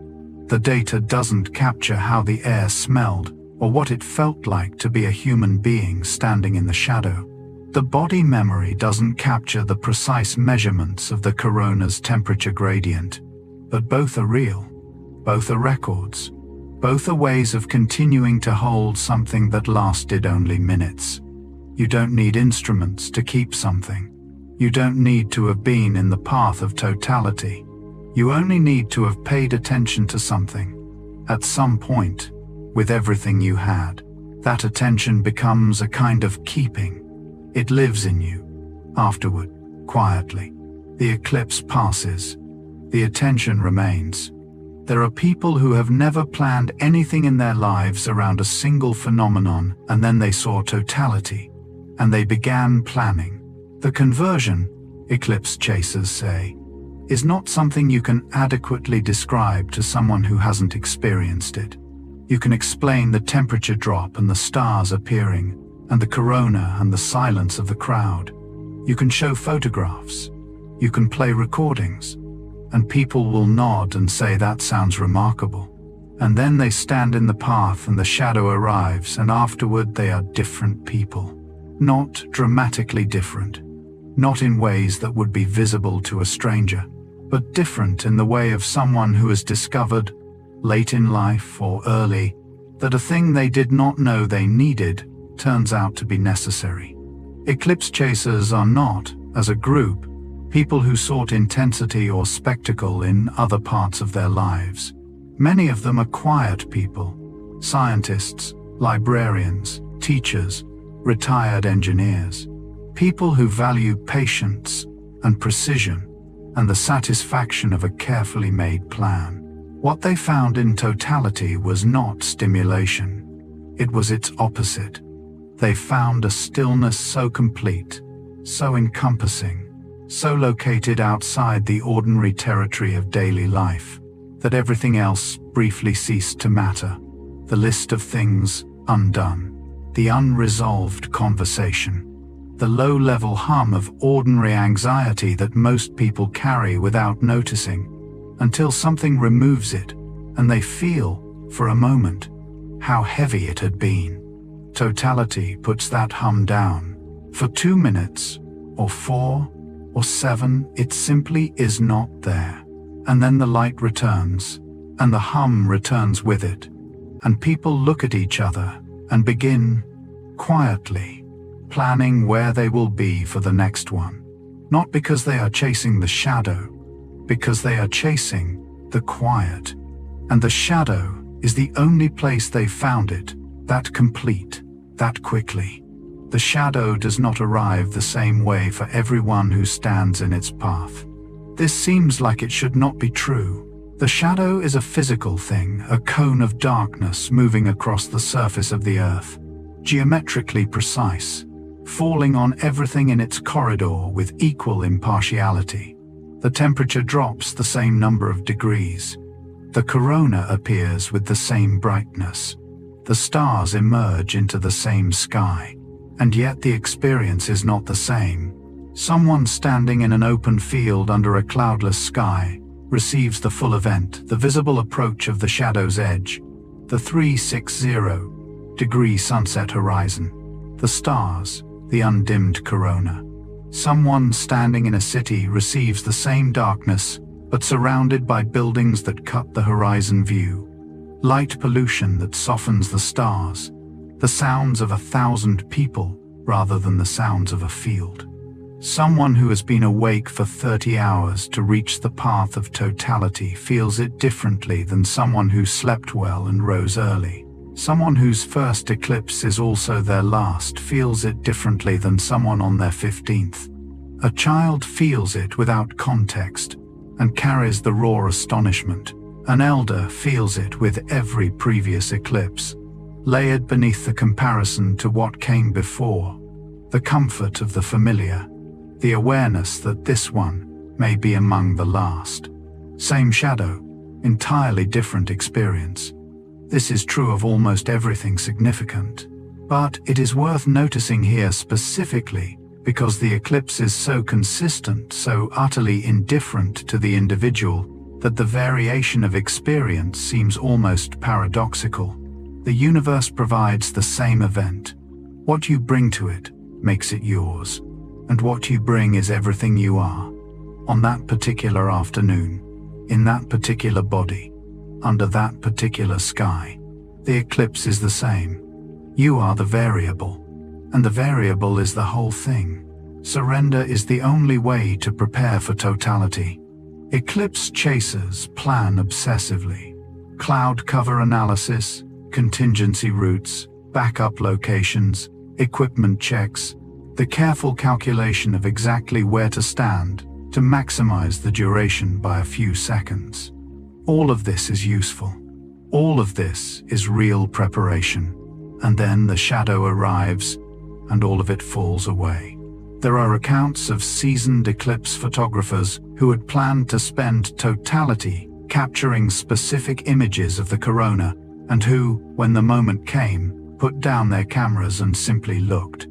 Speaker 1: The data doesn't capture how the air smelled or what it felt like to be a human being standing in the shadow. The body memory doesn't capture the precise measurements of the corona's temperature gradient. But both are real. Both are records. Both are ways of continuing to hold something that lasted only minutes. You don't need instruments to keep something. You don't need to have been in the path of totality. You only need to have paid attention to something. At some point, with everything you had, that attention becomes a kind of keeping. It lives in you. Afterward, quietly, the eclipse passes. The attention remains. There are people who have never planned anything in their lives around a single phenomenon, and then they saw totality, and they began planning. The conversion, eclipse chasers say, is not something you can adequately describe to someone who hasn't experienced it. You can explain the temperature drop and the stars appearing, and the corona and the silence of the crowd. You can show photographs. You can play recordings. And people will nod and say that sounds remarkable. And then they stand in the path and the shadow arrives, and afterward they are different people. Not dramatically different. Not in ways that would be visible to a stranger, but different in the way of someone who has discovered, late in life or early, that a thing they did not know they needed turns out to be necessary. Eclipse chasers are not, as a group, people who sought intensity or spectacle in other parts of their lives. Many of them are quiet people, scientists, librarians, teachers, retired engineers, people who value patience and precision and the satisfaction of a carefully made plan. What they found in totality was not stimulation. It was its opposite. They found a stillness so complete, so encompassing, so located outside the ordinary territory of daily life, that everything else briefly ceased to matter. The list of things undone, the unresolved conversation, the low-level hum of ordinary anxiety that most people carry without noticing, until something removes it, and they feel, for a moment, how heavy it had been. Totality puts that hum down. For 2 minutes, or 4, or 7, it simply is not there. And then the light returns, and the hum returns with it, and people look at each other and begin, quietly, planning where they will be for the next one. Not because they are chasing the shadow, because they are chasing the quiet. And the shadow is the only place they've found it, that complete, that quickly. The shadow does not arrive the same way for everyone who stands in its path. This seems like it should not be true. The shadow is a physical thing, a cone of darkness moving across the surface of the earth, geometrically precise, falling on everything in its corridor with equal impartiality. The temperature drops the same number of degrees. The corona appears with the same brightness. The stars emerge into the same sky. And yet the experience is not the same. Someone standing in an open field under a cloudless sky receives the full event, the visible approach of the shadow's edge, the 360-degree sunset horizon, the stars, the undimmed corona. Someone standing in a city receives the same darkness, but surrounded by buildings that cut the horizon view, light pollution that softens the stars, the sounds of 1,000 people rather than the sounds of a field. Someone who has been awake for 30 hours to reach the path of totality feels it differently than someone who slept well and rose early. Someone whose first eclipse is also their last feels it differently than someone on their 15th. A child feels it without context and carries the raw astonishment. An elder feels it with every previous eclipse, layered beneath the comparison to what came before, the comfort of the familiar, the awareness that this one may be among the last. Same shadow, entirely different experience. This is true of almost everything significant. But it is worth noticing here specifically because the eclipse is so consistent, so utterly indifferent to the individual, that the variation of experience seems almost paradoxical. The universe provides the same event. What you bring to it makes it yours. And what you bring is everything you are. On that particular afternoon, in that particular body, under that particular sky, the eclipse is the same. You are the variable, and the variable is the whole thing. Surrender is the only way to prepare for totality. Eclipse chasers plan obsessively. Cloud cover analysis, contingency routes, backup locations, equipment checks, the careful calculation of exactly where to stand to maximize the duration by a few seconds. All of this is useful. All of this is real preparation. And then the shadow arrives, and all of it falls away. There are accounts of seasoned eclipse photographers who had planned to spend totality capturing specific images of the corona, and who, when the moment came, put down their cameras and simply looked.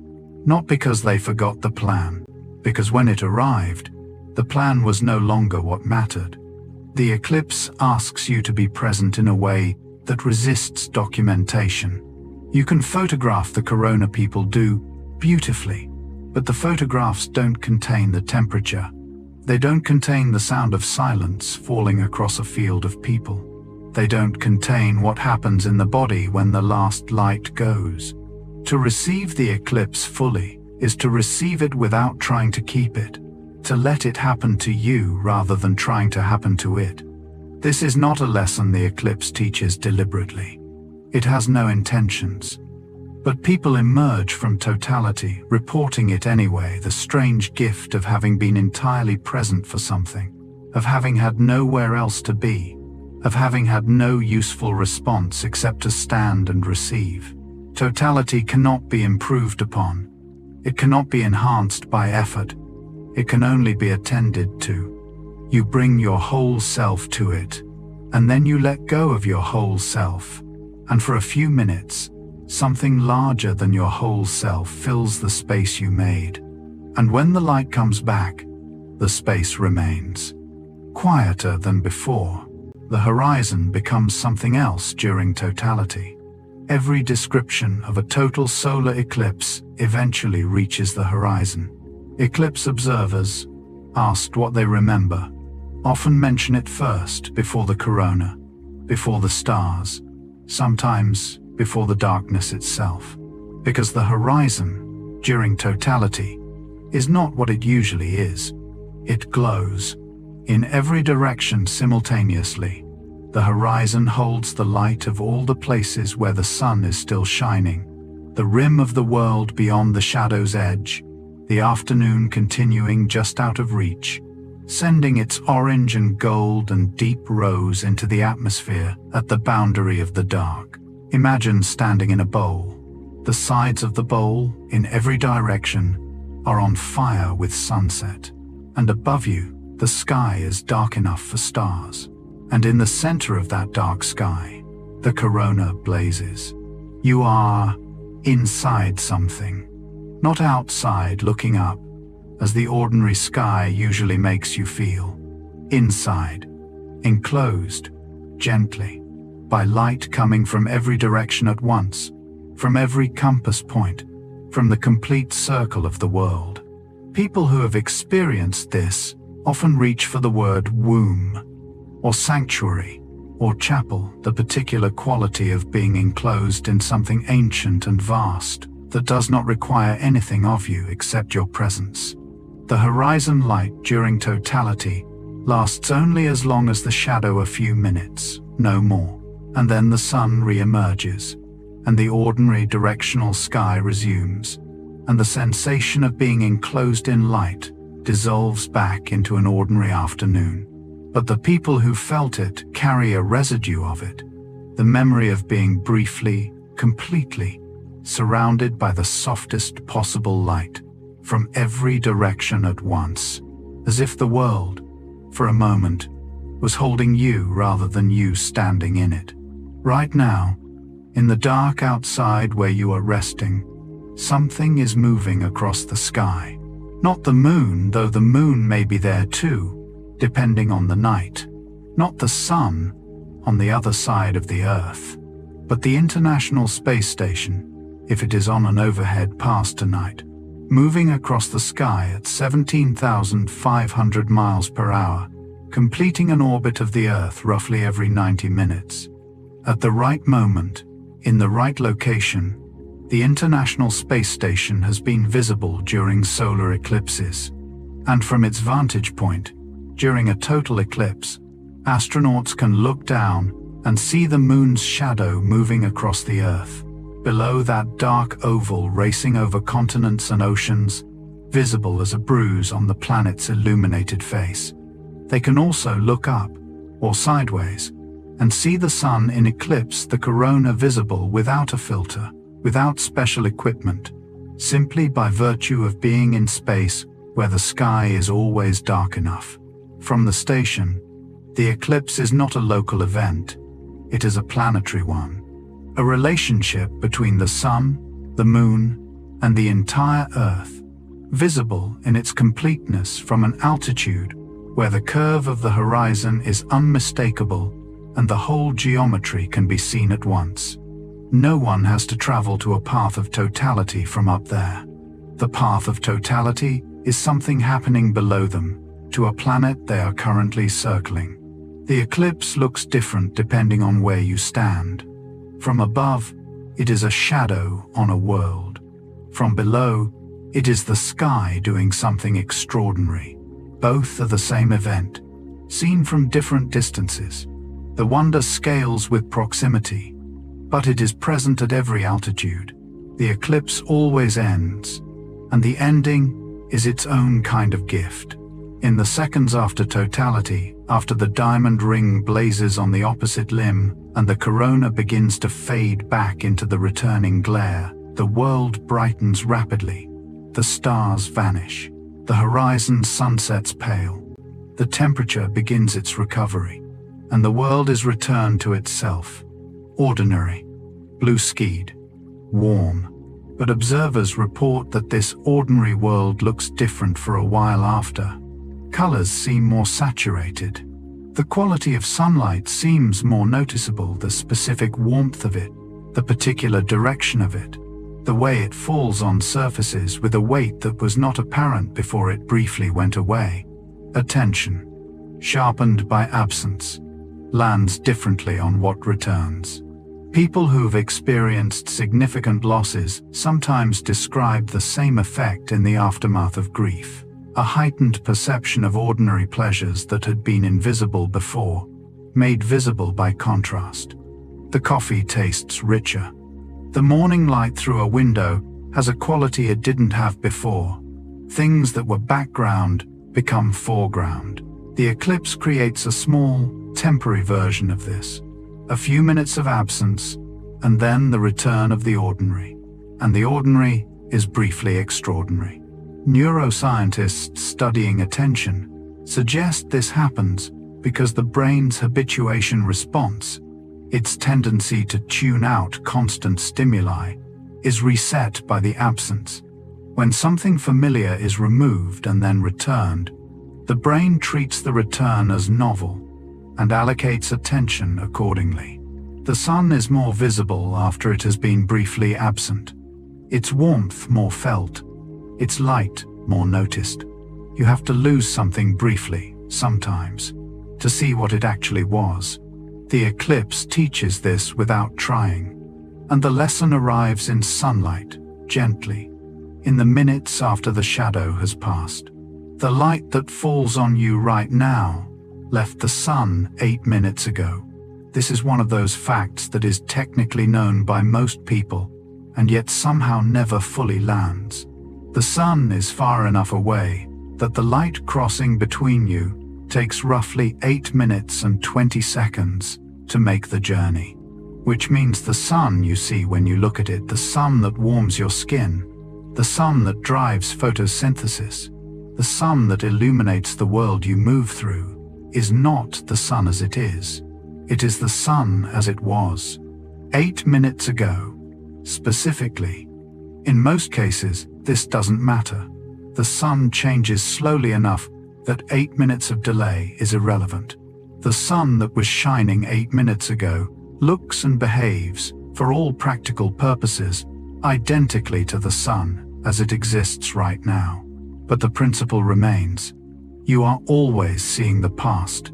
Speaker 1: Not because they forgot the plan, because when it arrived, the plan was no longer what mattered. The eclipse asks you to be present in a way that resists documentation. You can photograph the corona people do beautifully, but the photographs don't contain the temperature. They don't contain the sound of silence falling across a field of people. They don't contain what happens in the body when the last light goes. To receive the eclipse fully is to receive it without trying to keep it, to let it happen to you rather than trying to happen to it. This is not a lesson the eclipse teaches deliberately. It has no intentions. But people emerge from totality, reporting it anyway, the strange gift of having been entirely present for something, of having had nowhere else to be, of having had no useful response except to stand and receive. Totality cannot be improved upon. It cannot be enhanced by effort. It can only be attended to. You bring your whole self to it, and then you let go of your whole self, and for a few minutes, something larger than your whole self fills the space you made. And when the light comes back, the space remains. Quieter than before, the horizon becomes something else during totality. Every description of a total solar eclipse eventually reaches the horizon. Eclipse observers, asked what they remember, often mention it first before the corona, before the stars, sometimes before the darkness itself. Because the horizon, during totality, is not what it usually is. It glows, in every direction simultaneously. The horizon holds the light of all the places where the sun is still shining, the rim of the world beyond the shadow's edge, the afternoon continuing just out of reach, sending its orange and gold and deep rose into the atmosphere at the boundary of the dark. Imagine standing in a bowl. The sides of the bowl, in every direction, are on fire with sunset, and above you, the sky is dark enough for stars. And in the center of that dark sky, the corona blazes. You are inside something, not outside looking up, as the ordinary sky usually makes you feel. Inside, enclosed, gently, by light coming from every direction at once, from every compass point, from the complete circle of the world. People who have experienced this often reach for the word womb, or sanctuary, or chapel, the particular quality of being enclosed in something ancient and vast that does not require anything of you except your presence. The horizon light during totality lasts only as long as the shadow, a few minutes, no more, and then the sun re-emerges, and the ordinary directional sky resumes, and the sensation of being enclosed in light dissolves back into an ordinary afternoon. But the people who felt it carry a residue of it, the memory of being briefly, completely, surrounded by the softest possible light, from every direction at once, as if the world, for a moment, was holding you rather than you standing in it. Right now, in the dark outside where you are resting, something is moving across the sky. Not the moon, though the moon may be there too, depending on the night. Not the sun, on the other side of the Earth, but the International Space Station, if it is on an overhead pass tonight, moving across the sky at 17,500 miles per hour, completing an orbit of the Earth roughly every 90 minutes. At the right moment, in the right location, the International Space Station has been visible during solar eclipses, and from its vantage point, during a total eclipse, astronauts can look down and see the moon's shadow moving across the Earth, below that dark oval racing over continents and oceans, visible as a bruise on the planet's illuminated face. They can also look up, or sideways, and see the sun in eclipse, the corona visible without a filter, without special equipment, simply by virtue of being in space where the sky is always dark enough. From the station, the eclipse is not a local event, it is a planetary one, a relationship between the sun, the moon, and the entire Earth, visible in its completeness from an altitude where the curve of the horizon is unmistakable and the whole geometry can be seen at once. No one has to travel to a path of totality from up there. The path of totality is something happening below them, to a planet they are currently circling. The eclipse looks different depending on where you stand. From above, it is a shadow on a world. From below, it is the sky doing something extraordinary. Both are the same event, seen from different distances. The wonder scales with proximity, but it is present at every altitude. The eclipse always ends, and the ending is its own kind of gift. In the seconds after totality, after the diamond ring blazes on the opposite limb and the corona begins to fade back into the returning glare, the world brightens rapidly. The stars vanish. The horizon sunsets pale. The temperature begins its recovery, and the world is returned to itself. Ordinary, blue-skied, warm. But observers report that this ordinary world looks different for a while after. Colors seem more saturated. The quality of sunlight seems more noticeable, the specific warmth of it, the particular direction of it, the way it falls on surfaces with a weight that was not apparent before it briefly went away. Attention, sharpened by absence, lands differently on what returns. People who've experienced significant losses sometimes describe the same effect in the aftermath of grief. A heightened perception of ordinary pleasures that had been invisible before, made visible by contrast. The coffee tastes richer. The morning light through a window has a quality it didn't have before. Things that were background become foreground. The eclipse creates a small, temporary version of this. A few minutes of absence, and then the return of the ordinary. And the ordinary is briefly extraordinary. Neuroscientists studying attention suggest this happens because the brain's habituation response, its tendency to tune out constant stimuli, is reset by the absence. When something familiar is removed and then returned, the brain treats the return as novel and allocates attention accordingly. The sun is more visible after it has been briefly absent. Its warmth more felt, its light more noticed. You have to lose something briefly, sometimes, to see what it actually was. The eclipse teaches this without trying, and the lesson arrives in sunlight, gently, in the minutes after the shadow has passed. The light that falls on you right now left the sun 8 minutes ago. This is one of those facts that is technically known by most people, and yet somehow never fully lands. The sun is far enough away that the light crossing between you takes roughly 8 minutes and 20 seconds to make the journey. Which means the sun you see when you look at it, the sun that warms your skin, the sun that drives photosynthesis, the sun that illuminates the world you move through, is not the sun as it is. It is the sun as it was 8 minutes ago, specifically. In most cases, this doesn't matter. The sun changes slowly enough that 8 minutes of delay is irrelevant. The sun that was shining 8 minutes ago looks and behaves, for all practical purposes, identically to the sun as it exists right now. But the principle remains. You are always seeing the past.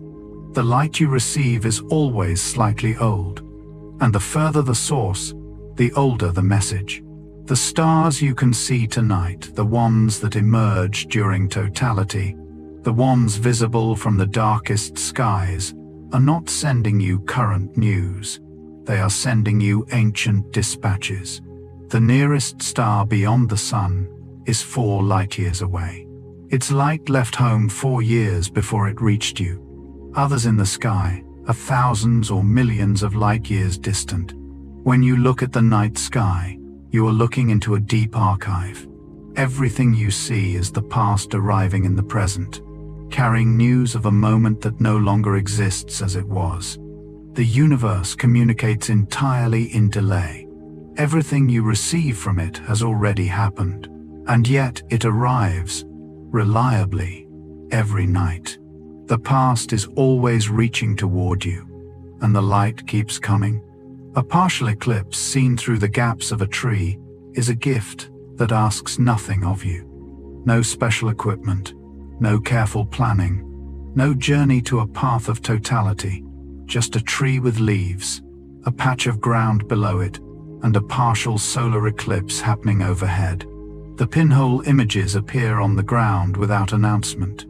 Speaker 1: The light you receive is always slightly old, and the further the source, the older the message. The stars you can see tonight, the ones that emerge during totality, the ones visible from the darkest skies, are not sending you current news. They are sending you ancient dispatches. The nearest star beyond the sun is 4 light years away. Its light left home 4 years before it reached you. Others in the sky are thousands or millions of light years distant. When you look at the night sky, you are looking into a deep archive. Everything you see is the past arriving in the present, carrying news of a moment that no longer exists as it was. The universe communicates entirely in delay. Everything you receive from it has already happened, and yet it arrives, reliably, every night. The past is always reaching toward you, and the light keeps coming. A partial eclipse seen through the gaps of a tree is a gift that asks nothing of you. No special equipment, no careful planning, no journey to a path of totality, just a tree with leaves, a patch of ground below it, and a partial solar eclipse happening overhead. The pinhole images appear on the ground without announcement.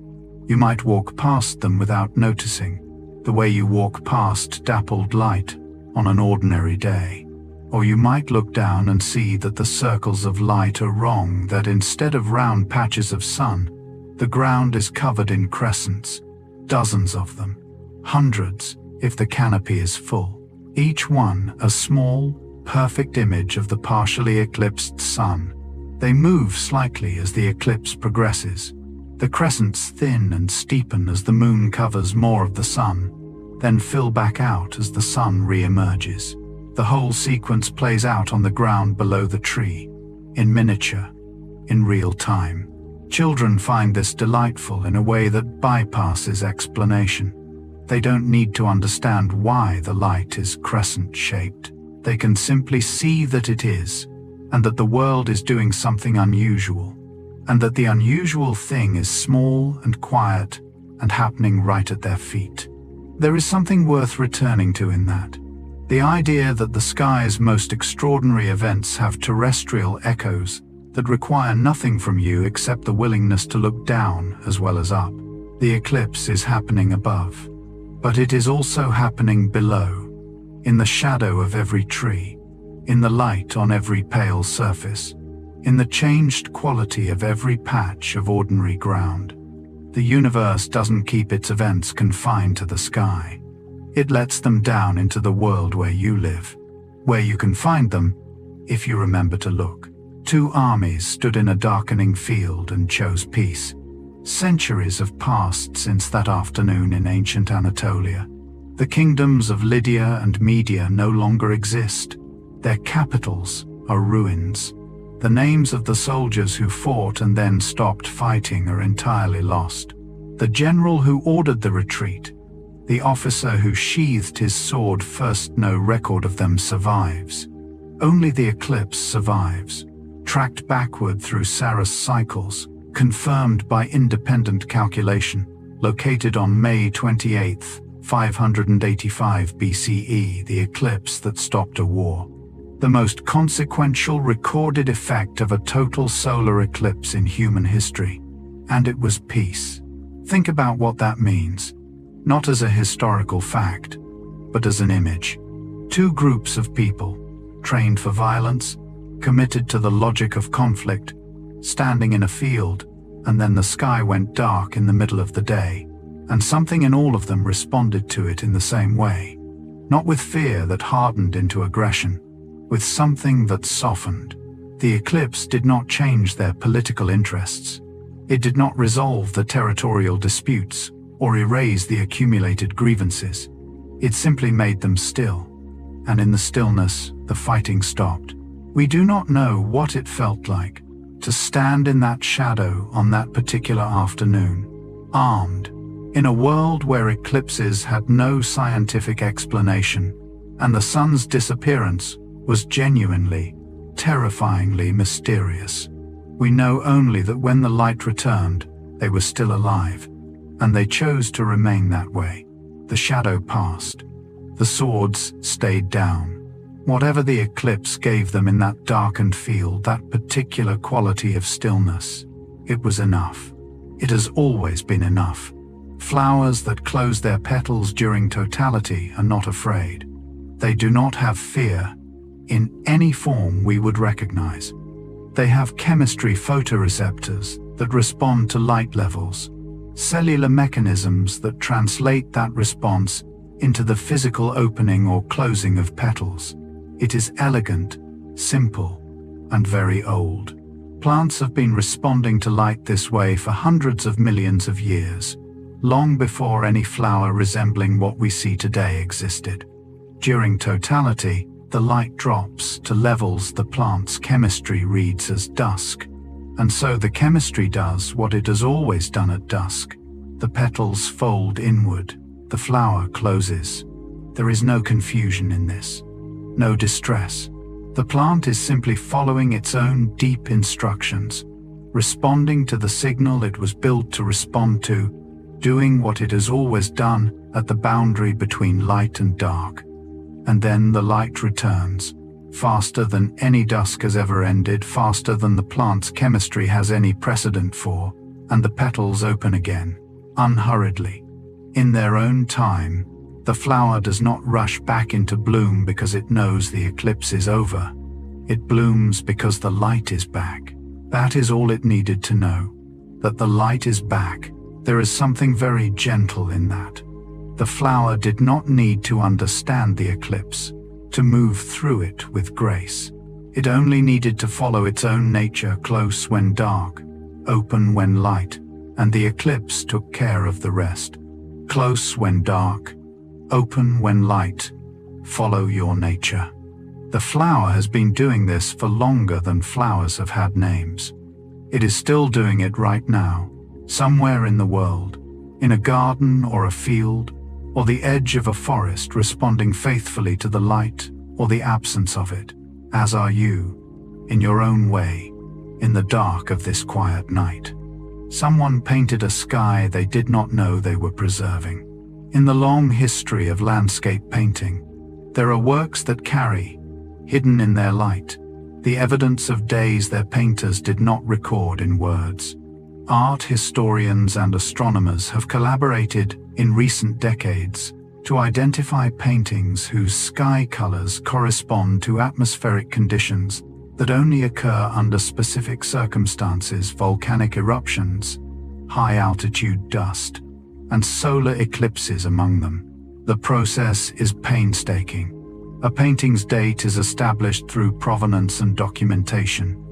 Speaker 1: You might walk past them without noticing, the way you walk past dappled light on an ordinary day. Or you might look down and see that the circles of light are wrong, that instead of round patches of sun, the ground is covered in crescents, dozens of them, hundreds if the canopy is full. Each one a small, perfect image of the partially eclipsed sun. They move slightly as the eclipse progresses. The crescents thin and steepen as the moon covers more of the sun, then fill back out as the sun re-emerges. The whole sequence plays out on the ground below the tree, in miniature, in real time. Children find this delightful in a way that bypasses explanation. They don't need to understand why the light is crescent-shaped. They can simply see that it is, and that the world is doing something unusual, and that the unusual thing is small and quiet and happening right at their feet. There is something worth returning to in that. The idea that the sky's most extraordinary events have terrestrial echoes that require nothing from you except the willingness to look down as well as up. The eclipse is happening above, But it is also happening below, in the shadow of every tree, in the light on every pale surface, in the changed quality of every patch of ordinary ground. The universe doesn't keep its events confined to the sky. It lets them down into the world where you live, where you can find them if you remember to look. Two armies stood in a darkening field and chose peace. Centuries have passed since that afternoon in ancient Anatolia. The kingdoms of Lydia and Media no longer exist. Their capitals are ruins. The names of the soldiers who fought and then stopped fighting are entirely lost. The general who ordered the retreat, the officer who sheathed his sword first, no record of them survives. Only the Eclipse survives, tracked backward through Saras cycles, confirmed by independent calculation, located on May 28, 585 BCE, the eclipse that stopped a war. The most consequential recorded effect of a total solar eclipse in human history. And it was peace. Think about what that means. Not as a historical fact, but as an image. Two groups of people, trained for violence, committed to the logic of conflict, standing in a field, and then the sky went dark in the middle of the day, and something in all of them responded to it in the same way. Not with fear that hardened into aggression, with something that softened. The eclipse did not change their political interests. It did not resolve the territorial disputes or erase the accumulated grievances. It simply made them still. And in the stillness, the fighting stopped. We do not know what it felt like to stand in that shadow on that particular afternoon, armed, in a world where eclipses had no scientific explanation, and the sun's disappearance was genuinely, terrifyingly mysterious. We know only that when the light returned, they were still alive, and they chose to remain that way. The shadow passed. The swords stayed down. Whatever the eclipse gave them in that darkened field, that particular quality of stillness, it was enough. It has always been enough. Flowers that close their petals during totality are not afraid. They do not have fear in any form we would recognize. They have chemistry photoreceptors that respond to light levels, cellular mechanisms that translate that response into the physical opening or closing of petals. It is elegant, simple, and very old. Plants have been responding to light this way for hundreds of millions of years, long before any flower resembling what we see today existed. During totality, the light drops to levels the plant's chemistry reads as dusk, and so the chemistry does what it has always done at dusk. The petals fold inward, the flower closes. There is no confusion in this, no distress. The plant is simply following its own deep instructions, responding to the signal it was built to respond to, doing what it has always done at the boundary between light and dark. And then the light returns, faster than any dusk has ever ended, faster than the plant's chemistry has any precedent for, and the petals open again, unhurriedly. In their own time, the flower does not rush back into bloom because it knows the eclipse is over. It blooms because the light is back. That is all it needed to know, that the light is back. There is something very gentle in that. The flower did not need to understand the eclipse, to move through it with grace. It only needed to follow its own nature, close when dark, open when light, and the eclipse took care of the rest. Close when dark, open when light, follow your nature. The flower has been doing this for longer than flowers have had names. It is still doing it right now, somewhere in the world, in a garden or a field, or the edge of a forest, responding faithfully to the light or the absence of it, as are you, in your own way, in the dark of this quiet night. Someone painted a sky they did not know they were preserving. In the long history of landscape painting, there are works that carry, hidden in their light, the evidence of days their painters did not record in words. Art historians and astronomers have collaborated in recent decades to identify paintings whose sky colors correspond to atmospheric conditions that only occur under specific circumstances: volcanic eruptions, high-altitude dust, and solar eclipses among them. The process is painstaking. A painting's date is established through provenance and documentation.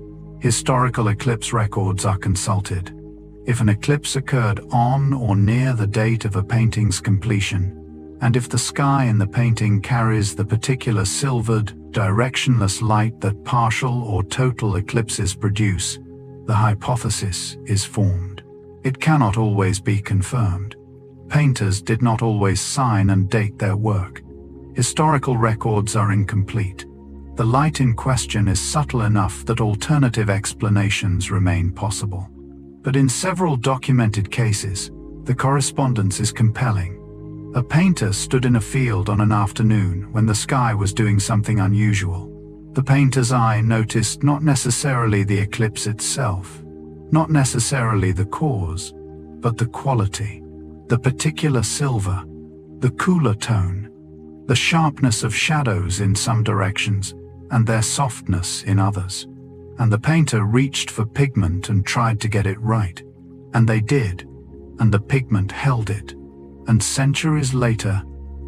Speaker 1: Historical eclipse records are consulted. If an eclipse occurred on or near the date of a painting's completion, and if the sky in the painting carries the particular silvered, directionless light that partial or total eclipses produce, the hypothesis is formed. It cannot always be confirmed. Painters did not always sign and date their work. Historical records are incomplete. The light in question is subtle enough that alternative explanations remain possible. But in several documented cases, the correspondence is compelling. A painter stood in a field on an afternoon when the sky was doing something unusual. The painter's eye noticed not necessarily the eclipse itself, not necessarily the cause, but the quality, the particular silver, the cooler tone, the sharpness of shadows in some directions, and their softness in others. And the painter reached for pigment and tried to get it right. And they did, and the pigment held it. And centuries later,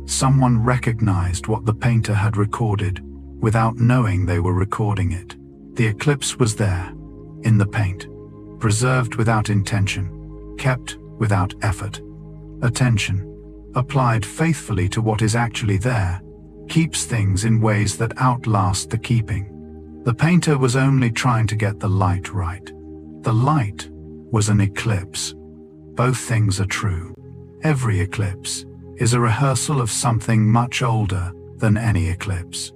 Speaker 1: someone recognized what the painter had recorded without knowing they were recording it. The eclipse was there, in the paint, preserved without intention, kept without effort. Attention, applied faithfully to what is actually there, keeps things in ways that outlast the keeping. The painter was only trying to get the light right. The light was an eclipse. Both things are true. Every eclipse is a rehearsal of something much older than any eclipse.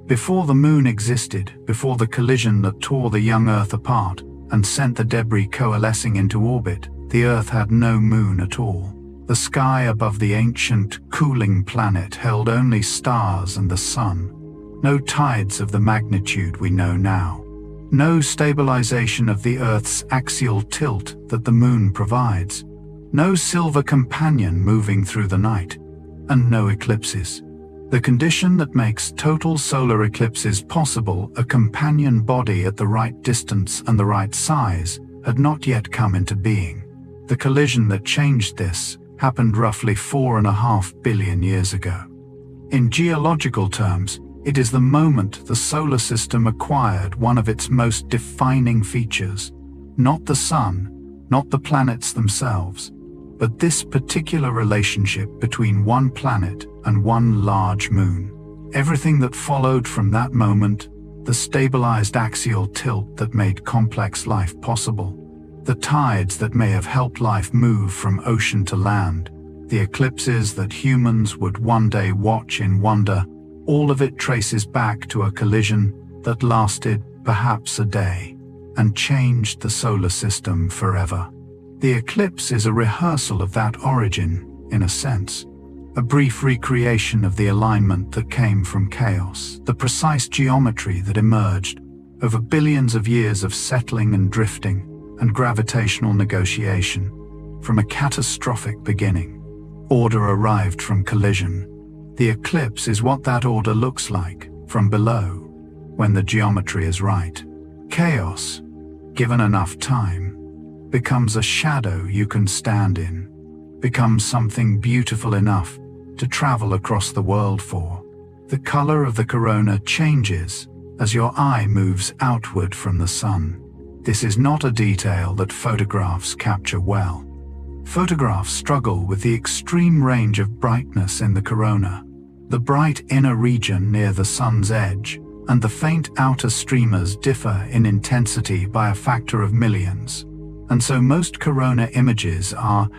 Speaker 1: Before the moon existed, before the collision that tore the young Earth apart and sent the debris coalescing into orbit, the Earth had no moon at all. The sky above the ancient, cooling planet held only stars and the sun. No tides of the magnitude we know now. No stabilization of the Earth's axial tilt that the moon provides. No silver companion moving through the night. And no eclipses. The condition that makes total solar eclipses possible, a companion body at the right distance and the right size, had not yet come into being. The collision that changed this happened roughly 4.5 billion years ago. In geological terms, it is the moment the solar system acquired one of its most defining features. Not the sun, not the planets themselves, but this particular relationship between one planet and one large moon. Everything that followed from that moment, the stabilized axial tilt that made complex life possible, the tides that may have helped life move from ocean to land, the eclipses that humans would one day watch in wonder, all of it traces back to a collision that lasted perhaps a day and changed the solar system forever. The eclipse is a rehearsal of that origin, in a sense. A brief recreation of the alignment that came from chaos, the precise geometry that emerged over billions of years of settling and drifting and gravitational negotiation from a catastrophic beginning. Order arrived from collision. The eclipse is what that order looks like from below when the geometry is right. Chaos, given enough time, becomes a shadow you can stand in, becomes something beautiful enough to travel across the world for. The color of the corona changes as your eye moves outward from the sun. This is not a detail that photographs capture well. Photographs struggle with the extreme range of brightness in the corona, the bright inner region near the sun's edge, and the faint outer streamers differ in intensity by a factor of millions. And so most corona images are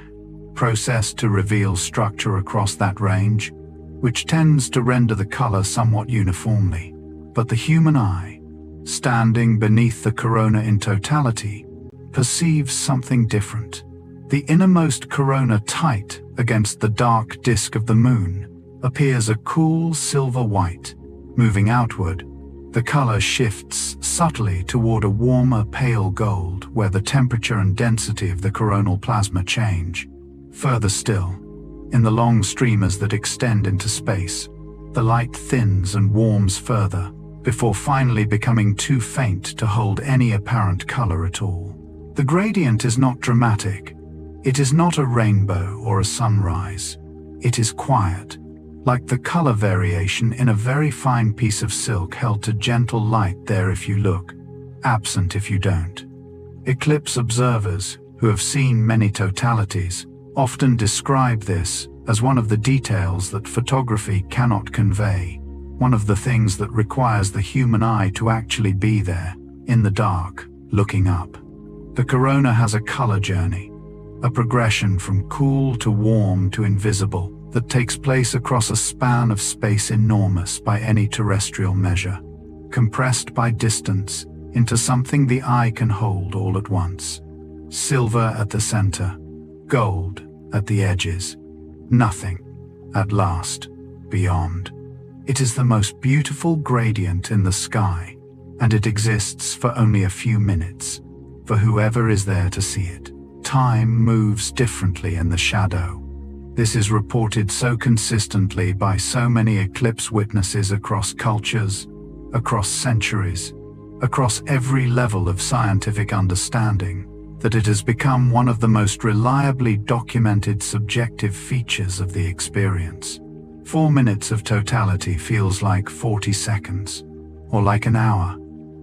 Speaker 1: processed to reveal structure across that range, which tends to render the color somewhat uniformly. But the human eye, standing beneath the corona in totality, perceives something different. The innermost corona tight against the dark disk of the moon appears a cool silver white. Moving outward, the color shifts subtly toward a warmer pale gold where the temperature and density of the coronal plasma change. Further still, in the long streamers that extend into space. The light thins and warms further, before finally becoming too faint to hold any apparent color at all. The gradient is not dramatic. It is not a rainbow or a sunrise. It is quiet, like the color variation in a very fine piece of silk held to gentle light there if you look, absent if you don't. Eclipse observers, who have seen many totalities, often describe this as one of the details that photography cannot convey, one of the things that requires the human eye to actually be there, in the dark, looking up. The corona has a color journey, a progression from cool to warm to invisible that takes place across a span of space enormous by any terrestrial measure, compressed by distance into something the eye can hold all at once. Silver at the center, gold at the edges, nothing, at last, beyond. It is the most beautiful gradient in the sky, and it exists for only a few minutes, for whoever is there to see it. Time moves differently in the shadow. This is reported so consistently by so many eclipse witnesses across cultures, across centuries, across every level of scientific understanding, that it has become one of the most reliably documented subjective features of the experience. 4 minutes of totality feels like 40 seconds, or like an hour,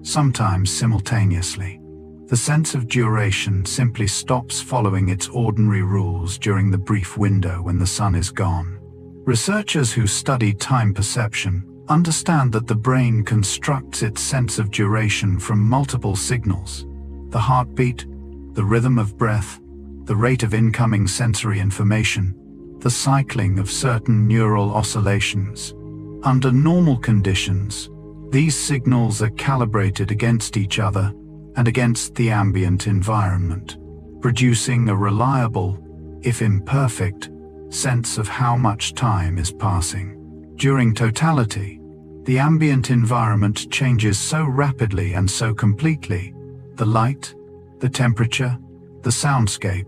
Speaker 1: sometimes simultaneously. The sense of duration simply stops following its ordinary rules during the brief window when the sun is gone. Researchers who study time perception understand that the brain constructs its sense of duration from multiple signals: the heartbeat, the rhythm of breath, the rate of incoming sensory information, the cycling of certain neural oscillations. Under normal conditions, these signals are calibrated against each other and against the ambient environment, producing a reliable, if imperfect, sense of how much time is passing. During totality, the ambient environment changes so rapidly and so completely, the light, the temperature, the soundscape,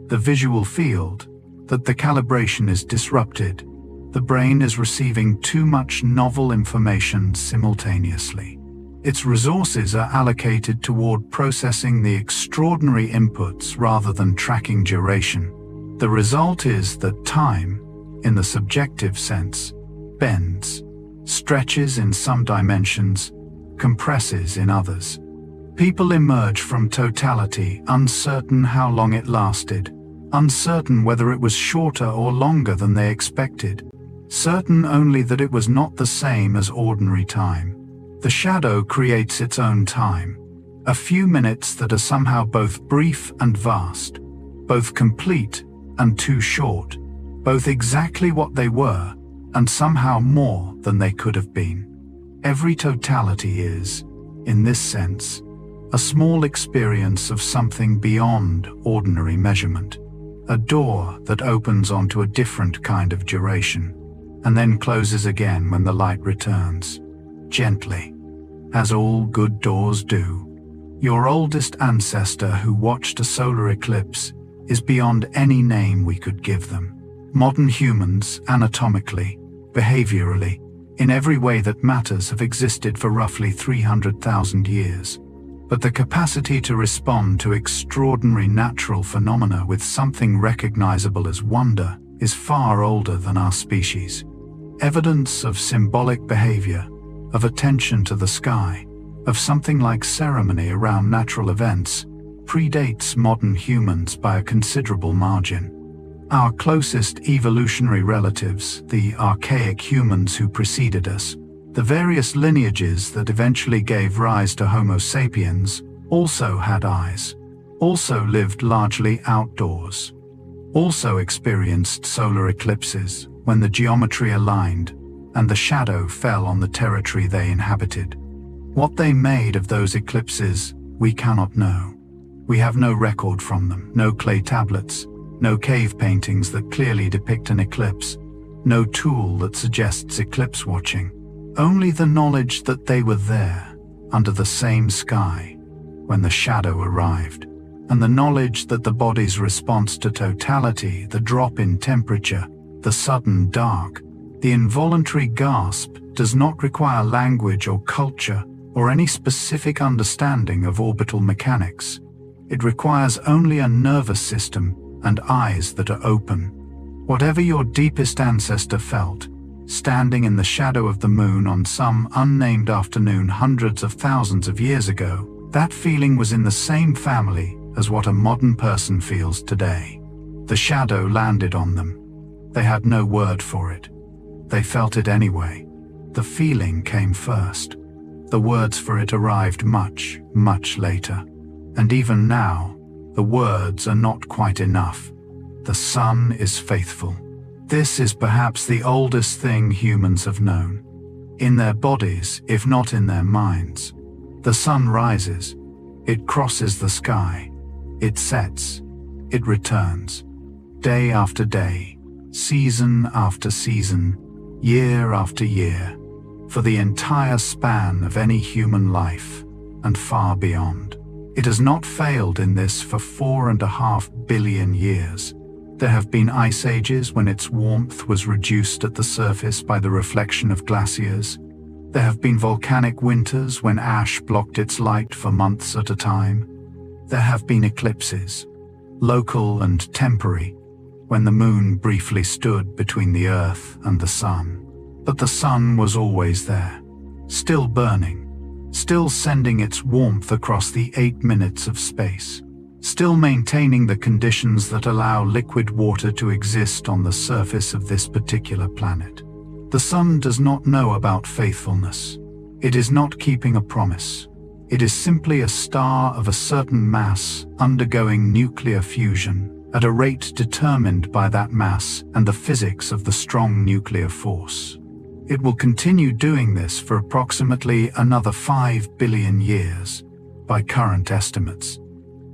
Speaker 1: the visual field, that the calibration is disrupted. The brain is receiving too much novel information simultaneously. Its resources are allocated toward processing the extraordinary inputs rather than tracking duration. The result is that time, in the subjective sense, bends, stretches in some dimensions, compresses in others. People emerge from totality uncertain how long it lasted, uncertain whether it was shorter or longer than they expected, certain only that it was not the same as ordinary time. The shadow creates its own time, a few minutes that are somehow both brief and vast, both complete and too short, both exactly what they were and somehow more than they could have been. Every totality is, in this sense, a small experience of something beyond ordinary measurement, a door that opens onto a different kind of duration, and then closes again when the light returns, gently, as all good doors do. Your oldest ancestor who watched a solar eclipse is beyond any name we could give them. Modern humans, anatomically, behaviorally, in every way that matters, have existed for roughly 300,000 years. But the capacity to respond to extraordinary natural phenomena with something recognizable as wonder is far older than our species. Evidence of symbolic behavior, of attention to the sky, of something like ceremony around natural events, predates modern humans by a considerable margin. Our closest evolutionary relatives, the archaic humans who preceded us, the various lineages that eventually gave rise to Homo sapiens, also had eyes, also lived largely outdoors, also experienced solar eclipses when the geometry aligned and the shadow fell on the territory they inhabited. What they made of those eclipses, we cannot know. We have no record from them, no clay tablets, no cave paintings that clearly depict an eclipse, no tool that suggests eclipse watching. Only the knowledge that they were there, under the same sky, when the shadow arrived, and the knowledge that the body's response to totality, the drop in temperature, the sudden dark, the involuntary gasp does not require language or culture or any specific understanding of orbital mechanics. It requires only a nervous system and eyes that are open. Whatever your deepest ancestor felt, standing in the shadow of the moon on some unnamed afternoon hundreds of thousands of years ago, that feeling was in the same family as what a modern person feels today. The shadow landed on them. They had no word for it. They felt it anyway. The feeling came first. The words for it arrived much, much later. And even now, the words are not quite enough. The sun is faithful. This is perhaps the oldest thing humans have known. In their bodies, if not in their minds. The sun rises. It crosses the sky. It sets. It returns. Day after day, season after season, year after year, for the entire span of any human life, and far beyond. It has not failed in this for 4.5 billion years. There have been ice ages when its warmth was reduced at the surface by the reflection of glaciers. There have been volcanic winters when ash blocked its light for months at a time. There have been eclipses, local and temporary, when the moon briefly stood between the earth and the sun. But the sun was always there, still burning, still sending its warmth across the 8 minutes of space, still maintaining the conditions that allow liquid water to exist on the surface of this particular planet. The sun does not know about faithfulness. It is not keeping a promise. It is simply a star of a certain mass undergoing nuclear fusion at a rate determined by that mass and the physics of the strong nuclear force. It will continue doing this for approximately another 5 billion years, by current estimates.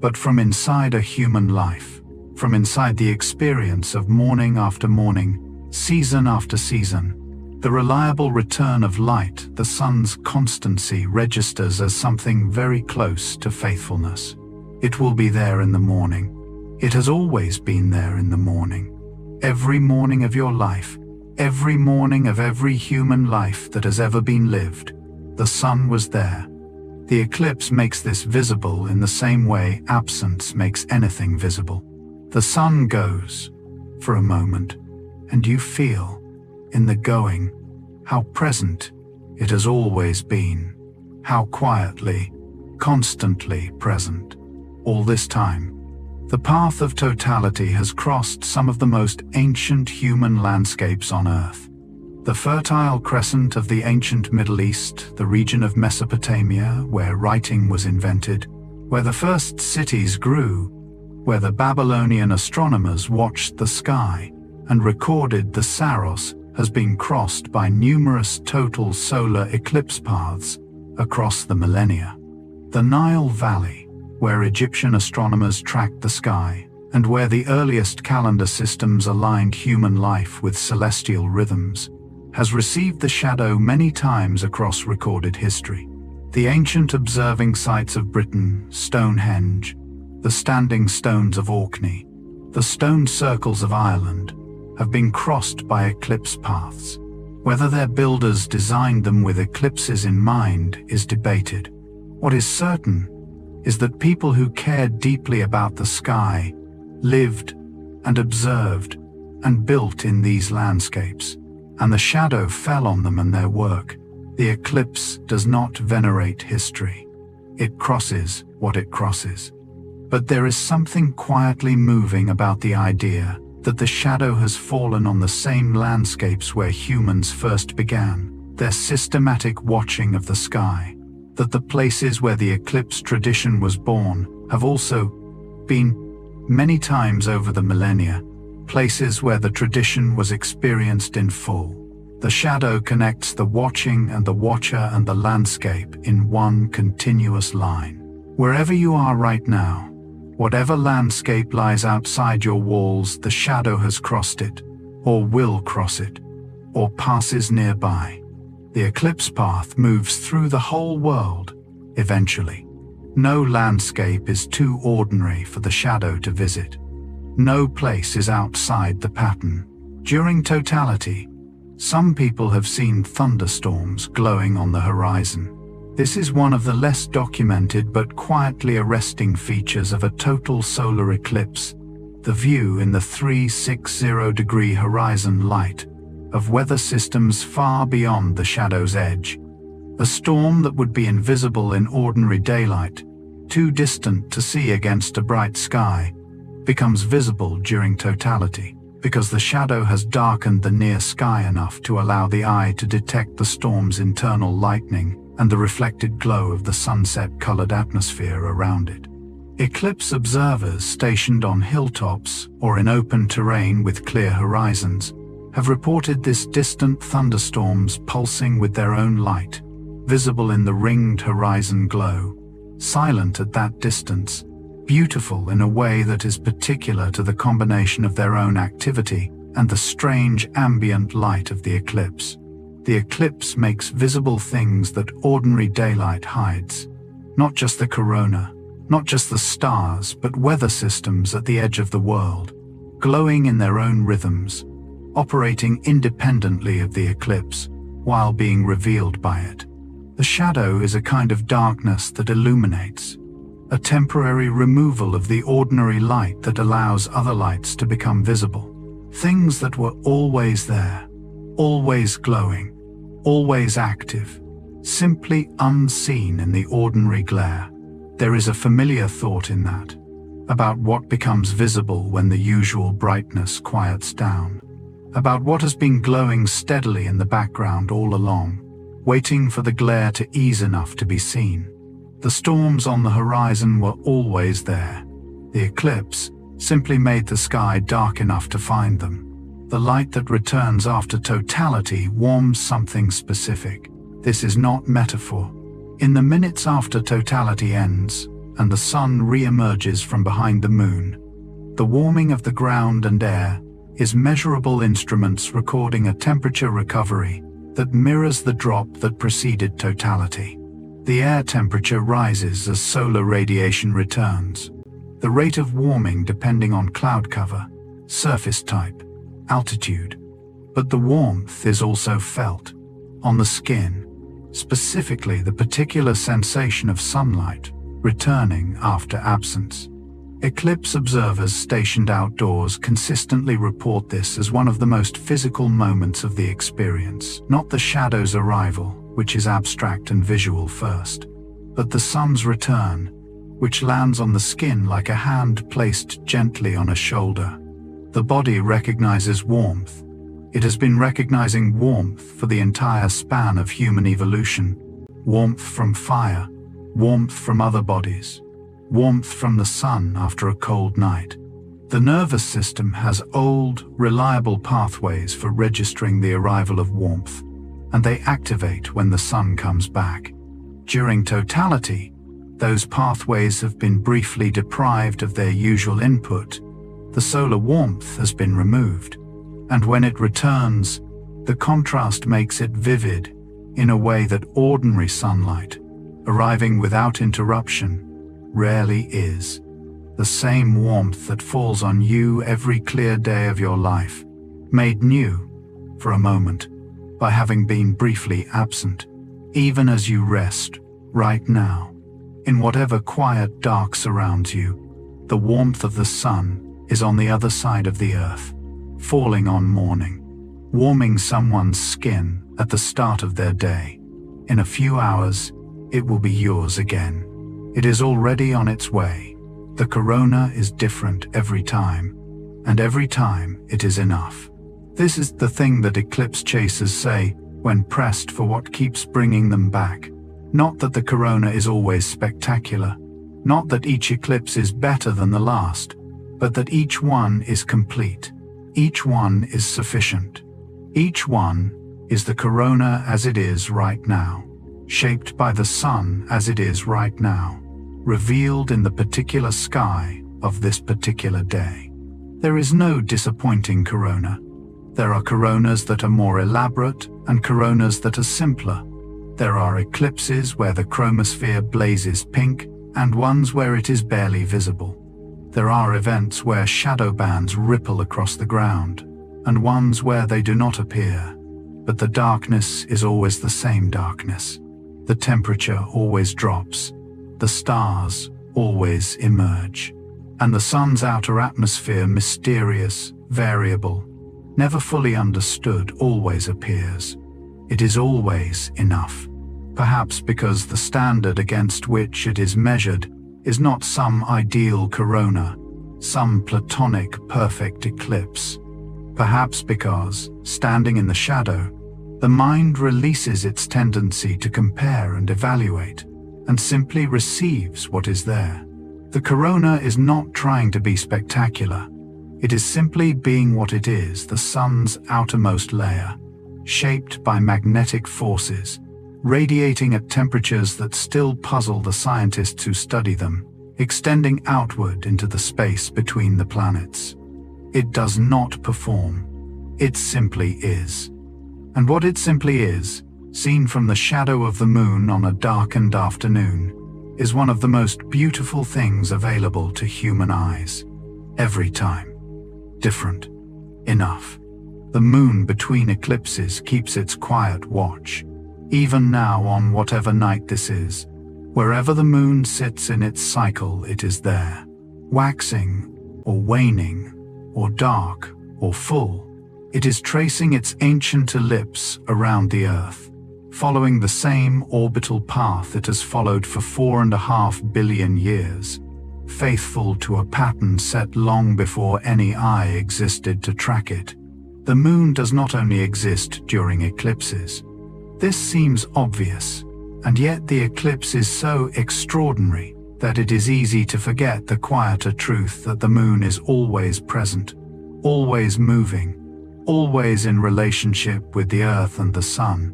Speaker 1: But from inside a human life, from inside the experience of morning after morning, season after season, the reliable return of light, the sun's constancy registers as something very close to faithfulness. It will be there in the morning. It has always been there in the morning. Every morning of your life, every morning of every human life that has ever been lived, the sun was there. The eclipse makes this visible in the same way absence makes anything visible. The sun goes for a moment, and you feel, in the going, how present it has always been, how quietly, constantly present. All this time, the path of totality has crossed some of the most ancient human landscapes on Earth. The fertile crescent of the ancient Middle East, the region of Mesopotamia where writing was invented, where the first cities grew, where the Babylonian astronomers watched the sky and recorded the Saros, has been crossed by numerous total solar eclipse paths across the millennia. The Nile Valley, where Egyptian astronomers tracked the sky, and where the earliest calendar systems aligned human life with celestial rhythms, has received the shadow many times across recorded history. The ancient observing sites of Britain, Stonehenge, the standing stones of Orkney, the stone circles of Ireland, have been crossed by eclipse paths. Whether their builders designed them with eclipses in mind is debated. What is certain is that people who cared deeply about the sky lived and observed and built in these landscapes, and the shadow fell on them and their work. The eclipse does not venerate history. It crosses what it crosses. But there is something quietly moving about the idea that the shadow has fallen on the same landscapes where humans first began their systematic watching of the sky, that the places where the eclipse tradition was born have also been, many times over the millennia, places where the tradition was experienced in full. The shadow connects the watching and the watcher and the landscape in one continuous line. Wherever you are right now, whatever landscape lies outside your walls, the shadow has crossed it, or will cross it, or passes nearby. The eclipse path moves through the whole world, eventually. No landscape is too ordinary for the shadow to visit. No place is outside the pattern. During totality, some people have seen thunderstorms glowing on the horizon. This is one of the less documented but quietly arresting features of a total solar eclipse, the view in the 360-degree horizon light of weather systems far beyond the shadow's edge. A storm that would be invisible in ordinary daylight, too distant to see against a bright sky, becomes visible during totality, because the shadow has darkened the near sky enough to allow the eye to detect the storm's internal lightning and the reflected glow of the sunset-colored atmosphere around it. Eclipse observers stationed on hilltops or in open terrain with clear horizons have reported this distant thunderstorms pulsing with their own light, visible in the ringed horizon glow, silent at that distance, beautiful in a way that is particular to the combination of their own activity and the strange ambient light of the eclipse. The eclipse makes visible things that ordinary daylight hides. Not just the corona, not just the stars, but weather systems at the edge of the world, glowing in their own rhythms, operating independently of the eclipse while being revealed by it. The shadow is a kind of darkness that illuminates, a temporary removal of the ordinary light that allows other lights to become visible. Things that were always there, always glowing, always active, simply unseen in the ordinary glare. There is a familiar thought in that, about what becomes visible when the usual brightness quiets down, about what has been glowing steadily in the background all along, waiting for the glare to ease enough to be seen. The storms on the horizon were always there. The eclipse simply made the sky dark enough to find them. The light that returns after totality warms something specific. This is not metaphor. In the minutes after totality ends and the sun re-emerges from behind the moon, the warming of the ground and air is measurable instruments recording a temperature recovery that mirrors the drop that preceded totality. The air temperature rises as solar radiation returns, the rate of warming depending on cloud cover, surface type, altitude. But the warmth is also felt on the skin, specifically the particular sensation of sunlight returning after absence. Eclipse observers stationed outdoors consistently report this as one of the most physical moments of the experience, not the shadow's arrival, which is abstract and visual first, but the sun's return, which lands on the skin like a hand placed gently on a shoulder. The body recognizes warmth. It has been recognizing warmth for the entire span of human evolution. Warmth from fire, warmth from other bodies, warmth from the sun after a cold night. The nervous system has old, reliable pathways for registering the arrival of warmth, and they activate when the sun comes back. During totality, those pathways have been briefly deprived of their usual input. The solar warmth has been removed, and when it returns, the contrast makes it vivid in a way that ordinary sunlight, arriving without interruption, rarely is. The same warmth that falls on you every clear day of your life, made new, for a moment, by having been briefly absent, even as you rest, right now. In whatever quiet dark surrounds you, the warmth of the sun is on the other side of the earth, falling on morning, warming someone's skin at the start of their day. In a few hours, it will be yours again. It is already on its way. The corona is different every time, and every time it is enough. This is the thing that eclipse chasers say when pressed for what keeps bringing them back. Not that the corona is always spectacular, not that each eclipse is better than the last, but that each one is complete. Each one is sufficient. Each one is the corona as it is right now, shaped by the sun as it is right now, revealed in the particular sky of this particular day. There is no disappointing corona. There are coronas that are more elaborate and coronas that are simpler. There are eclipses where the chromosphere blazes pink and ones where it is barely visible. There are events where shadow bands ripple across the ground, and ones where they do not appear. But the darkness is always the same darkness. The temperature always drops. The stars always emerge. And the sun's outer atmosphere, mysterious, variable, never fully understood, always appears. It is always enough. Perhaps because the standard against which it is measured is not some ideal corona, some platonic perfect eclipse. Perhaps because, standing in the shadow, the mind releases its tendency to compare and evaluate, and simply receives what is there. The corona is not trying to be spectacular. It is simply being what it is, the sun's outermost layer, shaped by magnetic forces, radiating at temperatures that still puzzle the scientists who study them, extending outward into the space between the planets. It does not perform. It simply is. And what it simply is, seen from the shadow of the moon on a darkened afternoon, is one of the most beautiful things available to human eyes. Every time. Different. Enough. The moon between eclipses keeps its quiet watch. Even now, on whatever night this is, wherever the moon sits in its cycle, it is there. Waxing, or waning, or dark, or full. It is tracing its ancient ellipse around the Earth, following the same orbital path it has followed for 4.5 billion years, faithful to a pattern set long before any eye existed to track it. The moon does not only exist during eclipses. This seems obvious, and yet the eclipse is so extraordinary that it is easy to forget the quieter truth that the moon is always present, always moving, always in relationship with the Earth and the Sun,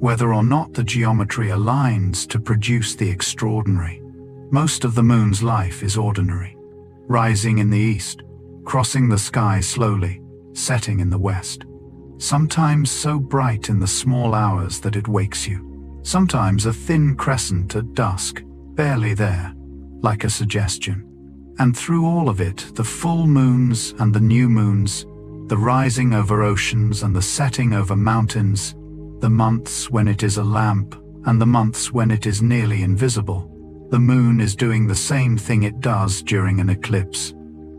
Speaker 1: whether or not the geometry aligns to produce the extraordinary. Most of the moon's life is ordinary, rising in the east, crossing the sky slowly, setting in the west. Sometimes so bright in the small hours that it wakes you. Sometimes a thin crescent at dusk, barely there, like a suggestion. And through all of it, the full moons and the new moons, the rising over oceans and the setting over mountains, the months when it is a lamp and the months when it is nearly invisible, the moon is doing the same thing it does during an eclipse.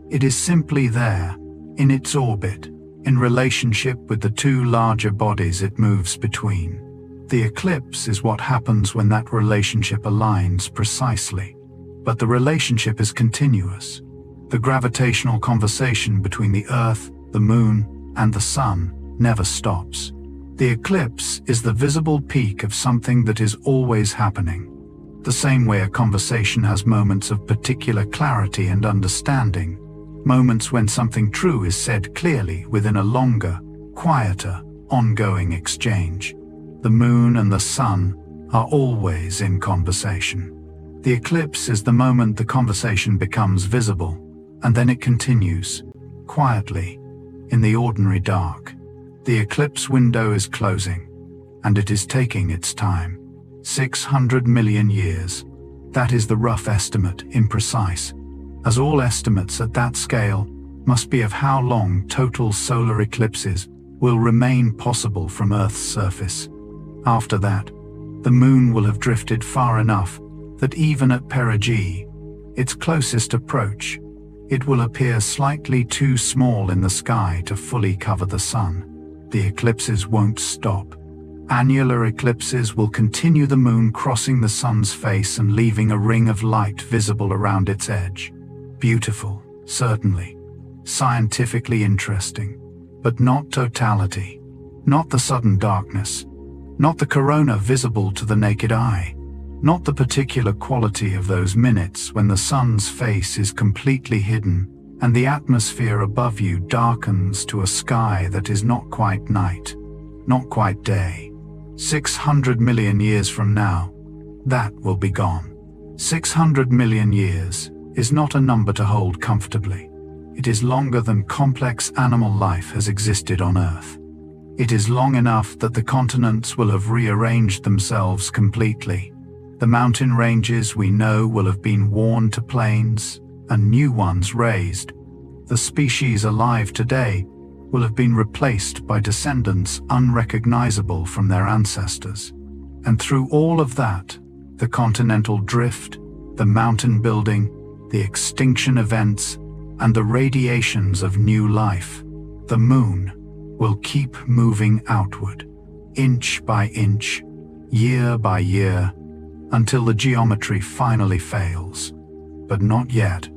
Speaker 1: It is simply there, in its orbit, in relationship with the two larger bodies it moves between. The eclipse is what happens when that relationship aligns precisely. But the relationship is continuous. The gravitational conversation between the Earth, the moon, and the sun never stops. The eclipse is the visible peak of something that is always happening. The same way a conversation has moments of particular clarity and understanding, moments when something true is said clearly within a longer, quieter, ongoing exchange. The moon and the sun are always in conversation. The eclipse is the moment the conversation becomes visible, and then it continues, quietly, in the ordinary dark. The eclipse window is closing, and it is taking its time. 600 million years. That is the rough estimate, imprecise, as all estimates at that scale must be of how long total solar eclipses will remain possible from Earth's surface. After that, the moon will have drifted far enough that even at perigee, its closest approach, it will appear slightly too small in the sky to fully cover the sun. The eclipses won't stop. Annular eclipses will continue, the moon crossing the sun's face and leaving a ring of light visible around its edge. Beautiful, certainly. Scientifically interesting. But not totality. Not the sudden darkness. Not the corona visible to the naked eye. Not the particular quality of those minutes when the sun's face is completely hidden and the atmosphere above you darkens to a sky that is not quite night, not quite day. 600 million years from now, that will be gone. 600 million years is not a number to hold comfortably. It is longer than complex animal life has existed on Earth. It is long enough that the continents will have rearranged themselves completely. The mountain ranges we know will have been worn to plains and new ones raised. The species alive today will have been replaced by descendants unrecognizable from their ancestors. And through all of that, the continental drift, the mountain building, the extinction events, and the radiations of new life, the moon will keep moving outward, inch by inch, year by year, until the geometry finally fails. But not yet.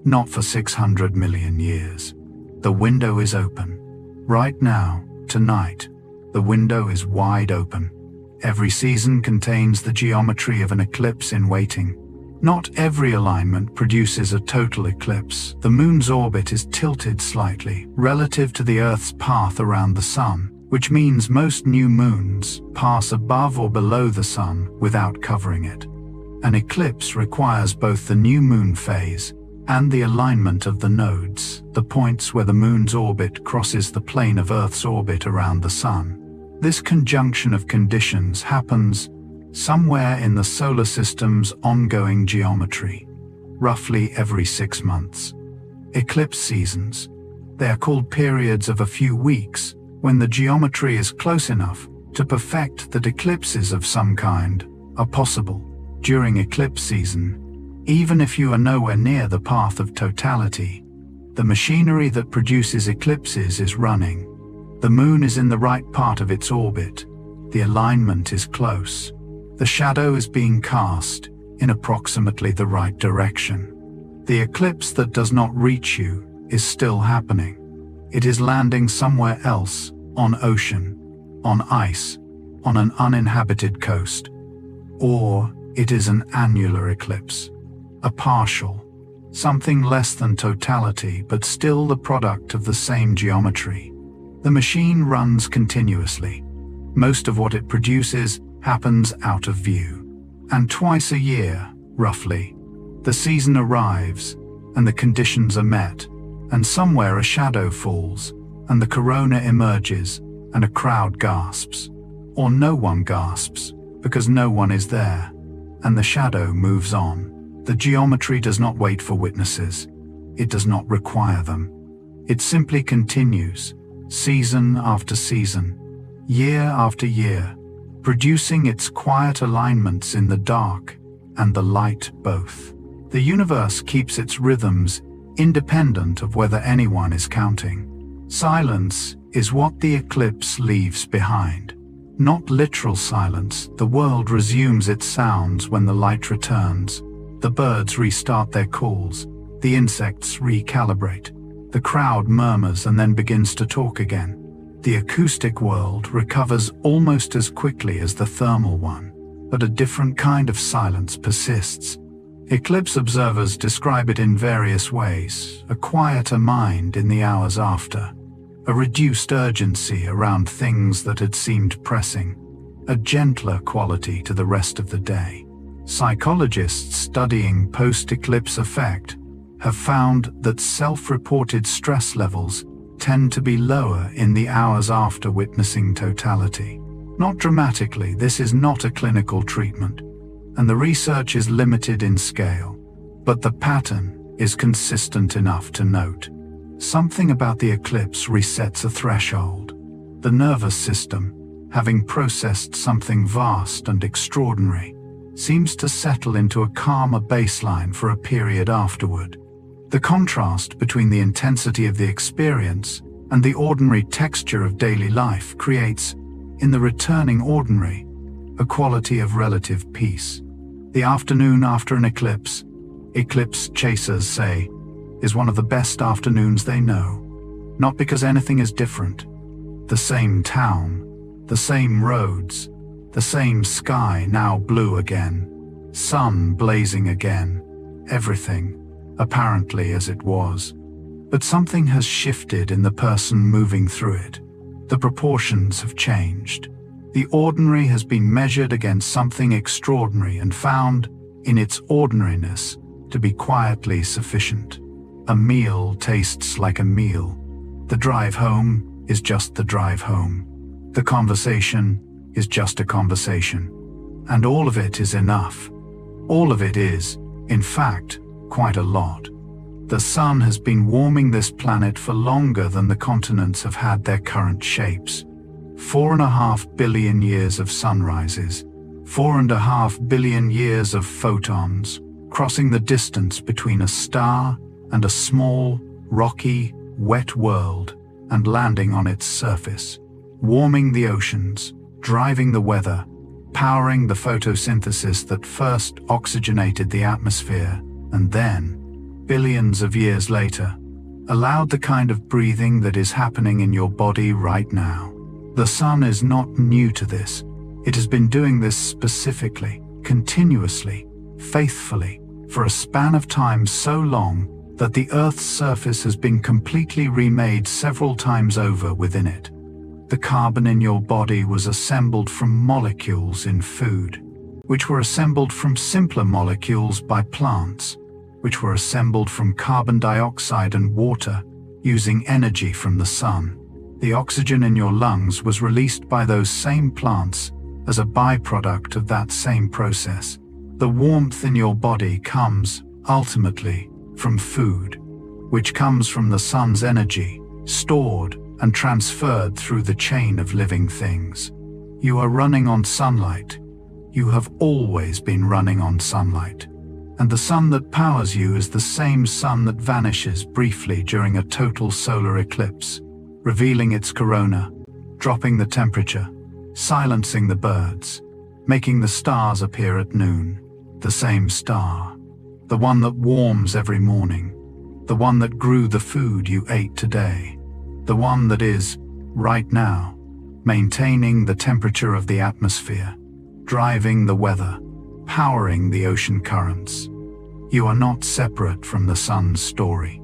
Speaker 1: Not for 600 million years. The window is open. Right now, tonight, the window is wide open. Every season contains the geometry of an eclipse in waiting. Not every alignment produces a total eclipse. The moon's orbit is tilted slightly relative to the Earth's path around the sun, which means most new moons pass above or below the sun without covering it. An eclipse requires both the new moon phase and the alignment of the nodes, the points where the moon's orbit crosses the plane of Earth's orbit around the sun. This conjunction of conditions happens somewhere in the solar system's ongoing geometry, roughly every 6 months. Eclipse seasons. They are called periods of a few weeks when the geometry is close enough to perfect that eclipses of some kind are possible. During eclipse season, even if you are nowhere near the path of totality, the machinery that produces eclipses is running. The moon is in the right part of its orbit. The alignment is close. The shadow is being cast in approximately the right direction. The eclipse that does not reach you is still happening. It is landing somewhere else, on ocean, on ice, on an uninhabited coast. Or it is an annular eclipse, a partial, something less than totality but still the product of the same geometry. The machine runs continuously. Most of what it produces happens out of view. And twice a year, roughly, the season arrives and the conditions are met, and somewhere a shadow falls and the corona emerges and a crowd gasps. Or no one gasps because no one is there, and the shadow moves on. The geometry does not wait for witnesses. It does not require them. It simply continues, season after season, year after year, producing its quiet alignments in the dark and the light both. The universe keeps its rhythms independent of whether anyone is counting. Silence is what the eclipse leaves behind. Not literal silence. The world resumes its sounds when the light returns. The birds restart their calls. The insects recalibrate. The crowd murmurs and then begins to talk again. The acoustic world recovers almost as quickly as the thermal one, but a different kind of silence persists. Eclipse observers describe it in various ways: a quieter mind in the hours after, a reduced urgency around things that had seemed pressing, a gentler quality to the rest of the day. Psychologists studying post-eclipse effect have found that self-reported stress levels tend to be lower in the hours after witnessing totality. Not dramatically, this is not a clinical treatment, and the research is limited in scale, but the pattern is consistent enough to note. Something about the eclipse resets a threshold. The nervous system, having processed something vast and extraordinary, seems to settle into a calmer baseline for a period afterward. The contrast between the intensity of the experience and the ordinary texture of daily life creates, in the returning ordinary, a quality of relative peace. The afternoon after an eclipse, eclipse chasers say, is one of the best afternoons they know. Not because anything is different. The same town, the same roads, the same sky now blue again, sun blazing again, everything apparently as it was. But something has shifted in the person moving through it. The proportions have changed. The ordinary has been measured against something extraordinary and found, in its ordinariness, to be quietly sufficient. A meal tastes like a meal. The drive home is just the drive home. The conversation is just a conversation. And all of it is enough. All of it is, in fact, quite a lot. The sun has been warming this planet for longer than the continents have had their current shapes. 4.5 billion years of sunrises, 4.5 billion years of photons, crossing the distance between a star and a small, rocky, wet world, and landing on its surface, warming the oceans, driving the weather, powering the photosynthesis that first oxygenated the atmosphere, and then, billions of years later, allowed the kind of breathing that is happening in your body right now. The sun is not new to this. It has been doing this specifically, continuously, faithfully, for a span of time so long that the Earth's surface has been completely remade several times over within it. The carbon in your body was assembled from molecules in food, which were assembled from simpler molecules by plants, which were assembled from carbon dioxide and water using energy from the sun. The oxygen in your lungs was released by those same plants as a byproduct of that same process. The warmth in your body comes, ultimately, from food, which comes from the sun's energy, stored and transferred through the chain of living things. You are running on sunlight. You have always been running on sunlight. And the sun that powers you is the same sun that vanishes briefly during a total solar eclipse, revealing its corona, dropping the temperature, silencing the birds, making the stars appear at noon. The same star, the one that warms every morning, the one that grew the food you ate today, the one that is, right now, maintaining the temperature of the atmosphere, driving the weather, powering the ocean currents. You are not separate from the sun's story.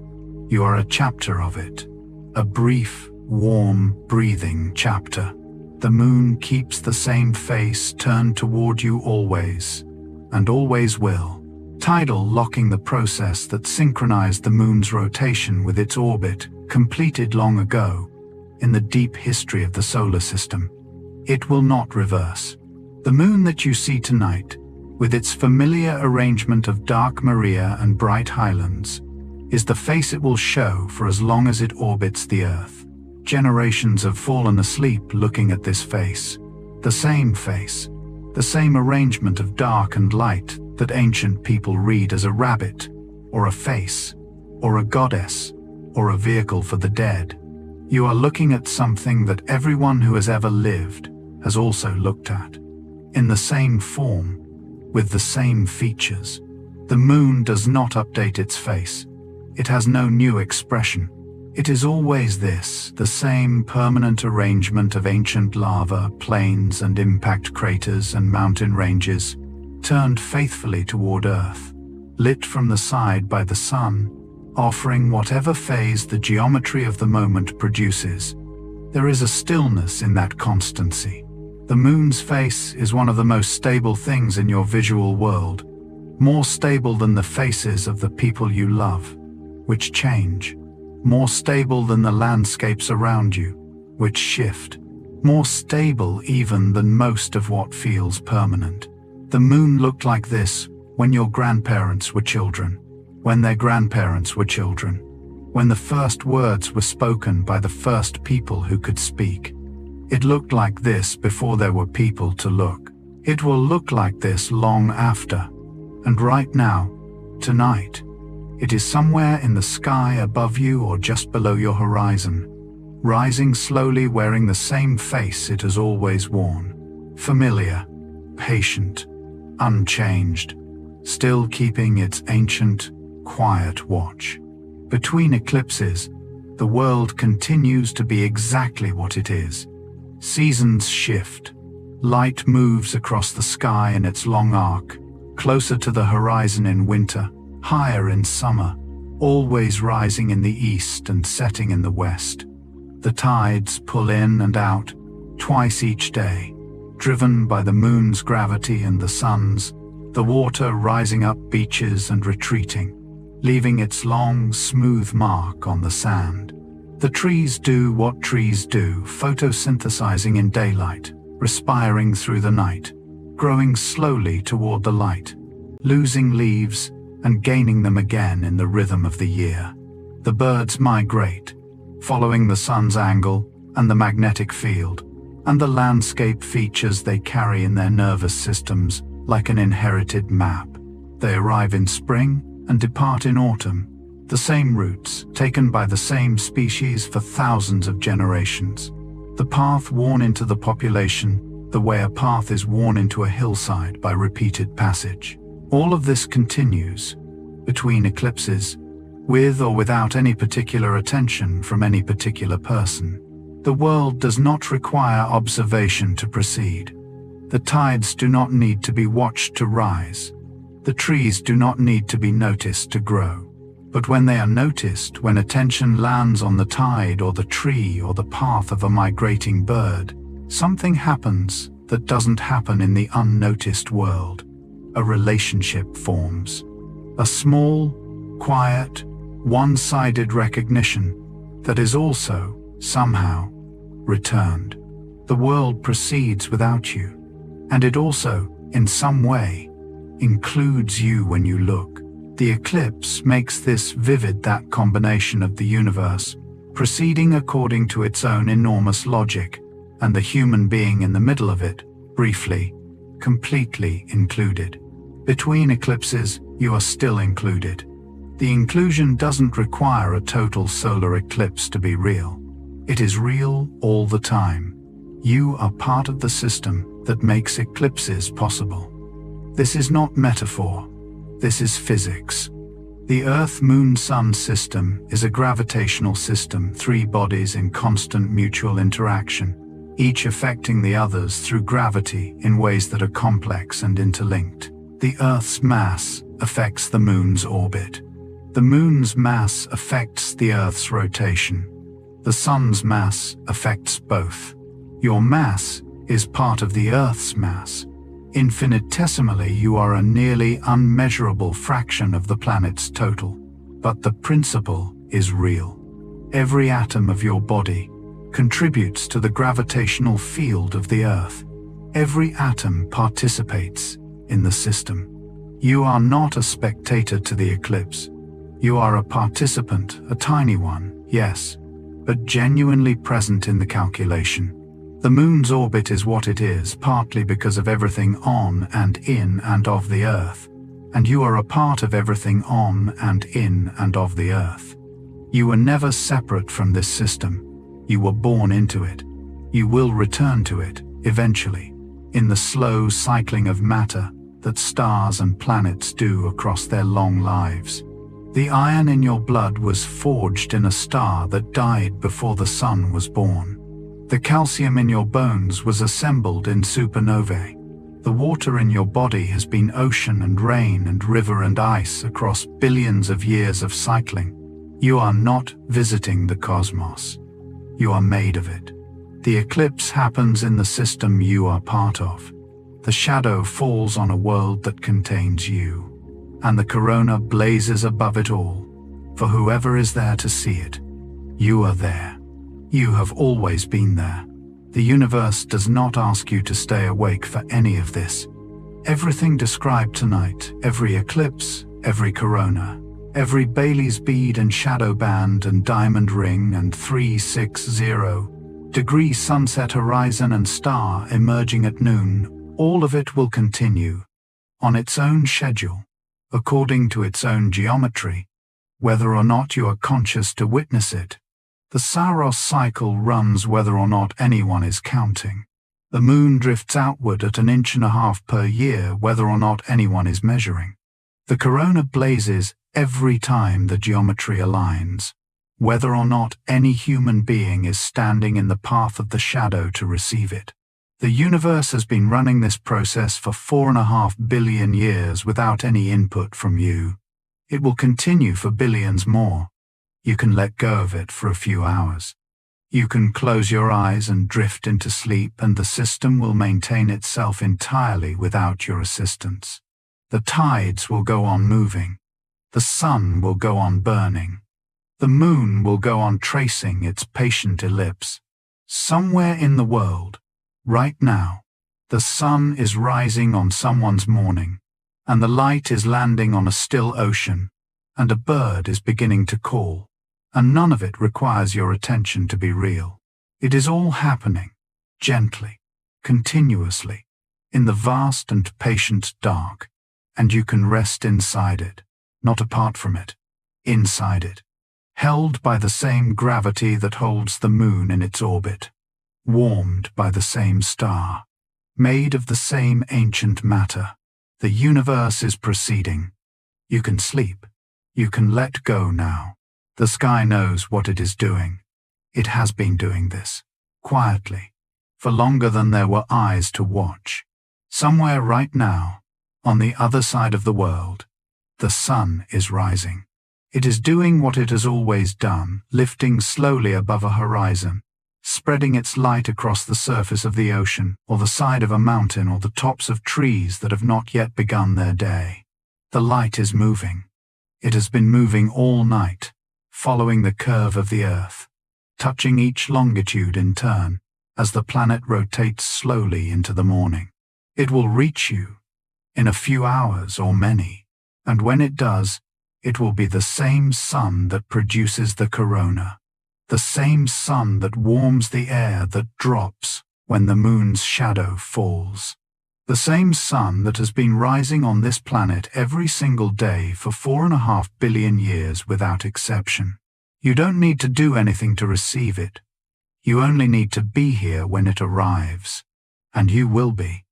Speaker 1: You are a chapter of it, a brief, warm, breathing chapter. The moon keeps the same face turned toward you always, and always will. Tidal locking the process that synchronized the moon's rotation with its orbit, completed long ago, in the deep history of the solar system. It will not reverse. The moon that you see tonight, with its familiar arrangement of dark Maria and bright highlands, is the face it will show for as long as it orbits the Earth. Generations have fallen asleep looking at this face, the same arrangement of dark and light that ancient people read as a rabbit, or a face, or a goddess, or a vehicle for the dead. You are looking at something that everyone who has ever lived has also looked at, in the same form, with the same features. The moon does not update its face. It has no new expression. It is always this, the same permanent arrangement of ancient lava, plains and impact craters and mountain ranges, turned faithfully toward Earth, lit from the side by the sun, offering whatever phase the geometry of the moment produces. There is a stillness in that constancy. The moon's face is one of the most stable things in your visual world, more stable than the faces of the people you love, which change. More stable than the landscapes around you, which shift. More stable even than most of what feels permanent. The moon looked like this when your grandparents were children, when their grandparents were children, when the first words were spoken by the first people who could speak. It looked like this before there were people to look. It will look like this long after. And right now, tonight, it is somewhere in the sky above you or just below your horizon, rising slowly, wearing the same face it has always worn. Familiar, patient, unchanged, still keeping its ancient, quiet watch. Between eclipses, the world continues to be exactly what it is. Seasons shift. Light moves across the sky in its long arc, closer to the horizon in winter, higher in summer, always rising in the east and setting in the west. The tides pull in and out, twice each day, driven by the moon's gravity and the sun's, the water rising up beaches and retreating, leaving its long, smooth mark on the sand. The trees do what trees do, photosynthesizing in daylight, respiring through the night, growing slowly toward the light, losing leaves and gaining them again in the rhythm of the year. The birds migrate, following the sun's angle and the magnetic field, and the landscape features they carry in their nervous systems like an inherited map. They arrive in spring and depart in autumn, the same routes taken by the same species for thousands of generations. The path worn into the population, the way a path is worn into a hillside by repeated passage. All of this continues between eclipses, with or without any particular attention from any particular person. The world does not require observation to proceed. The tides do not need to be watched to rise. The trees do not need to be noticed to grow. But when they are noticed, when attention lands on the tide or the tree or the path of a migrating bird, something happens that doesn't happen in the unnoticed world. A relationship forms. A small, quiet, one-sided recognition that is also, somehow, returned. The world proceeds without you, and it also, in some way, includes you when you look. The eclipse makes this vivid, that combination of the universe, proceeding according to its own enormous logic, and the human being in the middle of it, briefly, completely included. Between eclipses, you are still included. The inclusion doesn't require a total solar eclipse to be real. It is real all the time. You are part of the system that makes eclipses possible. This is not metaphor. This is physics. The Earth-Moon-Sun system is a gravitational system, three bodies in constant mutual interaction, each affecting the others through gravity in ways that are complex and interlinked. The Earth's mass affects the Moon's orbit. The Moon's mass affects the Earth's rotation. The Sun's mass affects both. Your mass is part of the Earth's mass. Infinitesimally, you are a nearly unmeasurable fraction of the planet's total. But the principle is real. Every atom of your body contributes to the gravitational field of the Earth. Every atom participates in the system. You are not a spectator to the eclipse. You are a participant, a tiny one, yes, but genuinely present in the calculation. The Moon's orbit is what it is, partly because of everything on and in and of the Earth, and you are a part of everything on and in and of the Earth. You were never separate from this system. You were born into it. You will return to it, eventually, in the slow cycling of matter that stars and planets do across their long lives. The iron in your blood was forged in a star that died before the sun was born. The calcium in your bones was assembled in supernovae. The water in your body has been ocean and rain and river and ice across billions of years of cycling. You are not visiting the cosmos. You are made of it. The eclipse happens in the system you are part of. The shadow falls on a world that contains you, and the corona blazes above it all. For whoever is there to see it, you are there. You have always been there. The universe does not ask you to stay awake for any of this. Everything described tonight, every eclipse, every corona, every Bailey's bead and shadow band and diamond ring and 360-degree sunset horizon and star emerging at noon, all of it will continue on its own schedule, according to its own geometry, whether or not you are conscious to witness it. The Saros cycle runs whether or not anyone is counting. The moon drifts outward at 1.5 inches per year whether or not anyone is measuring. The corona blazes every time the geometry aligns, whether or not any human being is standing in the path of the shadow to receive it. The universe has been running this process for 4.5 billion years without any input from you. It will continue for billions more. You can let go of it for a few hours. You can close your eyes and drift into sleep, and the system will maintain itself entirely without your assistance. The tides will go on moving. The sun will go on burning. The moon will go on tracing its patient ellipse. Somewhere in the world, right now, the sun is rising on someone's morning, and the light is landing on a still ocean, and a bird is beginning to call, and none of it requires your attention to be real. It is all happening, gently, continuously, in the vast and patient dark, and you can rest inside it, not apart from it, inside it, held by the same gravity that holds the moon in its orbit, warmed by the same star, made of the same ancient matter. The universe is proceeding. You can sleep. You can let go now. The sky knows what it is doing. It has been doing this, quietly, for longer than there were eyes to watch. Somewhere right now, on the other side of the world, the sun is rising. It is doing what it has always done, lifting slowly above a horizon, spreading its light across the surface of the ocean, or the side of a mountain, or the tops of trees that have not yet begun their day. The light is moving. It has been moving all night, following the curve of the Earth, touching each longitude in turn as the planet rotates slowly into the morning. It will reach you in a few hours or many, and when it does, it will be the same sun that produces the corona, the same sun that warms the air that drops when the moon's shadow falls, the same sun that has been rising on this planet every single day for 4.5 billion years without exception. You don't need to do anything to receive it. You only need to be here when it arrives, and you will be.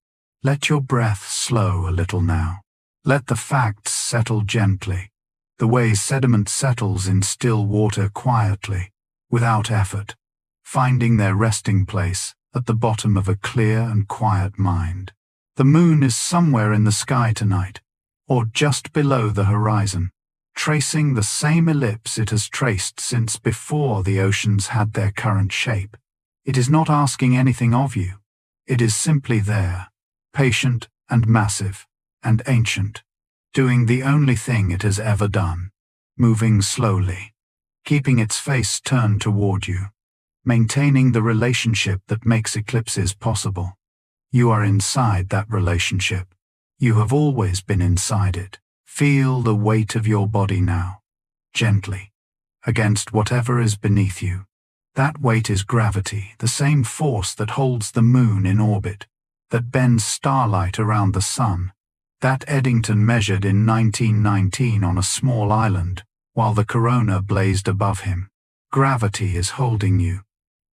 Speaker 1: Let your breath slow a little now. Let the facts settle gently, the way sediment settles in still water quietly, without effort, finding their resting place at the bottom of a clear and quiet mind. The moon is somewhere in the sky tonight, or just below the horizon, tracing the same ellipse it has traced since before the oceans had their current shape. It is not asking anything of you. It is simply there, patient and massive and ancient, doing the only thing it has ever done, moving slowly, keeping its face turned toward you, maintaining the relationship that makes eclipses possible. You are inside that relationship. You have always been inside it. Feel the weight of your body now, gently, against whatever is beneath you. That weight is gravity, the same force that holds the moon in orbit, that bends starlight around the sun, that Eddington measured in 1919 on a small island, while the corona blazed above him. Gravity is holding you.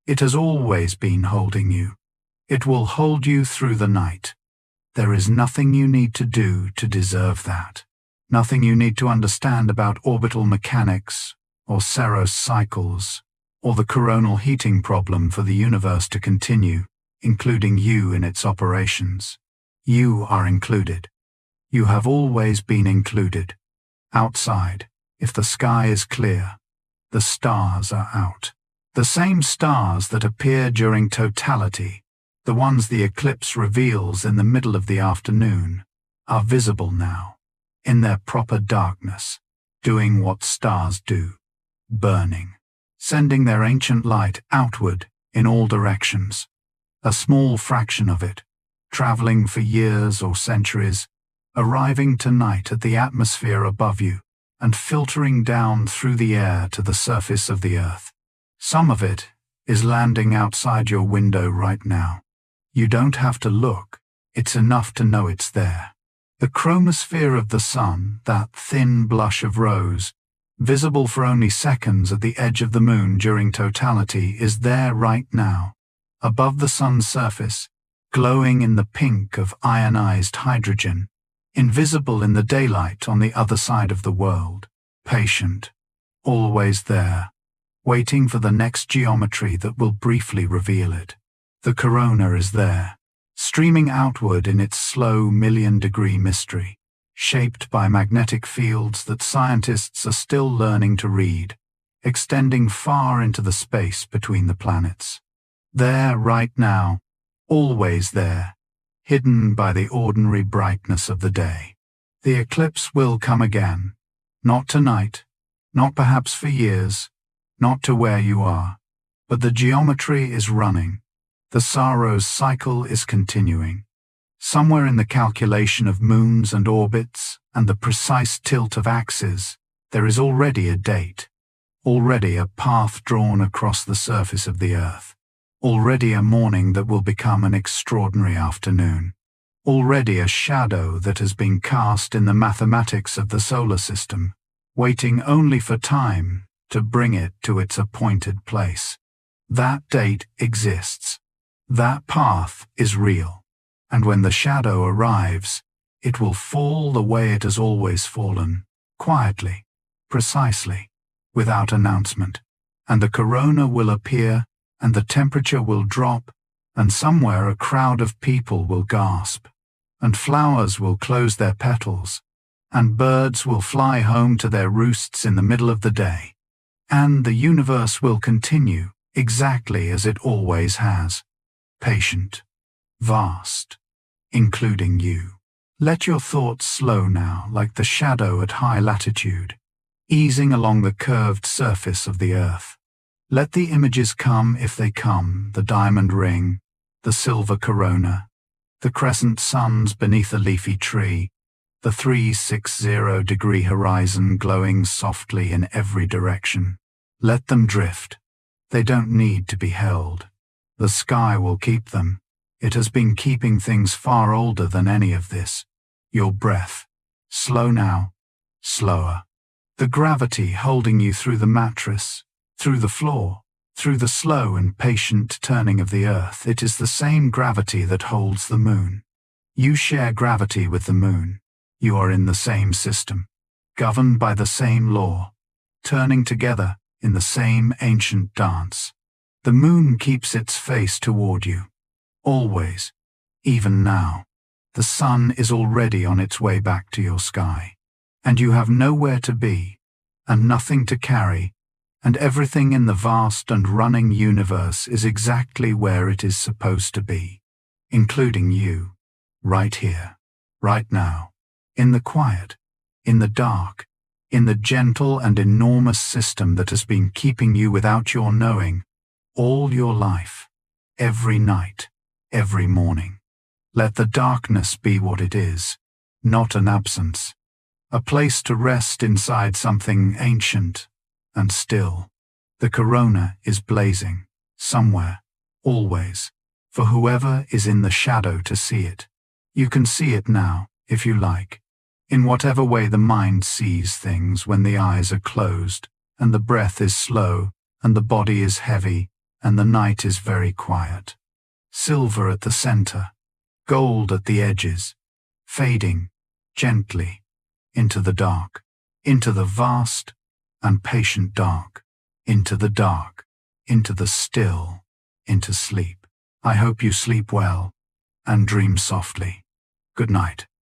Speaker 1: It has always been holding you. It will hold you through the night. There is nothing you need to do to deserve that. Nothing you need to understand about orbital mechanics, or Saros cycles, or the coronal heating problem for the universe to continue, including you in its operations. You are included. You have always been included. Outside, if the sky is clear, the stars are out. The same stars that appear during totality, the ones the eclipse reveals in the middle of the afternoon, are visible now, in their proper darkness, doing what stars do, burning, sending their ancient light outward in all directions. A small fraction of it, traveling for years or centuries, arriving tonight at the atmosphere above you and filtering down through the air to the surface of the Earth. Some of it is landing outside your window right now. You don't have to look, it's enough to know it's there. The chromosphere of the sun, that thin blush of rose, visible for only seconds at the edge of the moon during totality, is there right now, above the sun's surface, glowing in the pink of ionized hydrogen, invisible in the daylight on the other side of the world, patient, always there, waiting for the next geometry that will briefly reveal it. The corona is there, streaming outward in its slow million-degree mystery, shaped by magnetic fields that scientists are still learning to read, extending far into the space between the planets. There right now, always there, hidden by the ordinary brightness of the day. The eclipse will come again, not tonight, not perhaps for years, not to where you are, but the geometry is running. The Saros cycle is continuing. Somewhere in the calculation of moons and orbits and the precise tilt of axes, there is already a date, already a path drawn across the surface of the earth, already a morning that will become an extraordinary afternoon, already a shadow that has been cast in the mathematics of the solar system, waiting only for time to bring it to its appointed place. That date exists. That path is real. And when the shadow arrives, it will fall the way it has always fallen, quietly, precisely, without announcement. And the corona will appear, and the temperature will drop, and somewhere a crowd of people will gasp, and flowers will close their petals, and birds will fly home to their roosts in the middle of the day. And the universe will continue exactly as it always has, patient, vast, including you. Let your thoughts slow now like the shadow at high latitude, easing along the curved surface of the earth. Let the images come if they come, the diamond ring, the silver corona, the crescent suns beneath a leafy tree, the 360-degree horizon glowing softly in every direction. Let them drift. They don't need to be held. The sky will keep them. It has been keeping things far older than any of this. Your breath. Slow now. Slower. The gravity holding you through the mattress, through the floor, through the slow and patient turning of the earth. It is the same gravity that holds the moon. You share gravity with the moon. You are in the same system, governed by the same law, turning together in the same ancient dance. The moon keeps its face toward you. Always. Even now. The sun is already on its way back to your sky. And you have nowhere to be, and nothing to carry, and everything in the vast and running universe is exactly where it is supposed to be, including you, right here, right now, in the quiet, in the dark, in the gentle and enormous system that has been keeping you without your knowing, all your life, every night, every morning. Let the darkness be what it is, not an absence, a place to rest inside something ancient and still. The corona is blazing, somewhere, always, for whoever is in the shadow to see it. You can see it now, if you like, in whatever way the mind sees things when the eyes are closed, and the breath is slow, and the body is heavy, and the night is very quiet. Silver at the center, gold at the edges, fading, gently, into the dark, into the vast and patient dark, into the dark, into the still, into sleep. I hope you sleep well and dream softly. Good night.